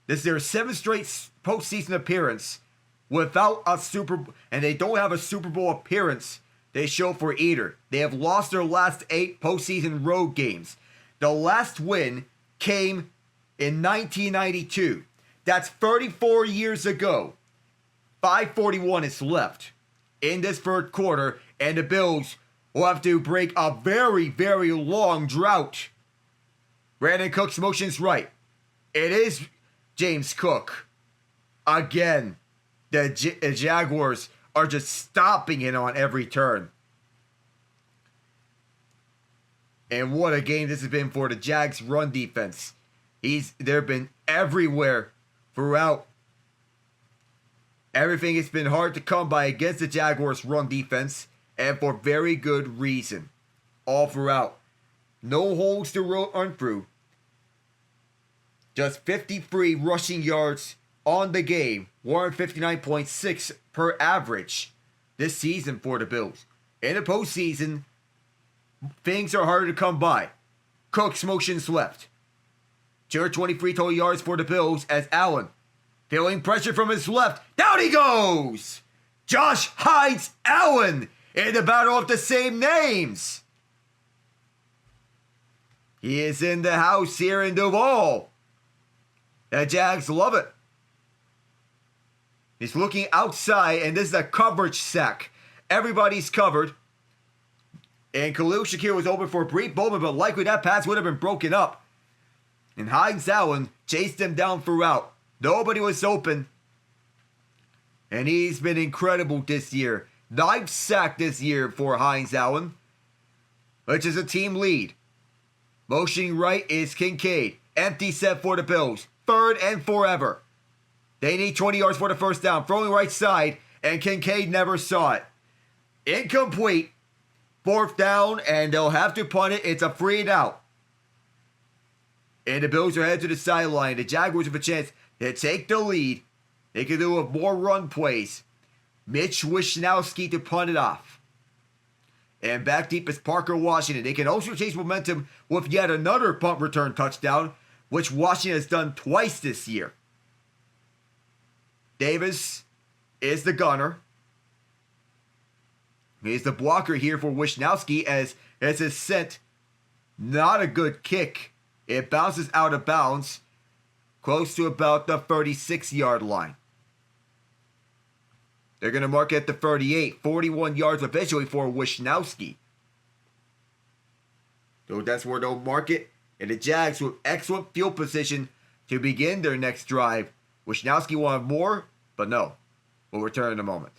This is their 7th straight postseason appearance without a Super Bowl. And they don't have a Super Bowl appearance they show for either. They have lost their last 8 postseason road games. The last win came in 1992. That's 34 years ago. 5:41 is left in this third quarter, and the Bills will have to break a very, very long drought. Brandon Cooks motions right. It is James Cook. Again, the Jaguars are just stopping it on every turn. And what a game this has been for the Jags' run defense. They've been everywhere throughout. Everything has been hard to come by against the Jaguars' run defense, and for very good reason. All throughout. No holes to run through. Just 53 rushing yards on the game. 159.6 per average this season for the Bills. In the postseason, things are harder to come by. Cooks motions left. 223 total yards for the Bills as Allen, feeling pressure from his left. Down he goes! Josh Hines-Allen in the battle of the same names. He is in the house here in Duval. The Jags love it. He's looking outside, and this is a coverage sack. Everybody's covered. And Khalil Shakir was open for a brief moment, but likely that pass would have been broken up. And Hines-Allen chased him down throughout. Nobody was open. And he's been incredible this year. 9 sacks this year for Hines-Allen, which is a team lead. Motioning right is Kincaid. Empty set for the Bills. 3rd and forever. They need 20 yards for the first down. Throwing right side, and Kincaid never saw it. Incomplete. 4th down, and they'll have to punt it. It's a 3 and out. And the Bills are headed to the sideline. The Jaguars have a chance to take the lead. They can do more run plays. Mitch Wishnowsky to punt it off. And back deep is Parker Washington. They can also chase momentum with yet another punt return touchdown, which Washington has done twice this year. Davis is the gunner. He's the blocker here for Wishnowsky as it's sent. Not a good kick. It bounces out of bounds close to about the 36-yard line. They're going to mark it at the 38. 41 yards officially for Wishnowsky. So that's where they'll mark it. And the Jags with excellent field position to begin their next drive. Wishnowsky wanted more, but no. We'll return in a moment.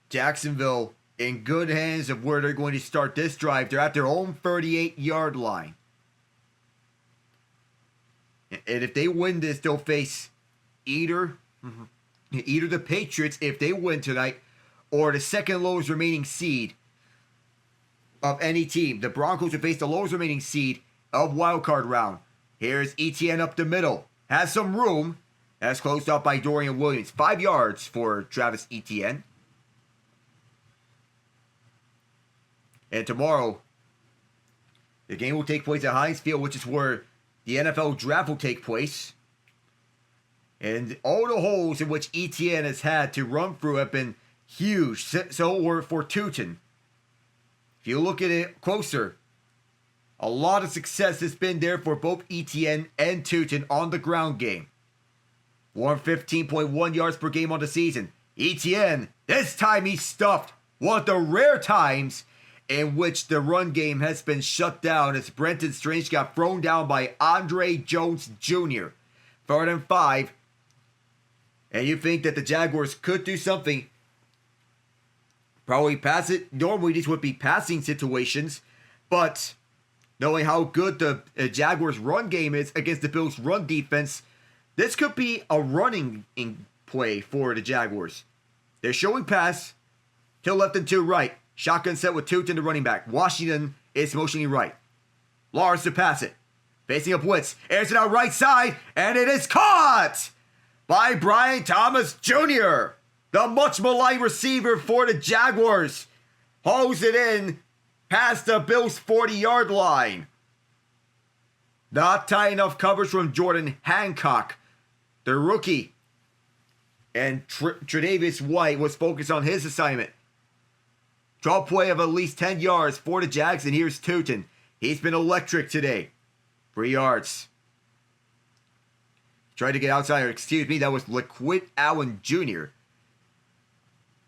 Jacksonville in good hands of where they're going to start this drive. They're at their own 38-yard line. And if they win this, they'll face either the Patriots, if they win tonight, or the second lowest remaining seed of any team. The Broncos will face the lowest remaining seed of Wild Card round. Here's Etienne up the middle. Has some room. That's closed out by Dorian Williams. 5 yards for Travis Etienne. And tomorrow, the game will take place at Heinz Field, which is where the NFL draft will take place. And all the holes in which Etienne has had to run through have been huge. So were for Teuton. If you look at it closer, a lot of success has been there for both Etienne and Teuton on the ground game. 115.1 yards per game on the season. Etienne, this time he stuffed one of the rare times in which the run game has been shut down as Brenton Strange got thrown down by Andre Jones Jr. 3rd and 5. And you think that the Jaguars could do something. Probably pass it. Normally these would be passing situations. But knowing how good the Jaguars run game is against the Bills run defense, this could be a running play for the Jaguars. They're showing pass. to left and to right. Shotgun set with Tootin, the running back. Washington is motioning right. Lawrence to pass it. Facing a blitz. Airs it out right side. And it is caught by Brian Thomas Jr., the much maligned receiver for the Jaguars. Hauls it in past the Bills' 40-yard line. Not tight enough coverage from Jordan Hancock, the rookie. And Tre'Davious White was focused on his assignment. Draw play of at least 10 yards for the Jags, and here's Tootin. He's been electric today. 3 yards. Tried to get outside, excuse me, that was Hines-Allen Jr.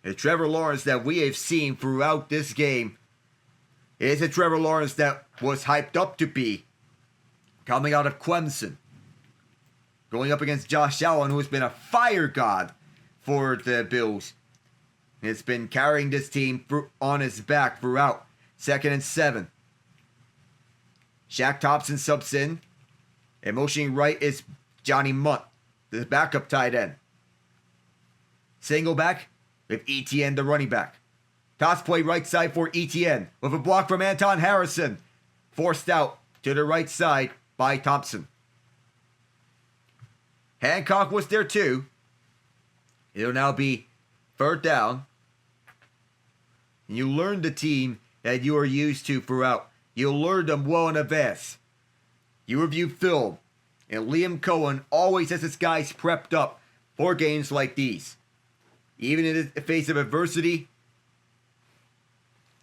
And Trevor Lawrence that we have seen throughout this game is a Trevor Lawrence that was hyped up to be coming out of Clemson. Going up against Josh Allen, who has been a fire god for the Bills. It's been carrying this team on his back throughout. 2nd and 7. Shaq Thompson subs in. And motioning right is Johnny Munt, the backup tight end. Single back with ETN, the running back. Toss play right side for ETN with a block from Anton Harrison. Forced out to the right side by Thompson. Hancock was there too. It'll now be 3rd down. And you learn the team that you are used to throughout. You'll learn them well in advance. You review film. And Liam Cohen always has his guys prepped up for games like these. Even in the face of adversity,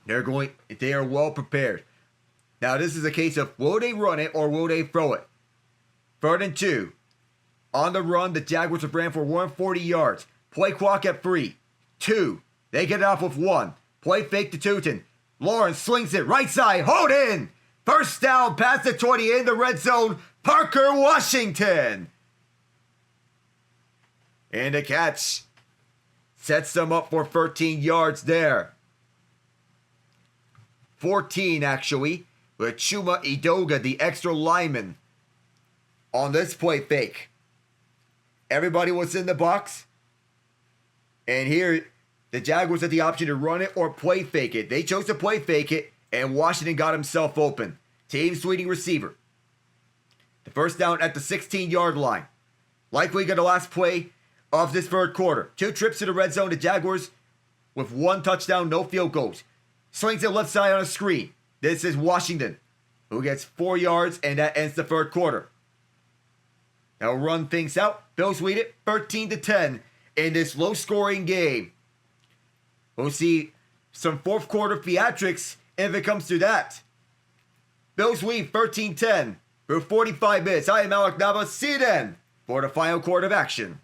they are well prepared. Now this is a case of will they run it or will they throw it? 3rd and 2. On the run, the Jaguars have ran for 140 yards. Play clock at 3. 2. They get it off with 1. Play fake to Tootin. Lawrence slings it right side. Hold in. 1st down past the 20 in the red zone. Parker Washington. And a catch. Sets them up for 13 yards there. 14 actually. With Chuma Edoga, the extra lineman. On this play fake. Everybody was in the box. And here, the Jaguars had the option to run it or play fake it. They chose to play fake it, and Washington got himself open. Team sweeping receiver. The 1st down at the 16-yard line. Likely got the last play of this 3rd quarter. 2 trips to the red zone. The Jaguars with 1 touchdown, no field goals. Slings it left side on a screen. This is Washington, who gets 4 yards, and that ends the 3rd quarter. They'll run things out. Bills lead it 13-10 in this low-scoring game. We'll see some 4th quarter theatrics if it comes to that. Bills lead 13-10 for 45 minutes. I am Alec Nava. See you then for the final quarter of action.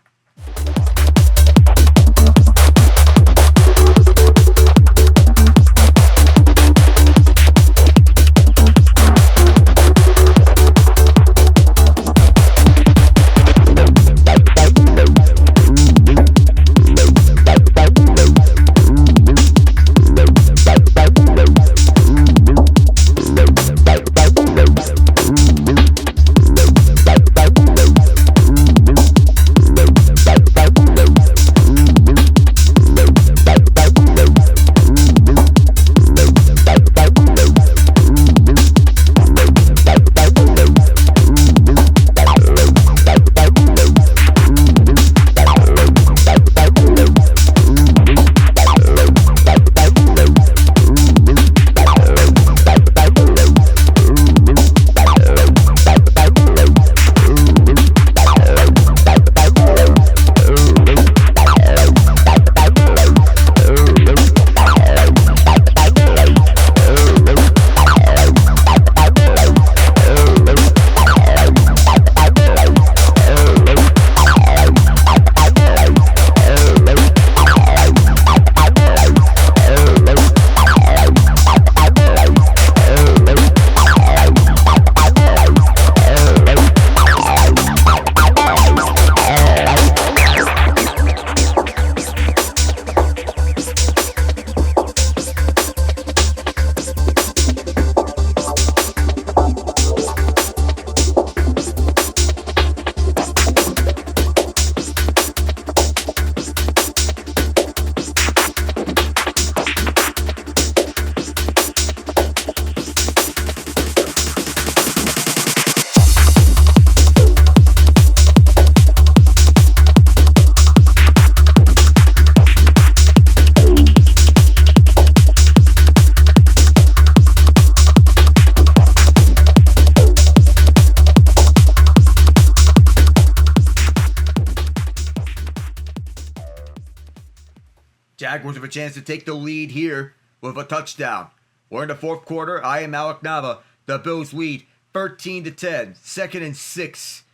Jaguars have a chance to take the lead here with a touchdown. We're in the fourth quarter. I am Alec Nava. The Bills lead 13-10. 2nd and 6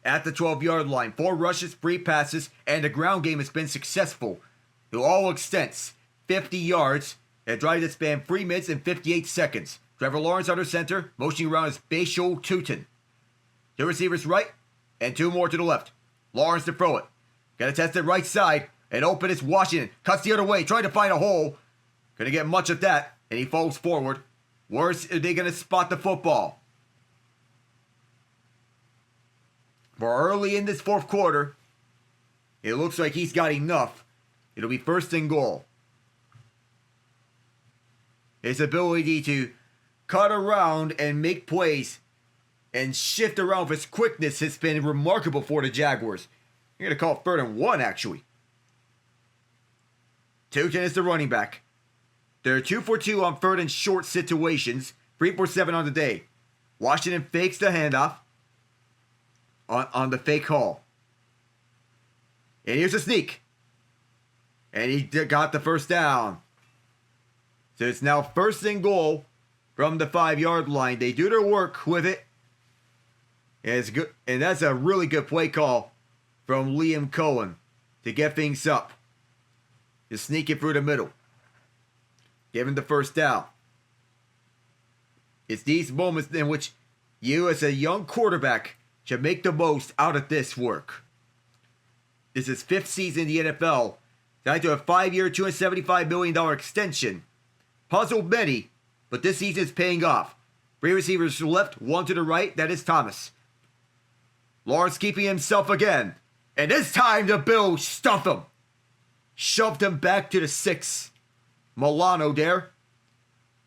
at the 12-yard line. 4 rushes, 3 passes, and the ground game has been successful to all extents. 50 yards. A drive that spanned 3 minutes and 58 seconds. Trevor Lawrence under center, motioning around his Basho Tootin. 2 receivers right, and 2 more to the left. Lawrence to throw it. Got to test it right side, and open is Washington. Cuts the other way, trying to find a hole. Gonna get much of that, and he falls forward. Where's they gonna spot the football? For early in this fourth quarter, it looks like he's got enough. It'll be 1st and goal. His ability to cut around and make plays and shift around with his quickness has been remarkable for the Jaguars. You're going to call it 3rd and 1, actually. Tootin is the running back. They're 2 for 2 on 3rd and short situations. 3 for 7 on the day. Washington fakes the handoff on the fake haul. And here's a sneak. And he got the first down. So it's now 1st and goal from the 5-yard line. They do their work with it. And it's good, and that's a really good play call from Liam Cohen to get things up. Just sneak it through the middle. Give him the first down. It's these moments in which you as a young quarterback should make the most out of this work. This is 5th season in the NFL. Tied to a 5-year, $275 million extension. Puzzled many, but this season is paying off. 3 receivers to the left, 1 to the right. That is Thomas. Lawrence keeping himself again. And this time the Bills stuffed him. Shoved him back to the 6. Milano there.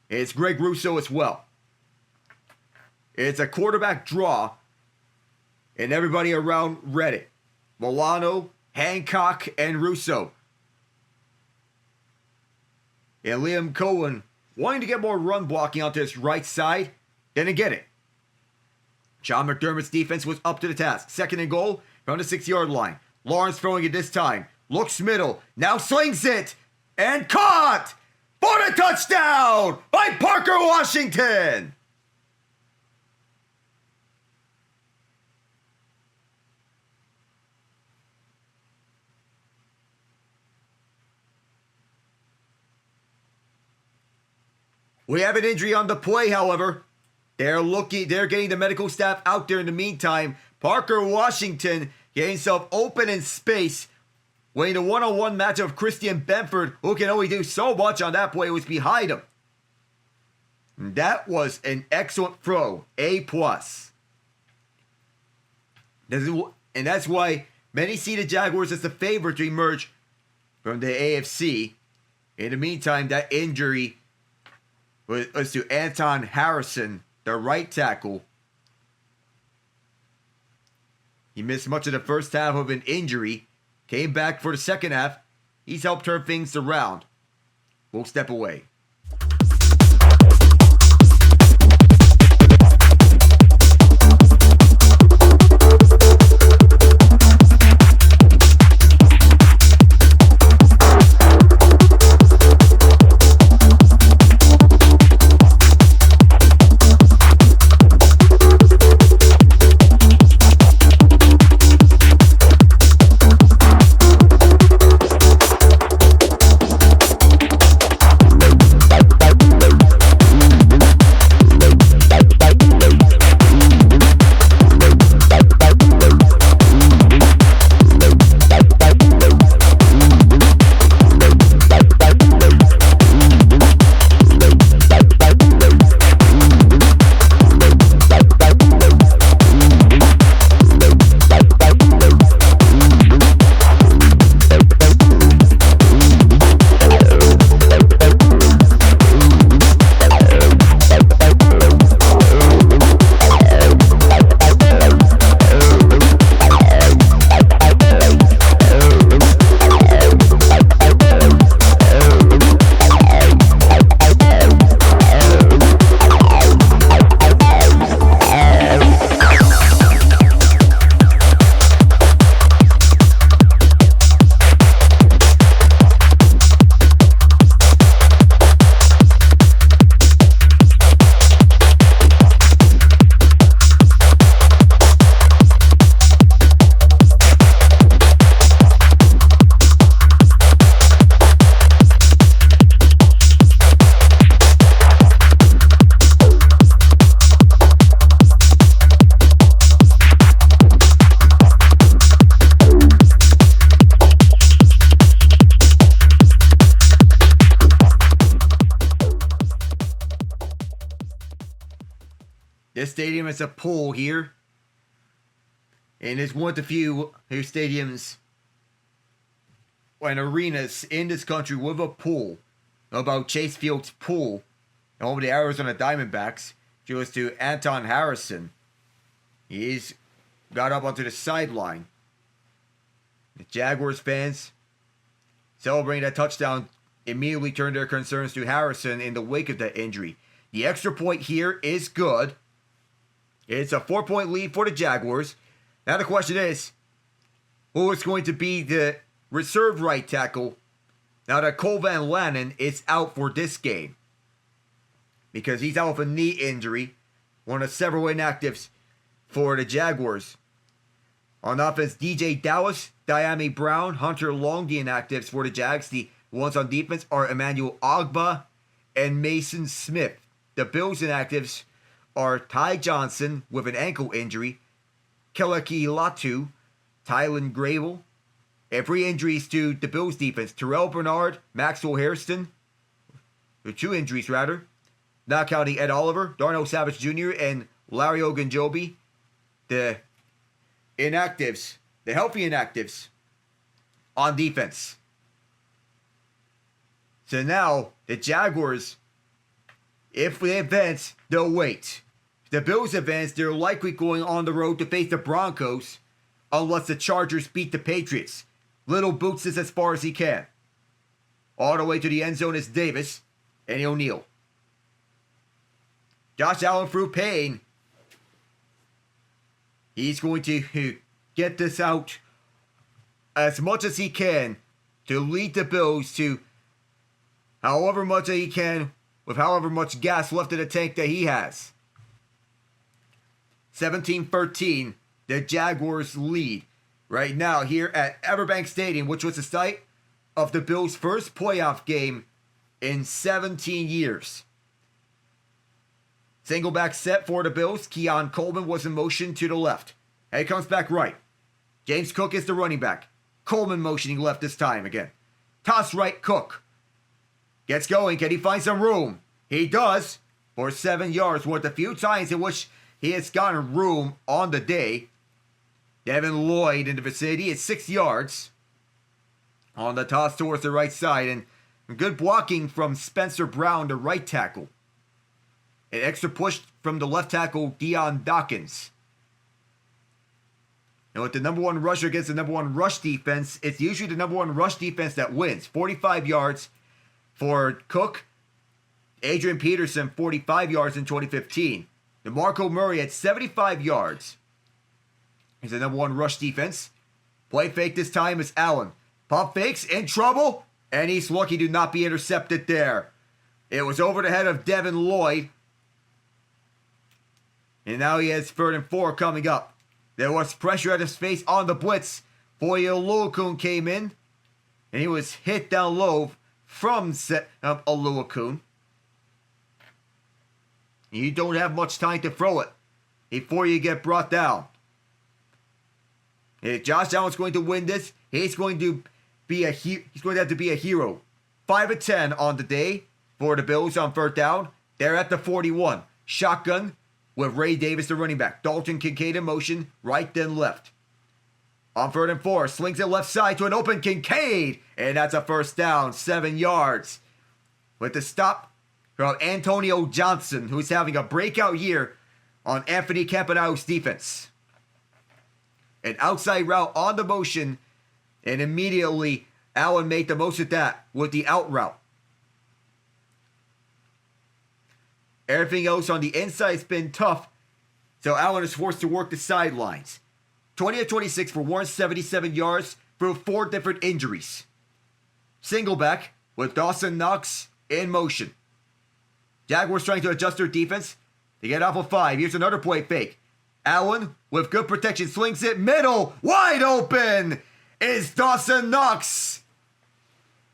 And it's Greg Russo as well. It's a quarterback draw. And everybody around read it. Milano, Hancock, and Russo. And Liam Cohen wanting to get more run blocking onto his right side. Didn't get it. John McDermott's defense was up to the task. 2nd and goal from the 6-yard line. Lawrence throwing it this time. Looks middle. Now slings it. And caught for the touchdown by Parker Washington. We have an injury on the play, however. They're getting the medical staff out there in the meantime. Parker Washington getting himself open in space. Winning a one-on-one match of Christian Benford, who can only do so much on that play, was behind him. And that was an excellent throw. A+. And that's why many see the Jaguars as the favorite to emerge from the AFC. In the meantime, that injury was to Anton Harrison, the right tackle. He missed much of the first half of an injury. Came back for the second half. He's helped turn things around. We'll step away. This stadium is a pool here. And it's one of the few stadiums and arenas in this country with a pool. About Chase Field's pool, home of the Arizona Diamondbacks, goes to Anton Harrison. He's got up onto the sideline. The Jaguars fans celebrating that touchdown immediately turned their concerns to Harrison in the wake of that injury. The extra point here is good. It's a 4-point lead for the Jaguars. Now the question is, who is going to be the reserve right tackle now that Cole Van Lanen is out for this game? Because he's out with a knee injury, one of several inactives for the Jaguars. On offense, DJ Dallas, Diami Brown, Hunter Long, the inactives for the Jags. The ones on defense are Emmanuel Ogba and Mason Smith. The Bills inactives are Ty Johnson with an ankle injury, Kelaki Latu, Tylen Grable, and three injuries to the Bills defense. Terrell Bernard, Maxwell Hairston, or two injuries rather, not counting Ed Oliver, Darnell Savage Jr., and Larry Ogunjobi. The inactives, the healthy inactives on defense. So now, the Jaguars, if they advance, they'll wait. If the Bills advance, they're likely going on the road to face the Broncos unless the Chargers beat the Patriots. Little boots this as far as he can. All the way to the end zone is Davis and O'Neal. Josh Allen through pain. He's going to get this out as much as he can to lead the Bills to however much that he can with however much gas left in the tank that he has. 17-13, the Jaguars lead right now here at Everbank Stadium, which was the site of the Bills' first playoff game in 17 years. Single back set for the Bills. Keon Coleman was in motion to the left. And he comes back right. James Cook is the running back. Coleman motioning left this time again. Toss right, Cook. Gets going. Can he find some room? He does. For 7 yards. One of the few times in which he has gotten room on the day. Devin Lloyd in the vicinity is 6 yards. On the toss towards the right side. And good blocking from Spencer Brown, the right tackle. An extra push from the left tackle, Deion Dawkins. And with the number one rusher against the number one rush defense, it's usually the number one rush defense that wins. 45 yards for Cook. Adrian Peterson, 45 yards in 2015. DeMarco Murray at 75 yards. He's the number one rush defense. Play fake this time is Allen. Pump fakes, in trouble, and he's lucky to not be intercepted there. It was over the head of Devin Lloyd. And now he has 3rd and 4 coming up. There was pressure at his face on the blitz. Foye Oluokun came in. And he was hit down low from Oluokun. You don't have much time to throw it before you get brought down. If Josh Allen's going to win this, he's going to have to be a hero. 5 of 10 on the day for the Bills on 3rd down. They're at the 41. Shotgun with Ray Davis, the running back. Dalton Kincaid in motion, right then left. On 3rd and 4, slings it left side to an open Kincaid. And that's a 1st down, 7 yards. With the stop from Antonio Johnson, who's having a breakout year on Anthony Campanao's defense. An outside route on the motion, and immediately Allen made the most of that with the out route. Everything else on the inside has been tough, so Allen is forced to work the sidelines. 20 of 26 for 177 yards through 4 different injuries. Single back with Dawson Knox in motion. Jaguars trying to adjust their defense to get off of 5. Here's another play fake. Allen with good protection slings it middle. Wide open is Dawson Knox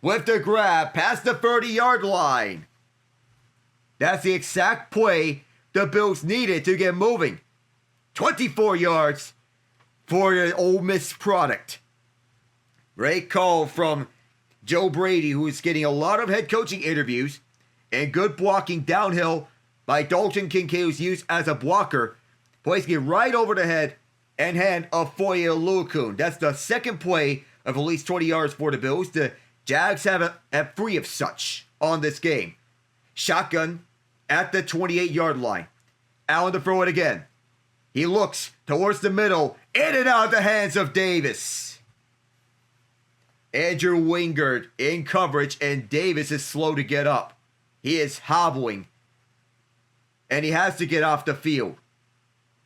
with the grab past the 30-yard line. That's the exact play the Bills needed to get moving. 24 yards for the Ole Miss product. Great call from Joe Brady, who is getting a lot of head coaching interviews, and good blocking downhill by Dalton Kincaid, who's used as a blocker, placing it right over the head and hand of Foye Oluokun. That's the second play of at least 20 yards for the Bills. The Jags have three of such on this game. Shotgun at the 28-yard line. Allen to throw it again. He looks towards the middle, in and out of the hands of Davis. Andrew Wingard in coverage, and Davis is slow to get up. He is hobbling, and he has to get off the field.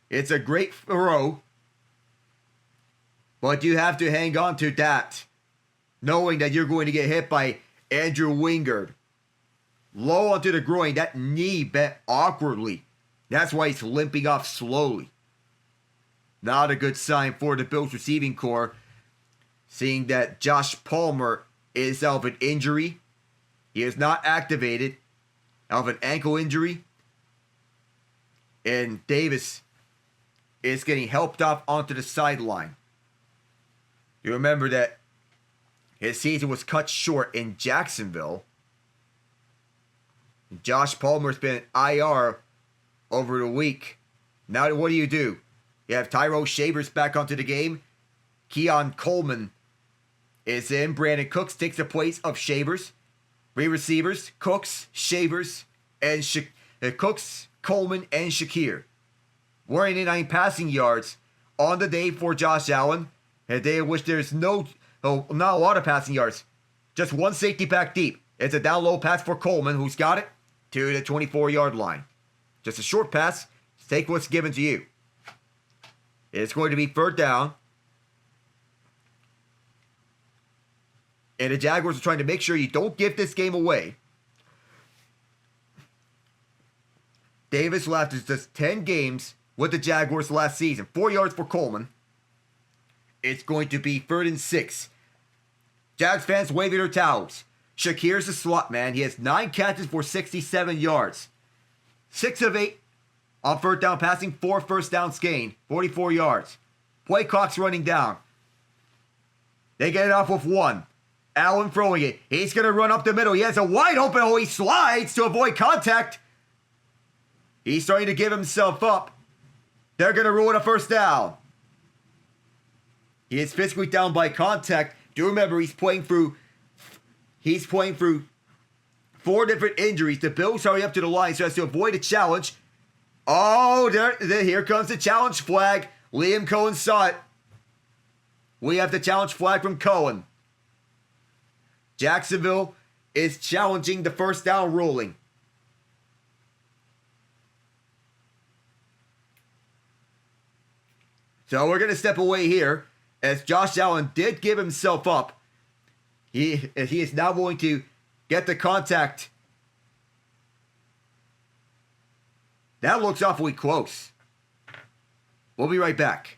It's a great throw, but you have to hang on to that, knowing that you're going to get hit by Andrew Wingard. Low onto the groin, that knee bent awkwardly. That's why he's limping off slowly. Not a good sign for the Bills receiving corps, seeing that Josh Palmer is out of an injury. He is not activated, out of an ankle injury. And Davis is getting helped off onto the sideline. You remember that his season was cut short in Jacksonville. Josh Palmer's been IR over the week. Now what do? You have Tyrell Shavers back onto the game. Keon Coleman is in. Brandon Cooks takes the place of Shavers. Three receivers, Cooks, Shavers, and Cooks, Coleman, and Shakir. 189 passing yards on the day for Josh Allen. A day in which there's not a lot of passing yards. Just one safety back deep. It's a down low pass for Coleman, who's got it to the 24-yard line. Just a short pass. Take what's given to you. It's going to be third down. And the Jaguars are trying to make sure you don't give this game away. Davis left is just 10 games with the Jaguars last season. 4 yards for Coleman. It's going to be 3rd and 6. Jags fans waving their towels. Shakir's the slot man. He has 9 catches for 67 yards. 6 of 8 on third down passing, 4 first downs gained, 44 yards. Play clock's running down. They get it off with 1. Allen throwing it. He's going to run up the middle. He has a wide open hole. He slides to avoid contact. He's starting to give himself up. They're going to rule it a first down. He is physically down by contact. Do remember he's playing through 4 different injuries. The Bills hurry up to the line so as to avoid a challenge. Oh, here comes the challenge flag. Liam Cohen saw it. We have the challenge flag from Cohen. Jacksonville is challenging the first down ruling. So we're going to step away here as Josh Allen did give himself up. He is now going to get the contact. That looks awfully close. We'll be right back.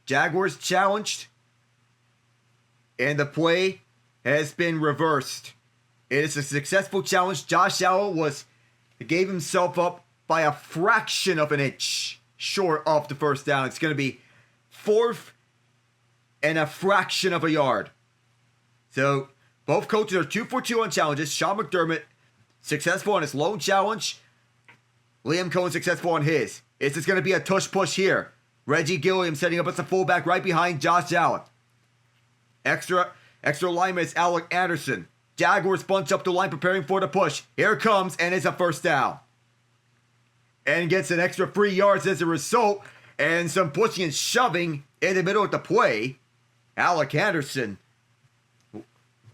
Jaguars challenged, and the play has been reversed. It is a successful challenge. Josh Allen gave himself up by a fraction of an inch short of the first down. It's going to be 4th and a fraction of a yard. So both coaches are 2 for 2 on challenges. Sean McDermott successful on his lone challenge. Liam Cohen successful on his. Is this going to be a tush push here? Reggie Gilliam setting up as a fullback right behind Josh Allen. Extra lineman is Alec Anderson. Jaguars bunch up the line preparing for the push. Here it comes, and it's a first down. And gets an extra 3 yards as a result. And some pushing and shoving in the middle of the play. Alec Anderson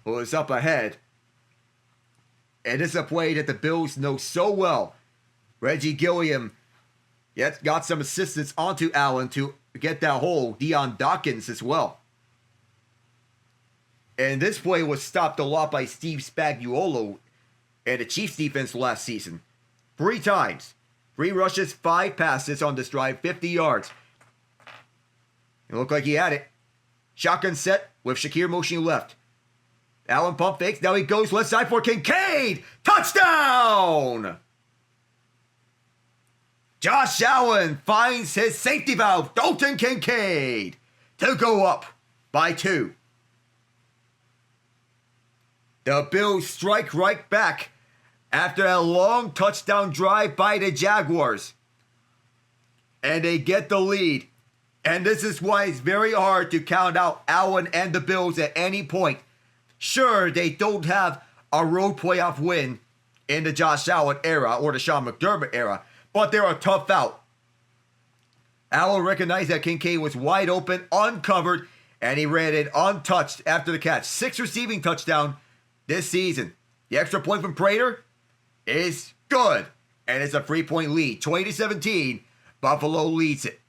was up ahead. And this is a play that the Bills know so well. Reggie Gilliam got some assistance onto Allen to get that hole. Deion Dawkins as well. And this play was stopped a lot by Steve Spagnuolo and the Chiefs defense last season. 3 times. 3 rushes, 5 passes on this drive, 50 yards. It looked like he had it. Shotgun set with Shakir motioning left. Allen pump fakes. Now he goes left side for Kincaid. Touchdown! Josh Allen finds his safety valve. Dalton Kincaid to go up by 2. The Bills strike right back after a long touchdown drive by the Jaguars. And they get the lead. And this is why it's very hard to count out Allen and the Bills at any point. Sure, they don't have a road playoff win in the Josh Allen era or the Sean McDermott era, but they're a tough out. Allen recognized that Kincaid was wide open, uncovered, and he ran it untouched after the catch. 6 receiving touchdown this season. The extra point from Prater is good, and it's a 3-point lead. 20-17, Buffalo leads it.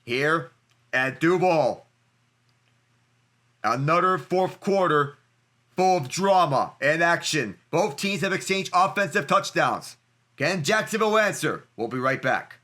Here at Duval. Another 4th quarter full of drama and action. Both teams have exchanged offensive touchdowns. Can Jacksonville answer? We'll be right back.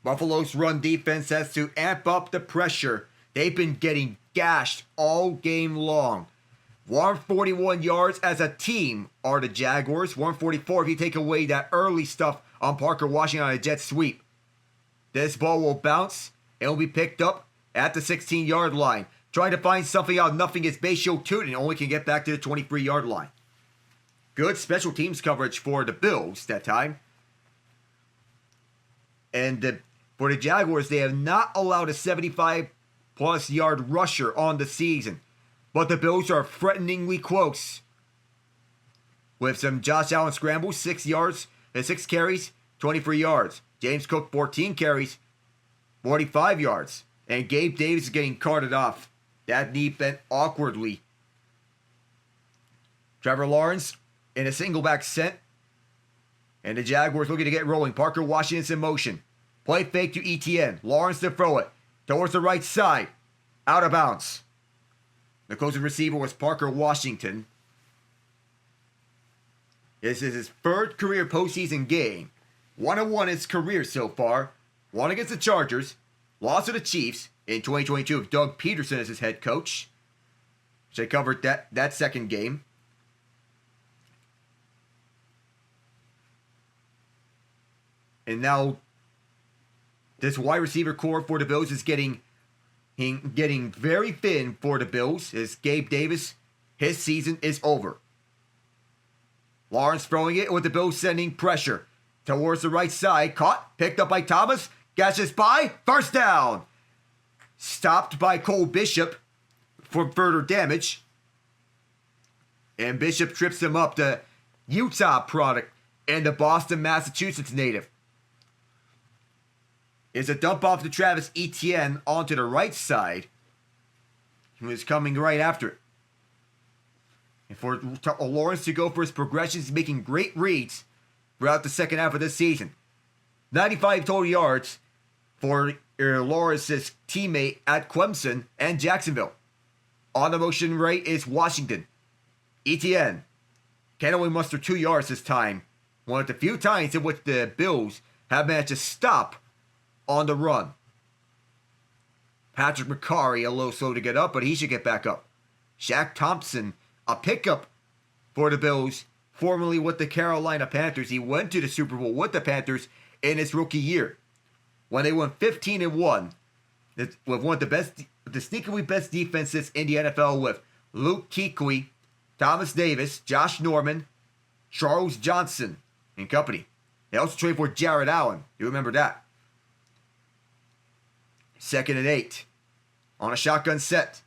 Buffalo's run defense has to amp up the pressure They've been getting gashed all game long. 141 yards as a team are the Jaguars. 144 if you take away that early stuff on Parker Washington on a jet sweep. This ball will bounce and will be picked up at the 16-yard line. Trying to find something out of nothing is Basio Tootin, only can get back to the 23-yard line. Good special teams coverage for the Bills that time. And for the Jaguars, they have not allowed a 75-plus yard rusher on the season. But the Bills are threateningly close. With some Josh Allen scrambles, 6 carries, 23 yards. James Cook, 14 carries, 45 yards. And Gabe Davis is getting carted off. That knee bent awkwardly. Trevor Lawrence in a single back set. And the Jaguars looking to get rolling. Parker Washington's in motion. Play fake to Etienne. Lawrence to throw it. Towards the right side. Out of bounds. The closing receiver was Parker Washington. This is his third career postseason game. 1-1 in his career so far. One against the Chargers. Lost to the Chiefs in 2022 with Doug Peterson as his head coach. Which I covered that second game. And now this wide receiver core for the Bills is getting very thin for the Bills. As Gabe Davis, his season is over. Lawrence throwing it with the Bills sending pressure towards the right side. Caught, picked up by Thomas. Gashes by, first down. Stopped by Cole Bishop for further damage. And Bishop trips him up, the Utah product and the Boston, Massachusetts native. It's a dump off to Travis Etienne onto the right side. He was coming right after it. And for Lawrence to go for his progressions, making great reads throughout the second half of this season. 95 total yards for Lawrence's teammate at Clemson and Jacksonville. On the motion right is Washington. Etienne can only muster 2 yards this time. One of the few times in which the Bills have managed to stop on the run. Patrick McCarry a little slow to get up, but he should get back up. Shaq Thompson, a pickup for the Bills, formerly with the Carolina Panthers. He went to the Super Bowl with the Panthers in his rookie year, when they won 15-1, with one of the sneakily best defenses in the NFL with Luke Kuechly, Thomas Davis, Josh Norman, Charles Johnson, and company. They also traded for Jared Allen. You remember that. 2nd and 8. On a shotgun set.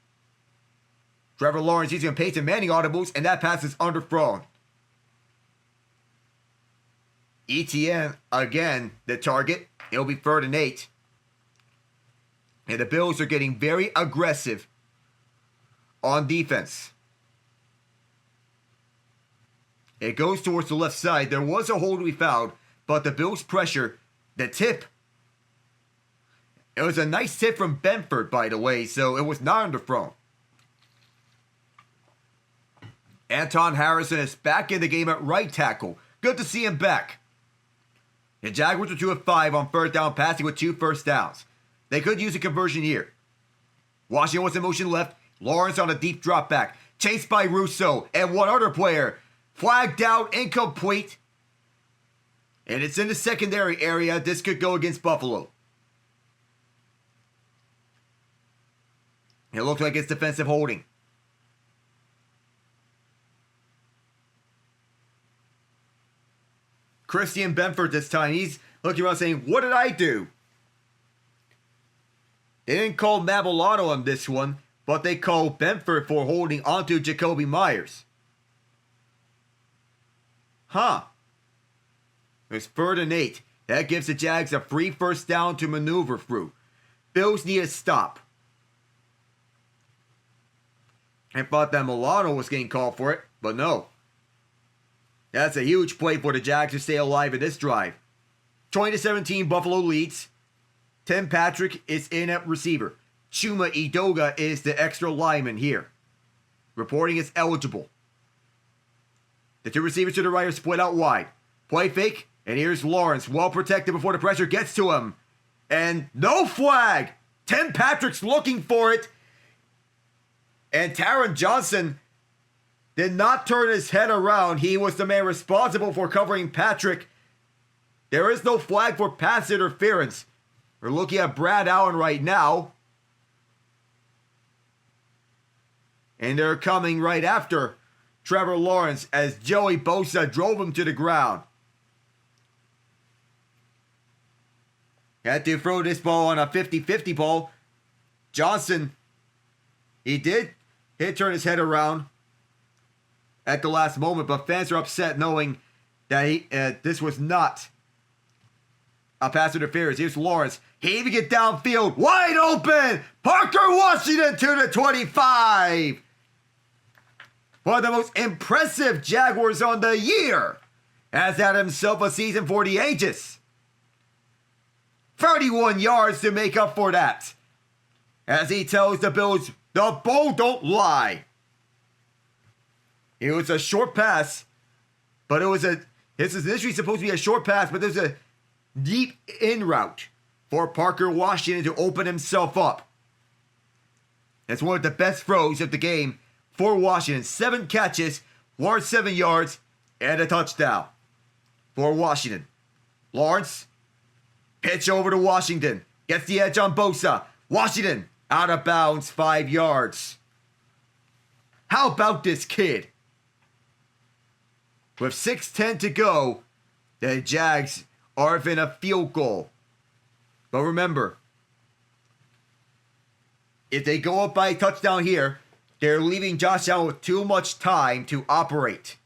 Trevor Lawrence using Peyton Manning audibles, and that pass is underthrown. Etienne, again, the target. It'll be 3rd and 8. And the Bills are getting very aggressive on defense. It goes towards the left side. There was a hole to be found, but the Bills pressure, the tip. It was a nice tip from Benford, by the way, so it was not underthrown. Anton Harrison is back in the game at right tackle. Good to see him back. The Jaguars are 2 of 5 on 3rd down passing with 2 first downs. They could use a conversion here. Washington was in motion left. Lawrence on a deep drop back. Chased by Russo and one other player. Flagged out, incomplete. And it's in the secondary area. This could go against Buffalo. It looks like it's defensive holding. Christian Benford this time. He's looking around saying, what did I do? They didn't call Mavolato on this one, but they called Benford for holding onto Jacoby Myers. Huh. It's 3rd and 8. That gives the Jags a free first down to maneuver through. Bills need a stop. I thought that Milano was getting called for it, but no. That's a huge play for the Jags to stay alive in this drive. 20-17, Buffalo leads. Tim Patrick is in at receiver. Chuma Edoga is the extra lineman here. Reporting is eligible. The 2 receivers to the right are split out wide. Play fake, and here's Lawrence, well protected before the pressure gets to him. And no flag! Tim Patrick's looking for it. And Taron Johnson did not turn his head around. He was the man responsible for covering Patrick. There is no flag for pass interference. We're looking at Brad Allen right now. And they're coming right after Trevor Lawrence as Joey Bosa drove him to the ground. Had to throw this ball on a 50-50 ball. Johnson, he did turn his head around at the last moment, but fans are upset knowing that this was not a pass interference. Here's Lawrence. He even get downfield. Wide open. Parker Washington to the 25. One of the most impressive Jaguars on the year. Has had himself a season for the ages. 31 yards to make up for that. As he tells the Bills, the bull don't lie. It was a short pass, but this is initially supposed to be a short pass, but there's a deep in route for Parker Washington to open himself up. That's one of the best throws of the game for Washington. 7 catches, 107 yards, and a touchdown for Washington. Lawrence, pitch over to Washington. Gets the edge on Bosa. Washington, out of bounds, 5 yards. How about this kid? With 6:10 to go, the Jags are within a field goal. But remember, if they go up by a touchdown here, they're leaving Josh Allen with too much time to operate.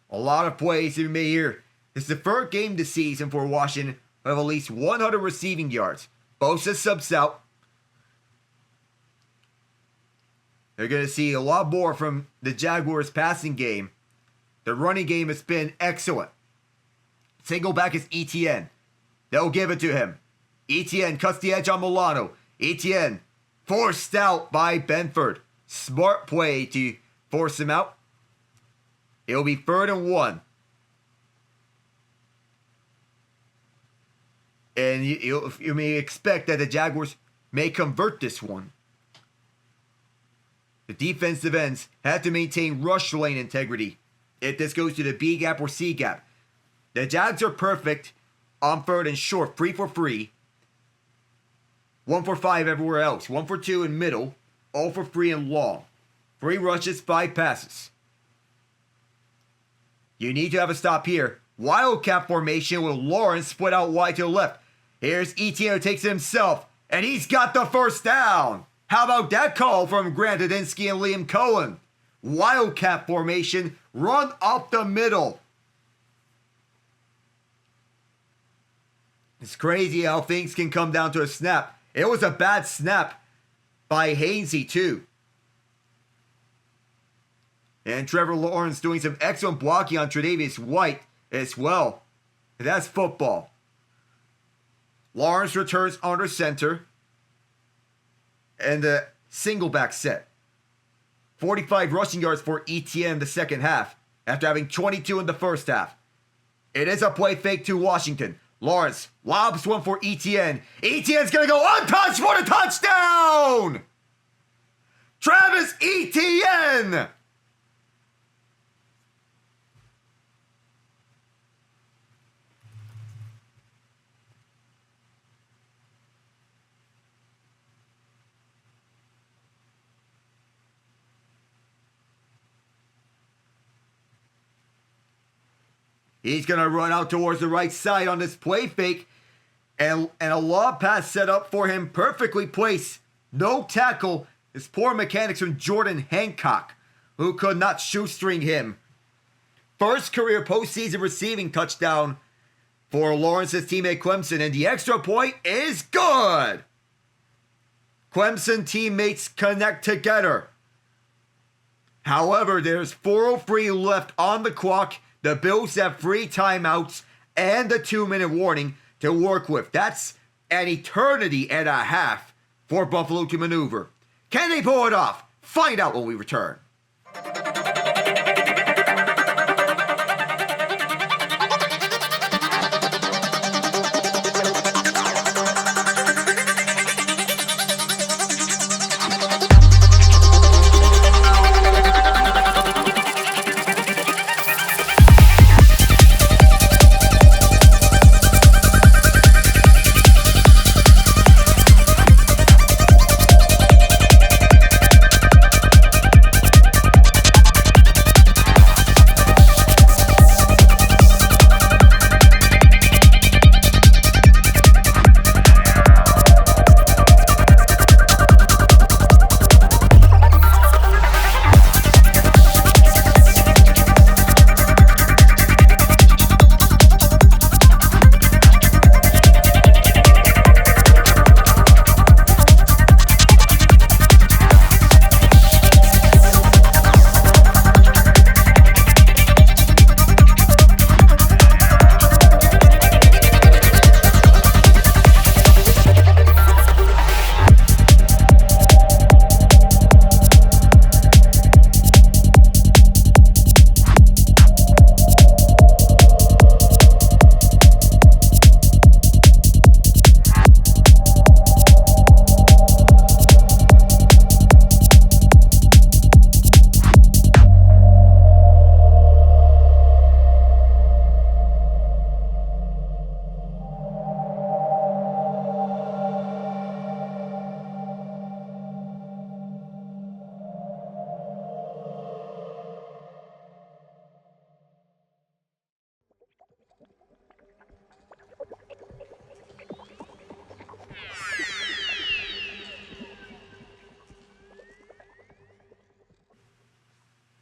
A lot of plays to be made here. This is the third game this season for Washington with at least 100 receiving yards. Bosa subs out. They're going to see a lot more from the Jaguars passing game. The running game has been excellent. Single back is ETN. They'll give it to him. ETN cuts the edge on Milano. ETN forced out by Benford. Smart play to force him out. It'll be 3rd and 1. And you may expect that the Jaguars may convert this one. The defensive ends have to maintain rush lane integrity if this goes to the B gap or C gap. The Jags are perfect on 3rd and short, 3 for 3. 1 for 5 everywhere else. 1 for 2 in middle. 0 for 3 in long. 3 rushes, 5 passes. You need to have a stop here. Wildcat formation with Lawrence split out wide to the left. Here's Etienne who takes it himself. And he's got the first down. How about that call from Grant Adinsky and Liam Cohen? Wildcat formation, run up the middle. It's crazy how things can come down to a snap. It was a bad snap by Hainsey too. And Trevor Lawrence doing some excellent blocking on Tre'Davious White as well. And that's football. Lawrence returns under center. And the single back set. 45 rushing yards for ETN in the second half after having 22 in the first half. It is a play fake to Washington. Lawrence lobs one for ETN. ETN's going to go untouched for the touchdown! Travis Etienne! He's going to run out towards the right side on this play fake. And a lob pass set up for him. Perfectly placed. No tackle. It's poor mechanics from Jordan Hancock, who could not shoestring him. First career postseason receiving touchdown for Lawrence's teammate Clemson. And the extra point is good. Clemson teammates connect together. However, there's 4:03 left on the clock. The Bills have 3 timeouts and a 2-minute warning to work with. That's an eternity and a half for Buffalo to maneuver. Can they pull it off? Find out when we return.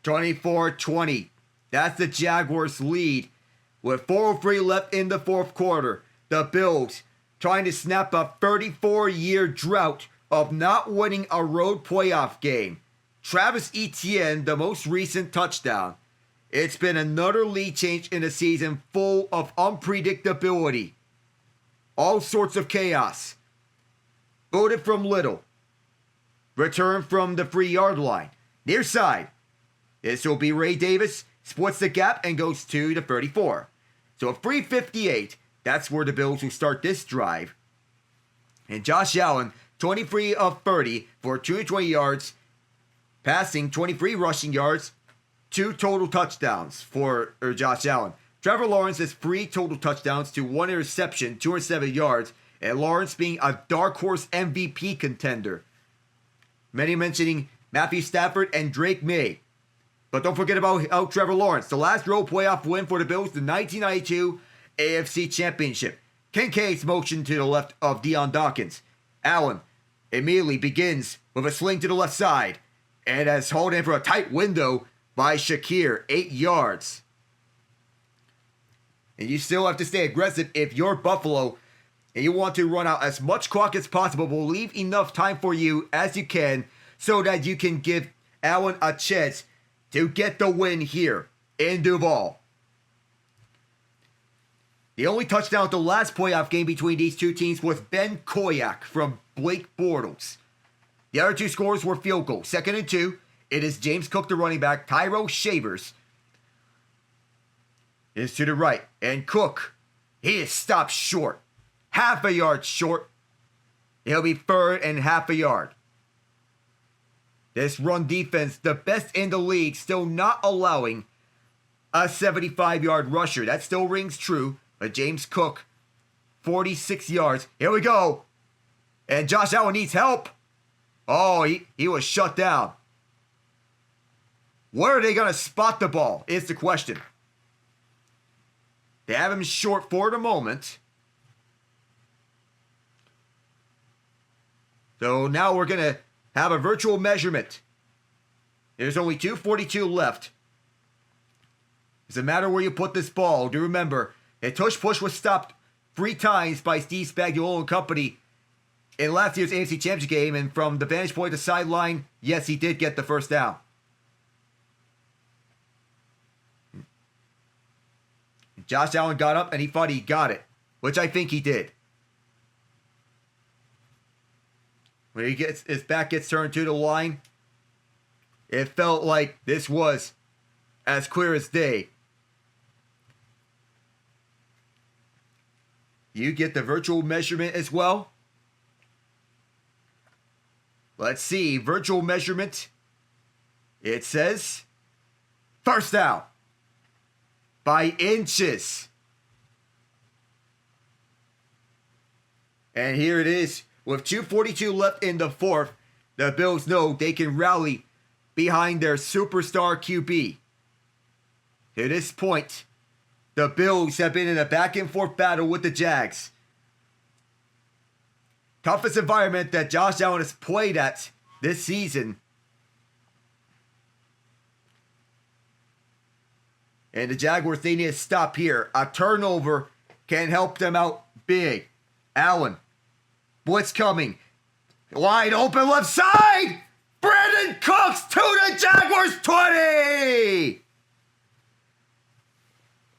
24-20. That's the Jaguars' lead. With 4:03 left in the fourth quarter, the Bills trying to snap a 34-year drought of not winning a road playoff game. Travis Etienne, the most recent touchdown. It's been another lead change in a season full of unpredictability. All sorts of chaos. Booted from Little. Return from the 3-yard line. Near side. This will be Ray Davis. Splits the gap and goes to the 34. So at 3:58, that's where the Bills will start this drive. And Josh Allen, 23 of 30 for 220 yards. Passing, 23 rushing yards. 2 total touchdowns for Josh Allen. Trevor Lawrence has 3 total touchdowns to 1 interception, 207 yards. And Lawrence being a dark horse MVP contender. Many mentioning Matthew Stafford and Drake May. But don't forget about Trevor Lawrence. The last road playoff win for the Bills, the 1992 AFC Championship. Kincaid's motion to the left of Deion Dawkins. Allen immediately begins with a sling to the left side. And has hauled in for a tight window by Shakir, 8 yards. And you still have to stay aggressive if you're Buffalo and you want to run out as much clock as possible. But leave enough time for you as you can so that you can give Allen a chance to get the win here in Duval. The only touchdown at the last playoff game between these two teams was Ben Koyak from Blake Bortles. The other 2 scores were field goals. 2nd and 2, it is James Cook, the running back. Tyro Shavers is to the right. And Cook, he is stopped short. Half a yard short. He'll be 3rd and half a yard. This run defense, the best in the league, still not allowing a 75-yard rusher. That still rings true. But James Cook, 46 yards. Here we go. And Josh Allen needs help. Oh, he was shut down. Where are they going to spot the ball is the question. They have him short for the moment. So now we're going to have a virtual measurement. There's only 2:42 left. Doesn't matter where you put this ball. Do remember, a tush push was stopped 3 times by Steve Spagnuolo and company in last year's AFC Championship game. And from the vantage point of the sideline, yes, he did get the first down. Josh Allen got up and he thought he got it, which I think he did. When his back gets turned to the line, it felt like this was as clear as day. You get the virtual measurement as well. Let's see, virtual measurement. It says first down by inches. And here it is. With 2:42 left in the fourth, the Bills know they can rally behind their superstar QB. To this point, the Bills have been in a back-and-forth battle with the Jags. Toughest environment that Josh Allen has played at this season. And the Jaguars, they need to stop here. A turnover can help them out big. Allen. Blitz coming. Wide open left side. Brandon Cooks to the Jaguars 20.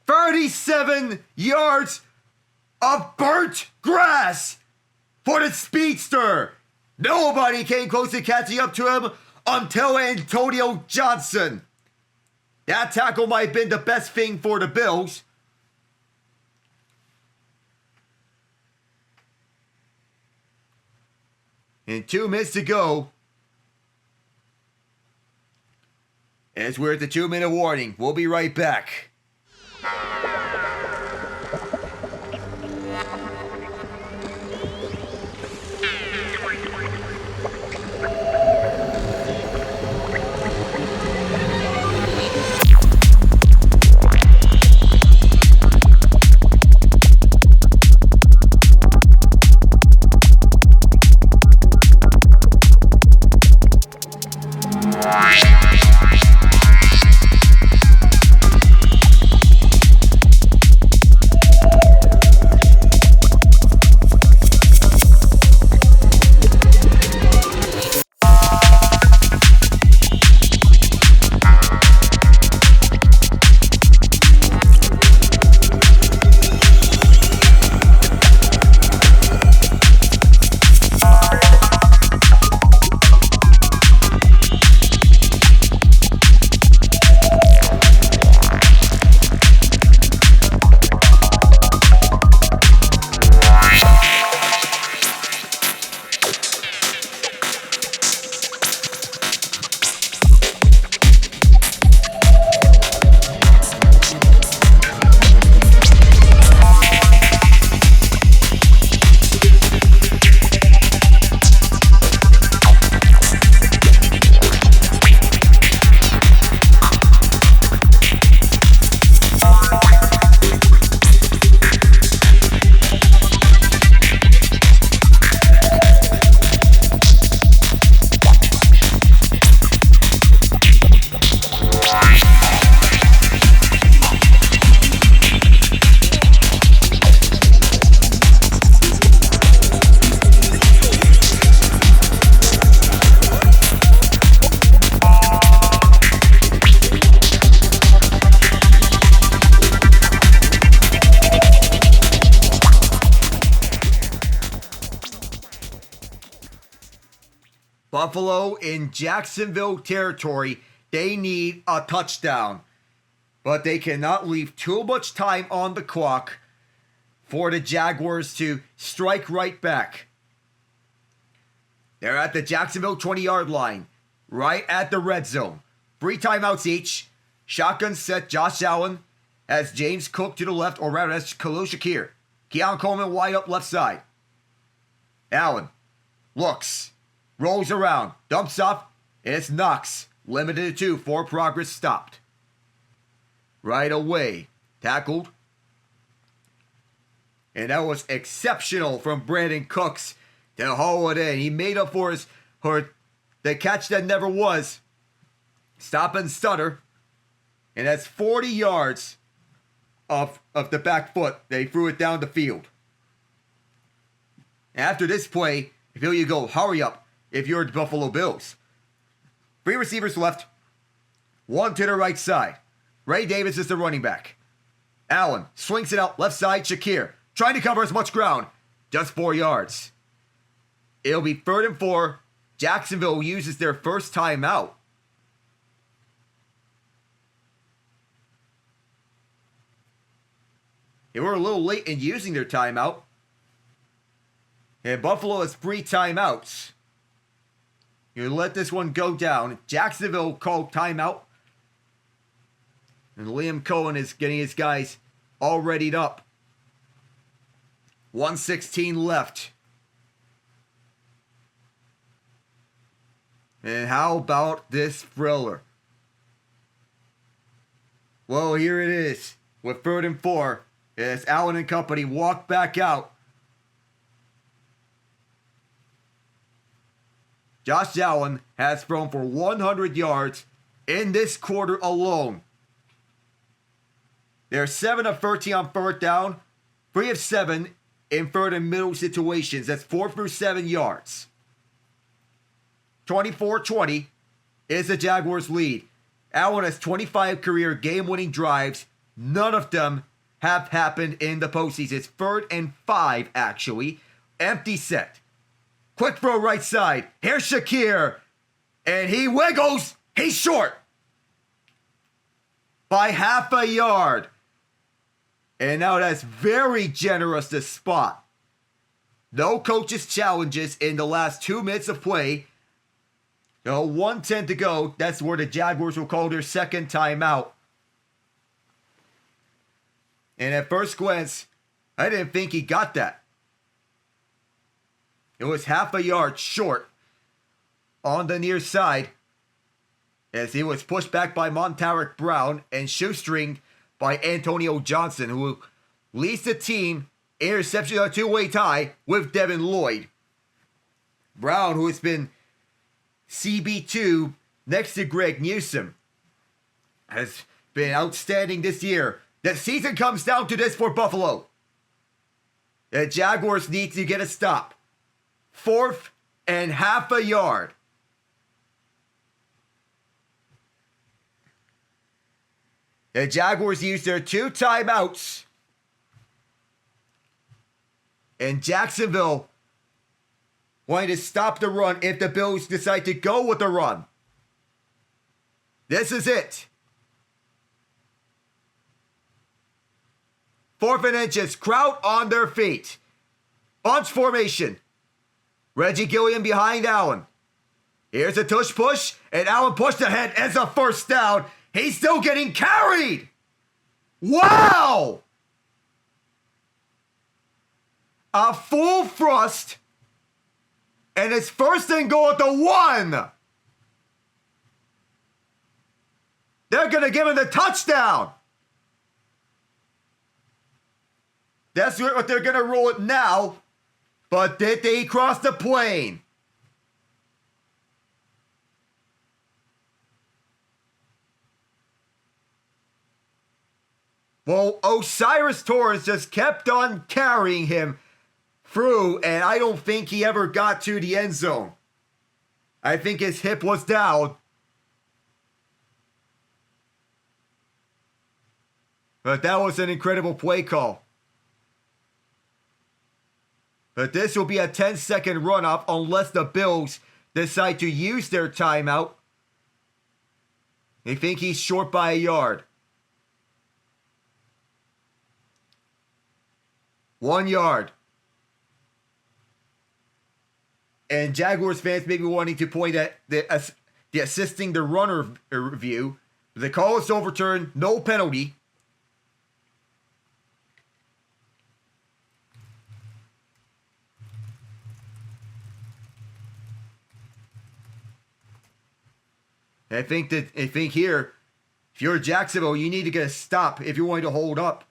37 yards of burnt grass for the speedster. Nobody came close to catching up to him until Antonio Johnson. That tackle might have been the best thing for the Bills. And 2 minutes to go. As we're at the 2-minute warning, we'll be right back. Buffalo in Jacksonville territory. They need a touchdown. But they cannot leave too much time on the clock for the Jaguars to strike right back. They're at the Jacksonville 20-yard line, right at the red zone. 3 timeouts each. Shotgun set. Josh Allen has James Cook to the left, or rather, that's Khalil Shakir. Keon Coleman wide up left side. Allen looks, rolls around, dumps off, and it's Knox. Limited to 2, 4 progress stopped. Right away, tackled. And that was exceptional from Brandon Cooks to haul it in. He made up for the catch that never was. Stop and stutter. And that's 40 yards of the back foot. They threw it down the field. After this play, here you go, hurry up if you're the Buffalo Bills. 3 receivers left. 1 to the right side. Ray Davis is the running back. Allen swings it out left side. Shakir trying to cover as much ground. Just 4 yards. It'll be 3rd and 4. Jacksonville uses their first timeout. They were a little late in using their timeout. And Buffalo has 3 timeouts. You let this one go down. Jacksonville called timeout. And Liam Cohen is getting his guys all readied up. 1:16 left. And how about this thriller? Well, here it is. With 3rd and 4. As Allen and company walk back out. Josh Allen has thrown for 100 yards in this quarter alone. They're 7 of 13 on 3rd down, 3 of 7 in 3rd and middle situations. That's 4 through 7 yards. 24-20 is the Jaguars' lead. Allen has 25 career game-winning drives. None of them have happened in the postseason. It's 3rd and 5, actually. Empty set. Quick throw right side. Here's Shakir. And he wiggles. He's short. By half a yard. And now that's very generous to spot. No coaches' challenges in the last 2 minutes of play. 1:10 to go. That's where the Jaguars will call their second timeout. And at first glance, I didn't think he got that. It was half a yard short on the near side as he was pushed back by Montaric Brown and shoestringed by Antonio Johnson, who leads the team interception on a 2-way tie with Devin Lloyd. Brown, who has been CB2 next to Greg Newsome, has been outstanding this year. The season comes down to this for Buffalo. The Jaguars need to get a stop. 4th and half a yard. The Jaguars used their 2 timeouts. And Jacksonville wanting to stop the run if the Bills decide to go with the run. This is it. 4th and inches, crowd on their feet. Bunch formation. Reggie Gilliam behind Allen. Here's a tush push, and Allen pushed ahead as a 1st down. He's still getting carried. Wow! A full thrust, and it's 1st and goal at the 1. They're going to give him the touchdown. That's what they're going to roll it now. But did they cross the plane? Well, Osiris Torres just kept on carrying him through, and I don't think he ever got to the end zone. I think his hip was down. But that was an incredible play call. But this will be a 10-second runoff unless the Bills decide to use their timeout. They think he's short by a yard. 1 yard. And Jaguars fans may be wanting to point at the assisting the runner review. The call is overturned, no penalty. I think here, if you're Jacksonville, you need to get a stop if you're going to hold up.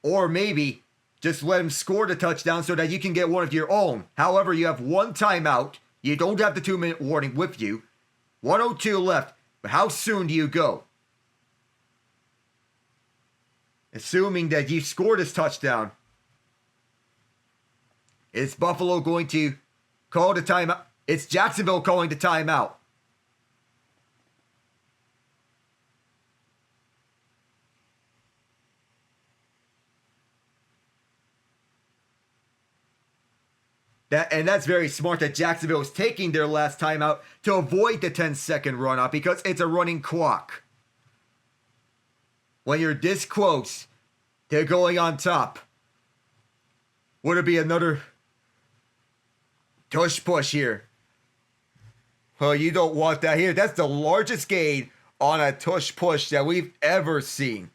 Or maybe just let him score the touchdown so that you can get one of your own. However, you have one timeout. You don't have the 2-minute warning with you. 1:02 left. But how soon do you go? Assuming that you score this touchdown. Is Buffalo going to call the timeout? It's Jacksonville calling the timeout. That's very smart that Jacksonville is taking their last timeout to avoid the 10-second run-out because it's a running clock. When you're this close to going on top, would it be another tush push here? Well, you don't want that here. That's the largest gain on a tush push that we've ever seen.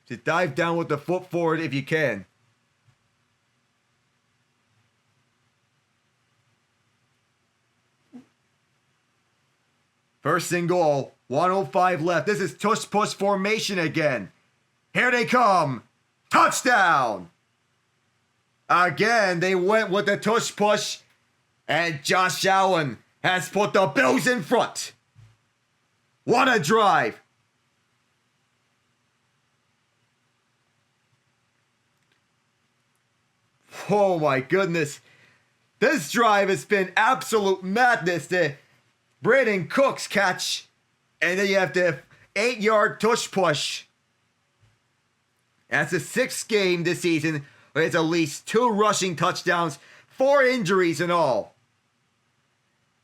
To dive down with the foot forward if you can. First and goal, 1:05 left. This is tush push formation again. Here they come. Touchdown. Again, they went with the tush push. And Josh Allen has put the Bills in front. What a drive. Oh my goodness. This drive has been absolute madness. The Brandon Cooks catch. And then you have the 8-yard tush push. That's the 6th game this season. With at least 2 rushing touchdowns. 4 injuries in all.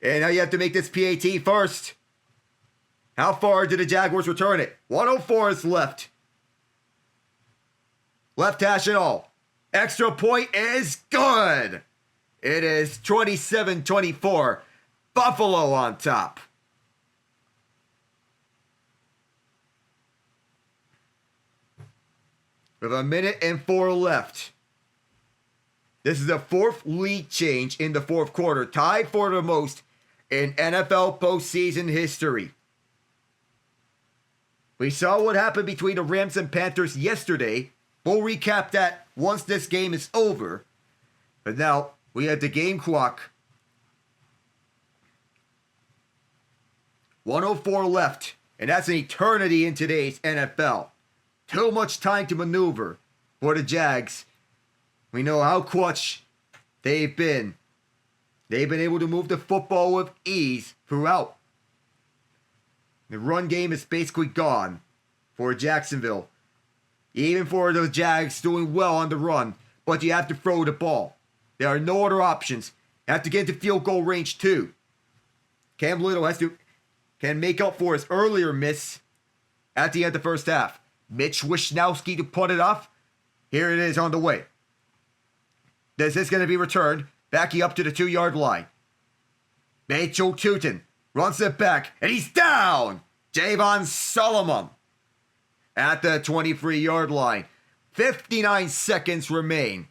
And now you have to make this PAT first. How far did the Jaguars return it? 1:04 is left. Left hash and all. Extra point is good. It is 27-24. Buffalo on top. With 1:04 left. This is the 4th lead change in the 4th quarter. Tied for the most in NFL postseason history. We saw what happened between the Rams and Panthers yesterday. We'll recap that once this game is over. But now, we have the game clock. 1:04 left. And that's an eternity in today's NFL. Too much time to maneuver for the Jags. We know how clutch they've been. They've been able to move the football with ease throughout. The run game is basically gone for Jacksonville. Even for the Jags doing well on the run, but you have to throw the ball. There are no other options. You have to get into field goal range too. Cam Little can make up for his earlier miss at the end of the first half. Mitch Wishnowsky to put it off. Here it is on the way. This is going to be returned. Backing up to the 2-yard line. Mitchell Tootin runs it back, and he's down! Javon Solomon at the 23-yard line. 59 seconds remain.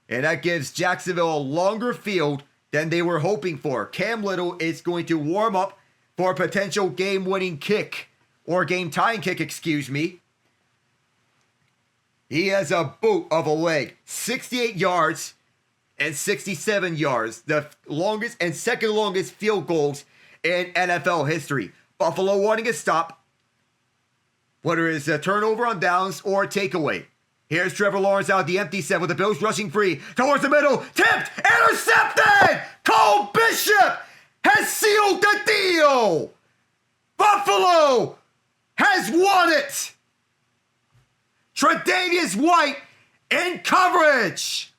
And that gives Jacksonville a longer field than they were hoping for. Cam Little is going to warm up for a potential game-winning kick. Or game-tying kick, excuse me. He has a boot of a leg. 68 yards and 67 yards. The longest and second longest field goals in NFL history. Buffalo wanting a stop. Whether it's a turnover on downs or a takeaway. Here's Trevor Lawrence out the empty set with the Bills rushing free. Towards the middle. Tipped. Intercepted. Cole Bishop has sealed the deal. Buffalo has won it. Tre'Davious White in coverage.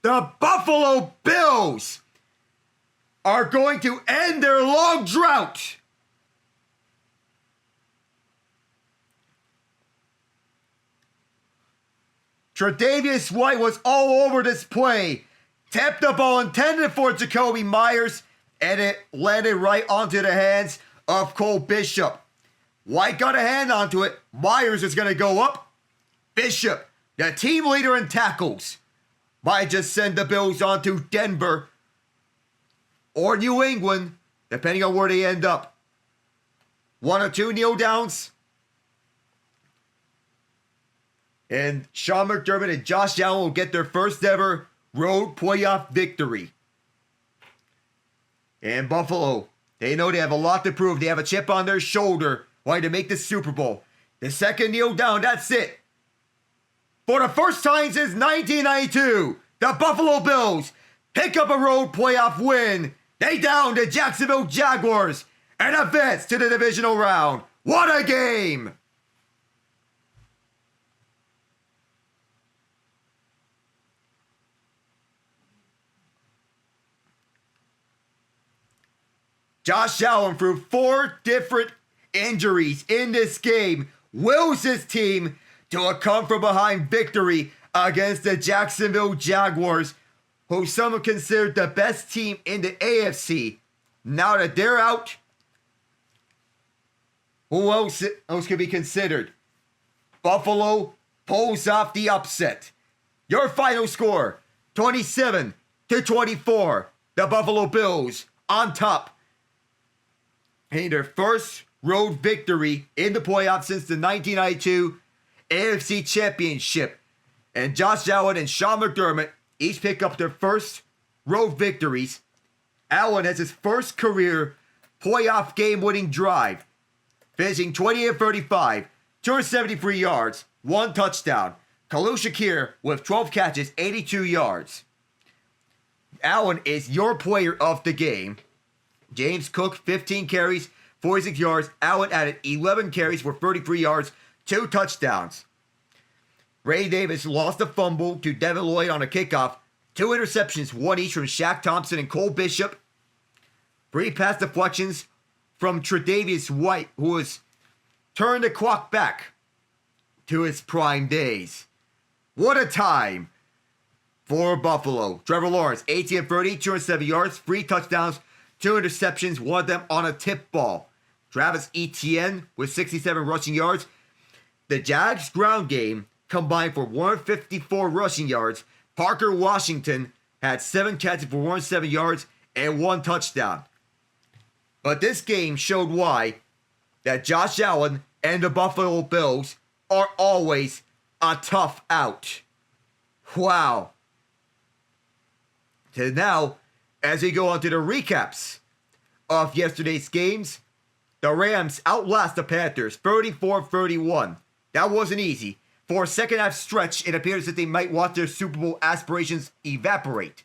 The Buffalo Bills are going to end their long drought. Tre'Davious White was all over this play. Tapped the ball intended for Jacoby Myers, and it landed right onto the hands of Cole Bishop. White got a hand onto it. Myers is going to go up. Bishop, the team leader in tackles, might just send the Bills on to Denver or New England, depending on where they end up. 1 or 2 kneel downs. And Sean McDermott and Josh Allen will get their first ever road playoff victory. And Buffalo, they know they have a lot to prove. They have a chip on their shoulder wanting to make the Super Bowl. The second kneel down, that's it. For the first time since 1992, the Buffalo Bills pick up a road playoff win. They down the Jacksonville Jaguars and advance to the divisional round. What a game! Josh Allen, through 4 different injuries in this game, wills his team to a come-from-behind victory against the Jacksonville Jaguars, who some have considered the best team in the AFC. Now that they're out, who else could be considered? Buffalo pulls off the upset. Your final score, 27-24. The Buffalo Bills on top. In their first road victory in the playoffs since the 1992 AFC Championship. And Josh Allen and Sean McDermott each pick up their first road victories. Allen has his first career playoff game-winning drive, finishing 28-35, 273 yards, 1 touchdown. Khalil Shakir with 12 catches, 82 yards. Allen is your player of the game. James Cook, 15 carries, 46 yards. Allen added 11 carries for 33 yards, 2 touchdowns. Ray Davis lost a fumble to Devin Lloyd on a kickoff. 2 interceptions, 1 each from Shaq Thompson and Cole Bishop. 3 pass deflections from Tre'Davious White, who has turned the clock back to his prime days. What a time for Buffalo. Trevor Lawrence, 18-30, 207 yards, 3 touchdowns, 2 interceptions, 1 of them on a tip ball. Travis Etienne with 67 rushing yards. The Jags' ground game combined for 154 rushing yards. Parker Washington had 7 catches for 107 yards and 1 touchdown. But this game showed why that Josh Allen and the Buffalo Bills are always a tough out. Wow. So now, as we go on to the recaps of yesterday's games, the Rams outlast the Panthers 34-31. That wasn't easy. For a second half stretch, it appears that they might watch their Super Bowl aspirations evaporate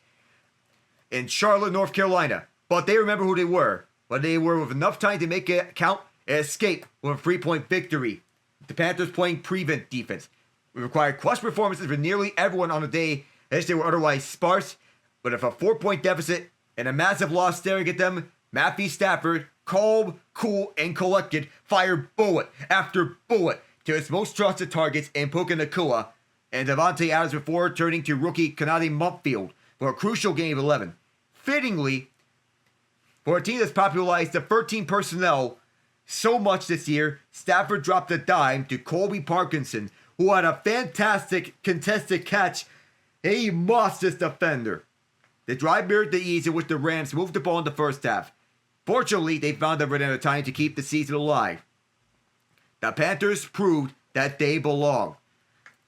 in Charlotte, North Carolina. But they remember who they were. But they were with enough time to make it count and escape with a 3-point victory. The Panthers playing prevent defense. We required clutch performances for nearly everyone on the day as they were otherwise sparse. But if a 4-point deficit and a massive loss staring at them, Matthew Stafford, calm, cool, and collected, fired bullet after bullet to his most trusted targets in Puka Nacua and Devontae Adams before turning to rookie Kanadi Mumpfield for a crucial game of 11. Fittingly, for a team that's popularized the 13 personnel so much this year, Stafford dropped a dime to Colby Parkinson, who had a fantastic contested catch. He mussed this defender. The drive mirrored the ease in which the Rams moved the ball in the first half. Fortunately, they found a run out of time to keep the season alive. The Panthers proved that they belong.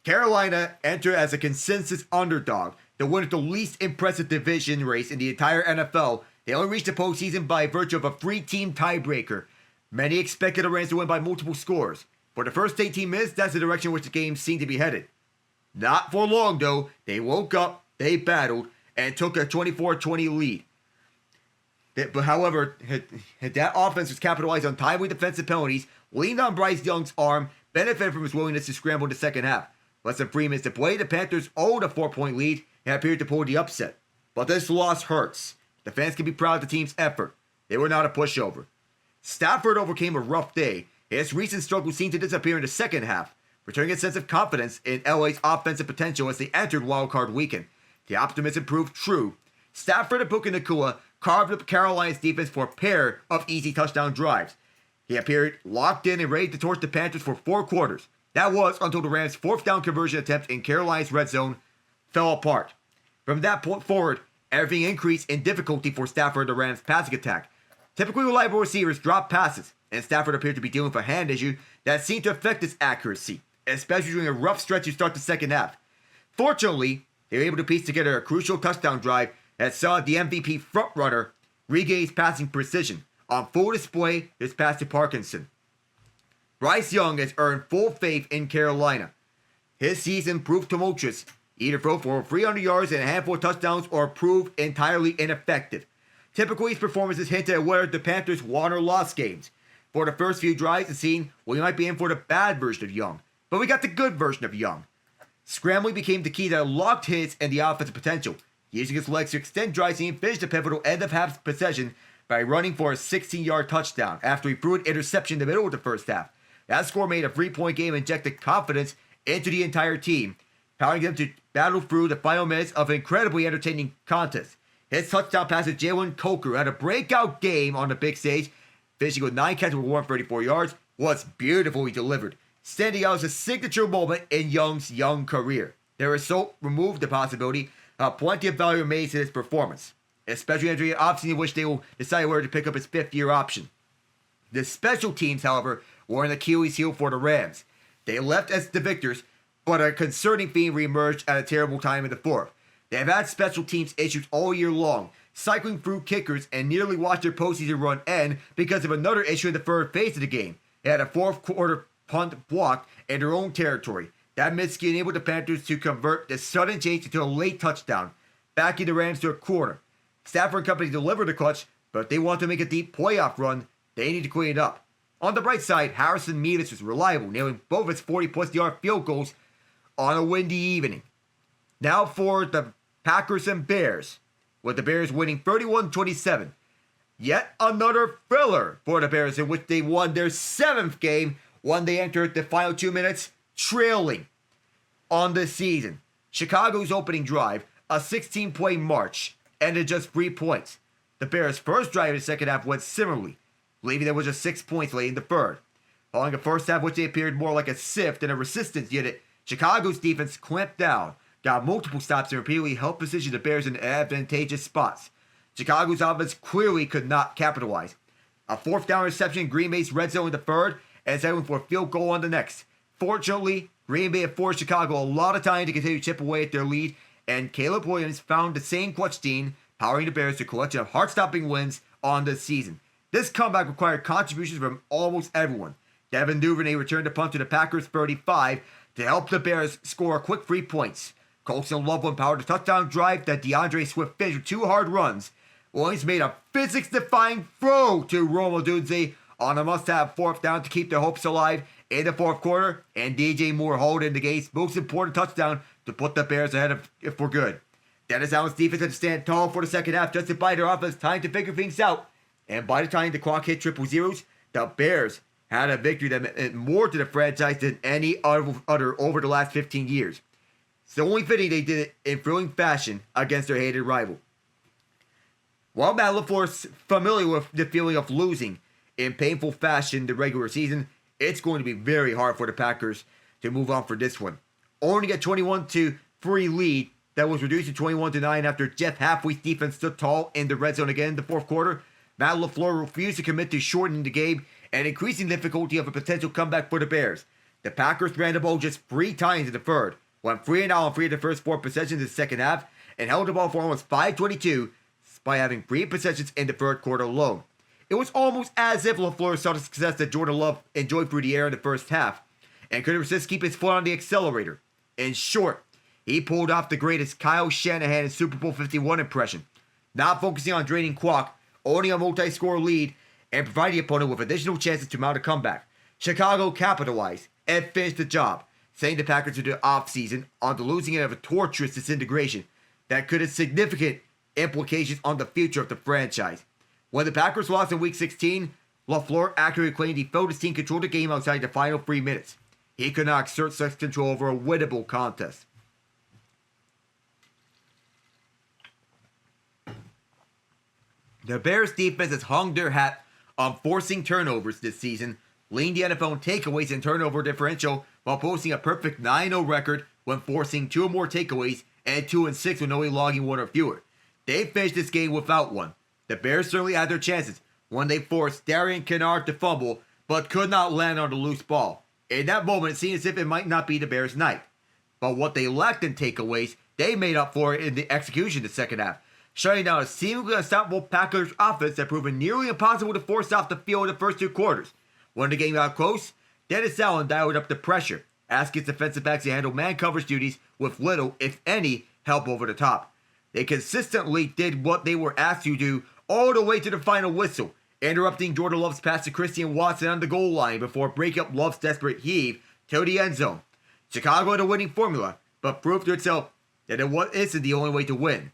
Carolina entered as a consensus underdog, the winner of the least impressive division race in the entire NFL. They only reached the postseason by virtue of a 3-team tiebreaker. Many expected the Rams to win by multiple scores. For the first 18 minutes, that's the direction in which the game seemed to be headed. Not for long, though. They woke up, they battled, and took a 24-20 lead. But however, that offense was capitalized on timely defensive penalties, leaned on Bryce Young's arm, benefited from his willingness to scramble in the second half. Less than 3 minutes to play, the Panthers owned a 4-point lead and appeared to pull the upset. But this loss hurts. The fans can be proud of the team's effort. They were not a pushover. Stafford overcame a rough day. His recent struggles seemed to disappear in the second half, returning a sense of confidence in LA's offensive potential as they entered Wild Card weekend. The optimism proved true. Stafford and Puka Nacua carved up Carolina's defense for a pair of easy touchdown drives. He appeared locked in and ready to torch the Panthers for 4 quarters. That was until the Rams' 4th down conversion attempt in Carolina's red zone fell apart. From that point forward, everything increased in difficulty for Stafford and the Rams' passing attack. Typically reliable receivers dropped passes, and Stafford appeared to be dealing with a hand issue that seemed to affect his accuracy, especially during a rough stretch to start the second half. Fortunately, they were able to piece together a crucial touchdown drive that saw the MVP frontrunner regain his passing precision. On full display, his pass to Parkinson. Bryce Young has earned full faith in Carolina. His season proved tumultuous, either throw for 300 yards and a handful of touchdowns or prove entirely ineffective. Typically, his performances hinted at whether the Panthers won or lost games. For the first few drives, it seemed we might be in for the bad version of Young, but we got the good version of Young. Scrambling became the key that unlocked his and the offensive potential. Using his legs to extend drives, he finished the pivotal end of half possession by running for a 16-yard touchdown after he threw an interception in the middle of the first half. That score made a 3-point game and injected confidence into the entire team, powering them to battle through the final minutes of an incredibly entertaining contest. His touchdown pass to Jalen Coker had a breakout game on the big stage, finishing with 9 catches for 134 yards, was beautifully delivered, standing out as a signature moment in Young's young career. The result removed the possibility of plenty of value remains in his performance, especially entering an offseason in which they will decide whether to pick up his 5th-year option. The special teams, however, were an Achilles heel for the Rams. They left as the victors, but a concerning theme reemerged at a terrible time in the 4th. They have had special teams issues all year long, cycling through kickers and nearly watched their postseason run end because of another issue in the 3rd phase of the game. They had a 4th-quarter punt blocked in their own territory. That miscue enabled the Panthers to convert the sudden change into a late touchdown, backing the Rams to a corner. Stafford and company delivered the clutch, but if they want to make a deep playoff run, they need to clean it up. On the bright side, Harrison Mevis was reliable, nailing both his 40-plus yard field goals on a windy evening. Now for the Packers and Bears, with the Bears winning 31-27. Yet another thriller for the Bears in which they won their 7th game when they entered the final 2 minutes trailing on the season. Chicago's opening drive, a 16-play march, ended just 3 points. The Bears' first drive in the second half went similarly, leaving them with just 6 points late in the 3rd. Following a first half which they appeared more like a sift than a resistance unit, Chicago's defense clamped down, got multiple stops, and repeatedly helped position the Bears in advantageous spots. Chicago's offense clearly could not capitalize. A 4th down reception in Green Bay's red zone in the 3rd, and settling for a field goal on the next. Fortunately, Green Bay had forced Chicago a lot of time to continue to chip away at their lead, and Caleb Williams found the same clutch gene, powering the Bears to a collection of heart-stopping wins on the season. This comeback required contributions from almost everyone. Devin Duvernay returned the punt to the Packers' 35 to help the Bears score a quick 3 points. Colson Loveland powered a touchdown drive that DeAndre Swift finished with 2 hard runs. Williams made a physics-defying throw to Rome Odunze on a must-have 4th down to keep their hopes alive in the 4th quarter, and DJ Moore hauled in the game's most important touchdown to put the Bears ahead of it for good. Dennis Allen's defense had to stand tall for the second half just to buy their offense time to figure things out, and by the time the clock hit triple zeros, the Bears had a victory that meant more to the franchise than any other over the last 15 years. It's only fitting they did it in thrilling fashion against their hated rival. While Matt LaFleur's familiar with the feeling of losing in painful fashion the regular season, it's going to be very hard for the Packers to move on for this one. Owning a 21-3 lead that was reduced to 21-9 after Jeff Halfway's defense stood tall in the red zone again in the 4th quarter, Matt LaFleur refused to commit to shortening the game and increasing the difficulty of a potential comeback for the Bears. The Packers ran the ball just 3 times in the 3rd, went 3-and-out on 3 of the first 4 possessions in the second half, and held the ball for almost 5:22 by having 3 possessions in the 3rd quarter alone. It was almost as if LaFleur saw the success that Jordan Love enjoyed through the air in the first half, and couldn't resist keeping his foot on the accelerator. In short, he pulled off the greatest Kyle Shanahan in Super Bowl 51 impression, not focusing on draining clock, owning a multi-score lead and providing the opponent with additional chances to mount a comeback. Chicago capitalized and finished the job, sending the Packers into the offseason on the losing end of a torturous disintegration that could have significant implications on the future of the franchise. When the Packers lost in Week 16, LaFleur accurately claimed he felt his team controlled the game outside the final 3 minutes. He could not exert such control over a winnable contest. The Bears defense has hung their hat on forcing turnovers this season, leading the NFL in takeaways and turnover differential while posting a perfect 9-0 record when forcing 2 or more takeaways and 2-6 when only logging 1 or fewer. They finished this game without one. The Bears certainly had their chances when they forced Darian Kinnard to fumble, but could not land on the loose ball. In that moment, it seemed as if it might not be the Bears' night. But what they lacked in takeaways, they made up for it in the execution in the second half, shutting down a seemingly unstoppable Packers offense that proved nearly impossible to force off the field in the first 2 quarters. When the game got close, Hines-Allen dialed up the pressure, asking his defensive backs to handle man coverage duties with little, if any, help over the top. They consistently did what they were asked to do all the way to the final whistle, interrupting Jordan Love's pass to Christian Watson on the goal line before breaking up Love's desperate heave to the end zone. Chicago had a winning formula, but proved to itself that it isn't the only way to win.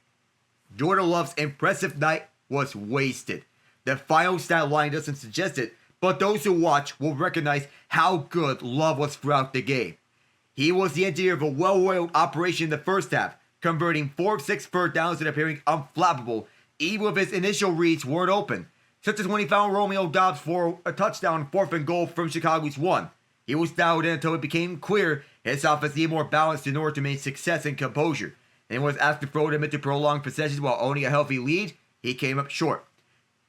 Jordan Love's impressive night was wasted. The final stat line doesn't suggest it, but those who watch will recognize how good Love was throughout the game. He was the engineer of a well-oiled operation in the first half, converting 4 of 6 third downs and appearing unflappable, even if his initial reads weren't open, such as when he found Romeo Doubs for a touchdown 4th and goal from Chicago's 1. He was dialed in until it became clear his offense needed more balance in order to maintain success and composure, and was asked to throw them into prolonged possessions while owning a healthy lead. He came up short.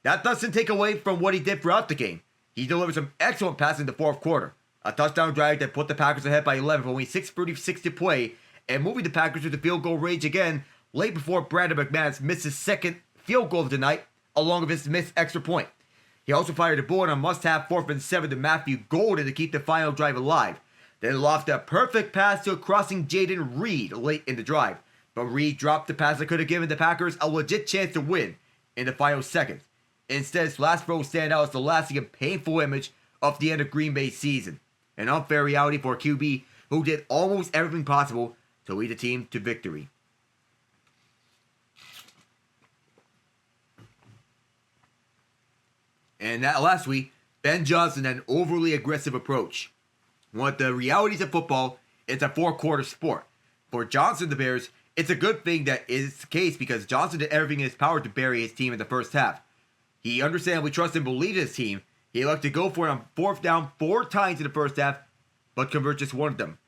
That doesn't take away from what he did throughout the game. He delivered some excellent passes in the 4th quarter, a touchdown drive that put the Packers ahead by 11 with only 6:36 to play, and moving the Packers to the field goal range again late before Brandon McManus missed his second field goal of the night, along with his missed extra point. He also fired a bullet on a must-have 4th and 7 to Matthew Golden to keep the final drive alive. Then lofted a perfect pass to a crossing Jaden Reed late in the drive, but Reed dropped the pass that could have given the Packers a legit chance to win in the final seconds. Instead, his last throw stand out as the lasting and painful image of the end of Green Bay's season. An unfair reality for a QB who did almost everything possible to lead the team to victory. And that last week, Ben Johnson had an overly aggressive approach. One of the realities of football, it's a 4-quarter sport. For Johnson, the Bears, it's a good thing that is the case because Johnson did everything in his power to bury his team in the first half. He understandably trusted and believed in his team. He elected to go for it on 4th down 4 times in the first half, but converted just 1 of them.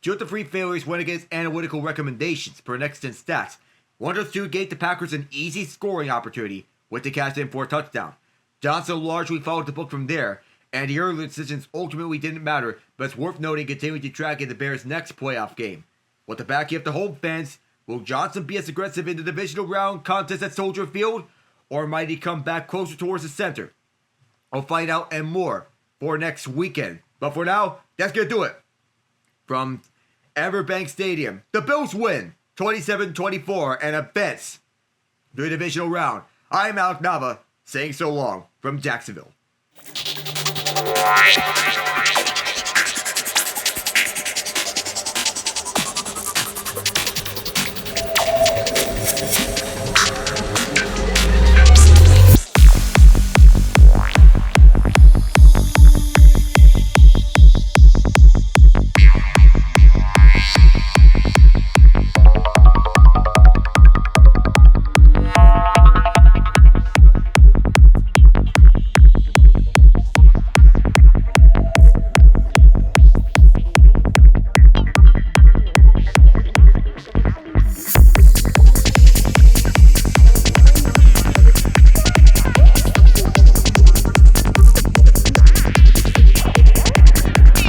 2 of the 3 failures went against analytical recommendations per Next Gen Stats. 1 of those 2 gave the Packers an easy scoring opportunity with the catch in for a touchdown. Johnson largely followed the book from there, and the early decisions ultimately didn't matter, but it's worth noting continuing to track in the Bears' next playoff game. With the back of the home fans, will Johnson be as aggressive in the divisional round contest at Soldier Field, or might he come back closer towards the center? I'll find out and more for next weekend. But for now, that's going to do it. From Everbank Stadium, the Bills win 27-24 and advance to the divisional round. I'm Alec Nava, saying so long from Jacksonville.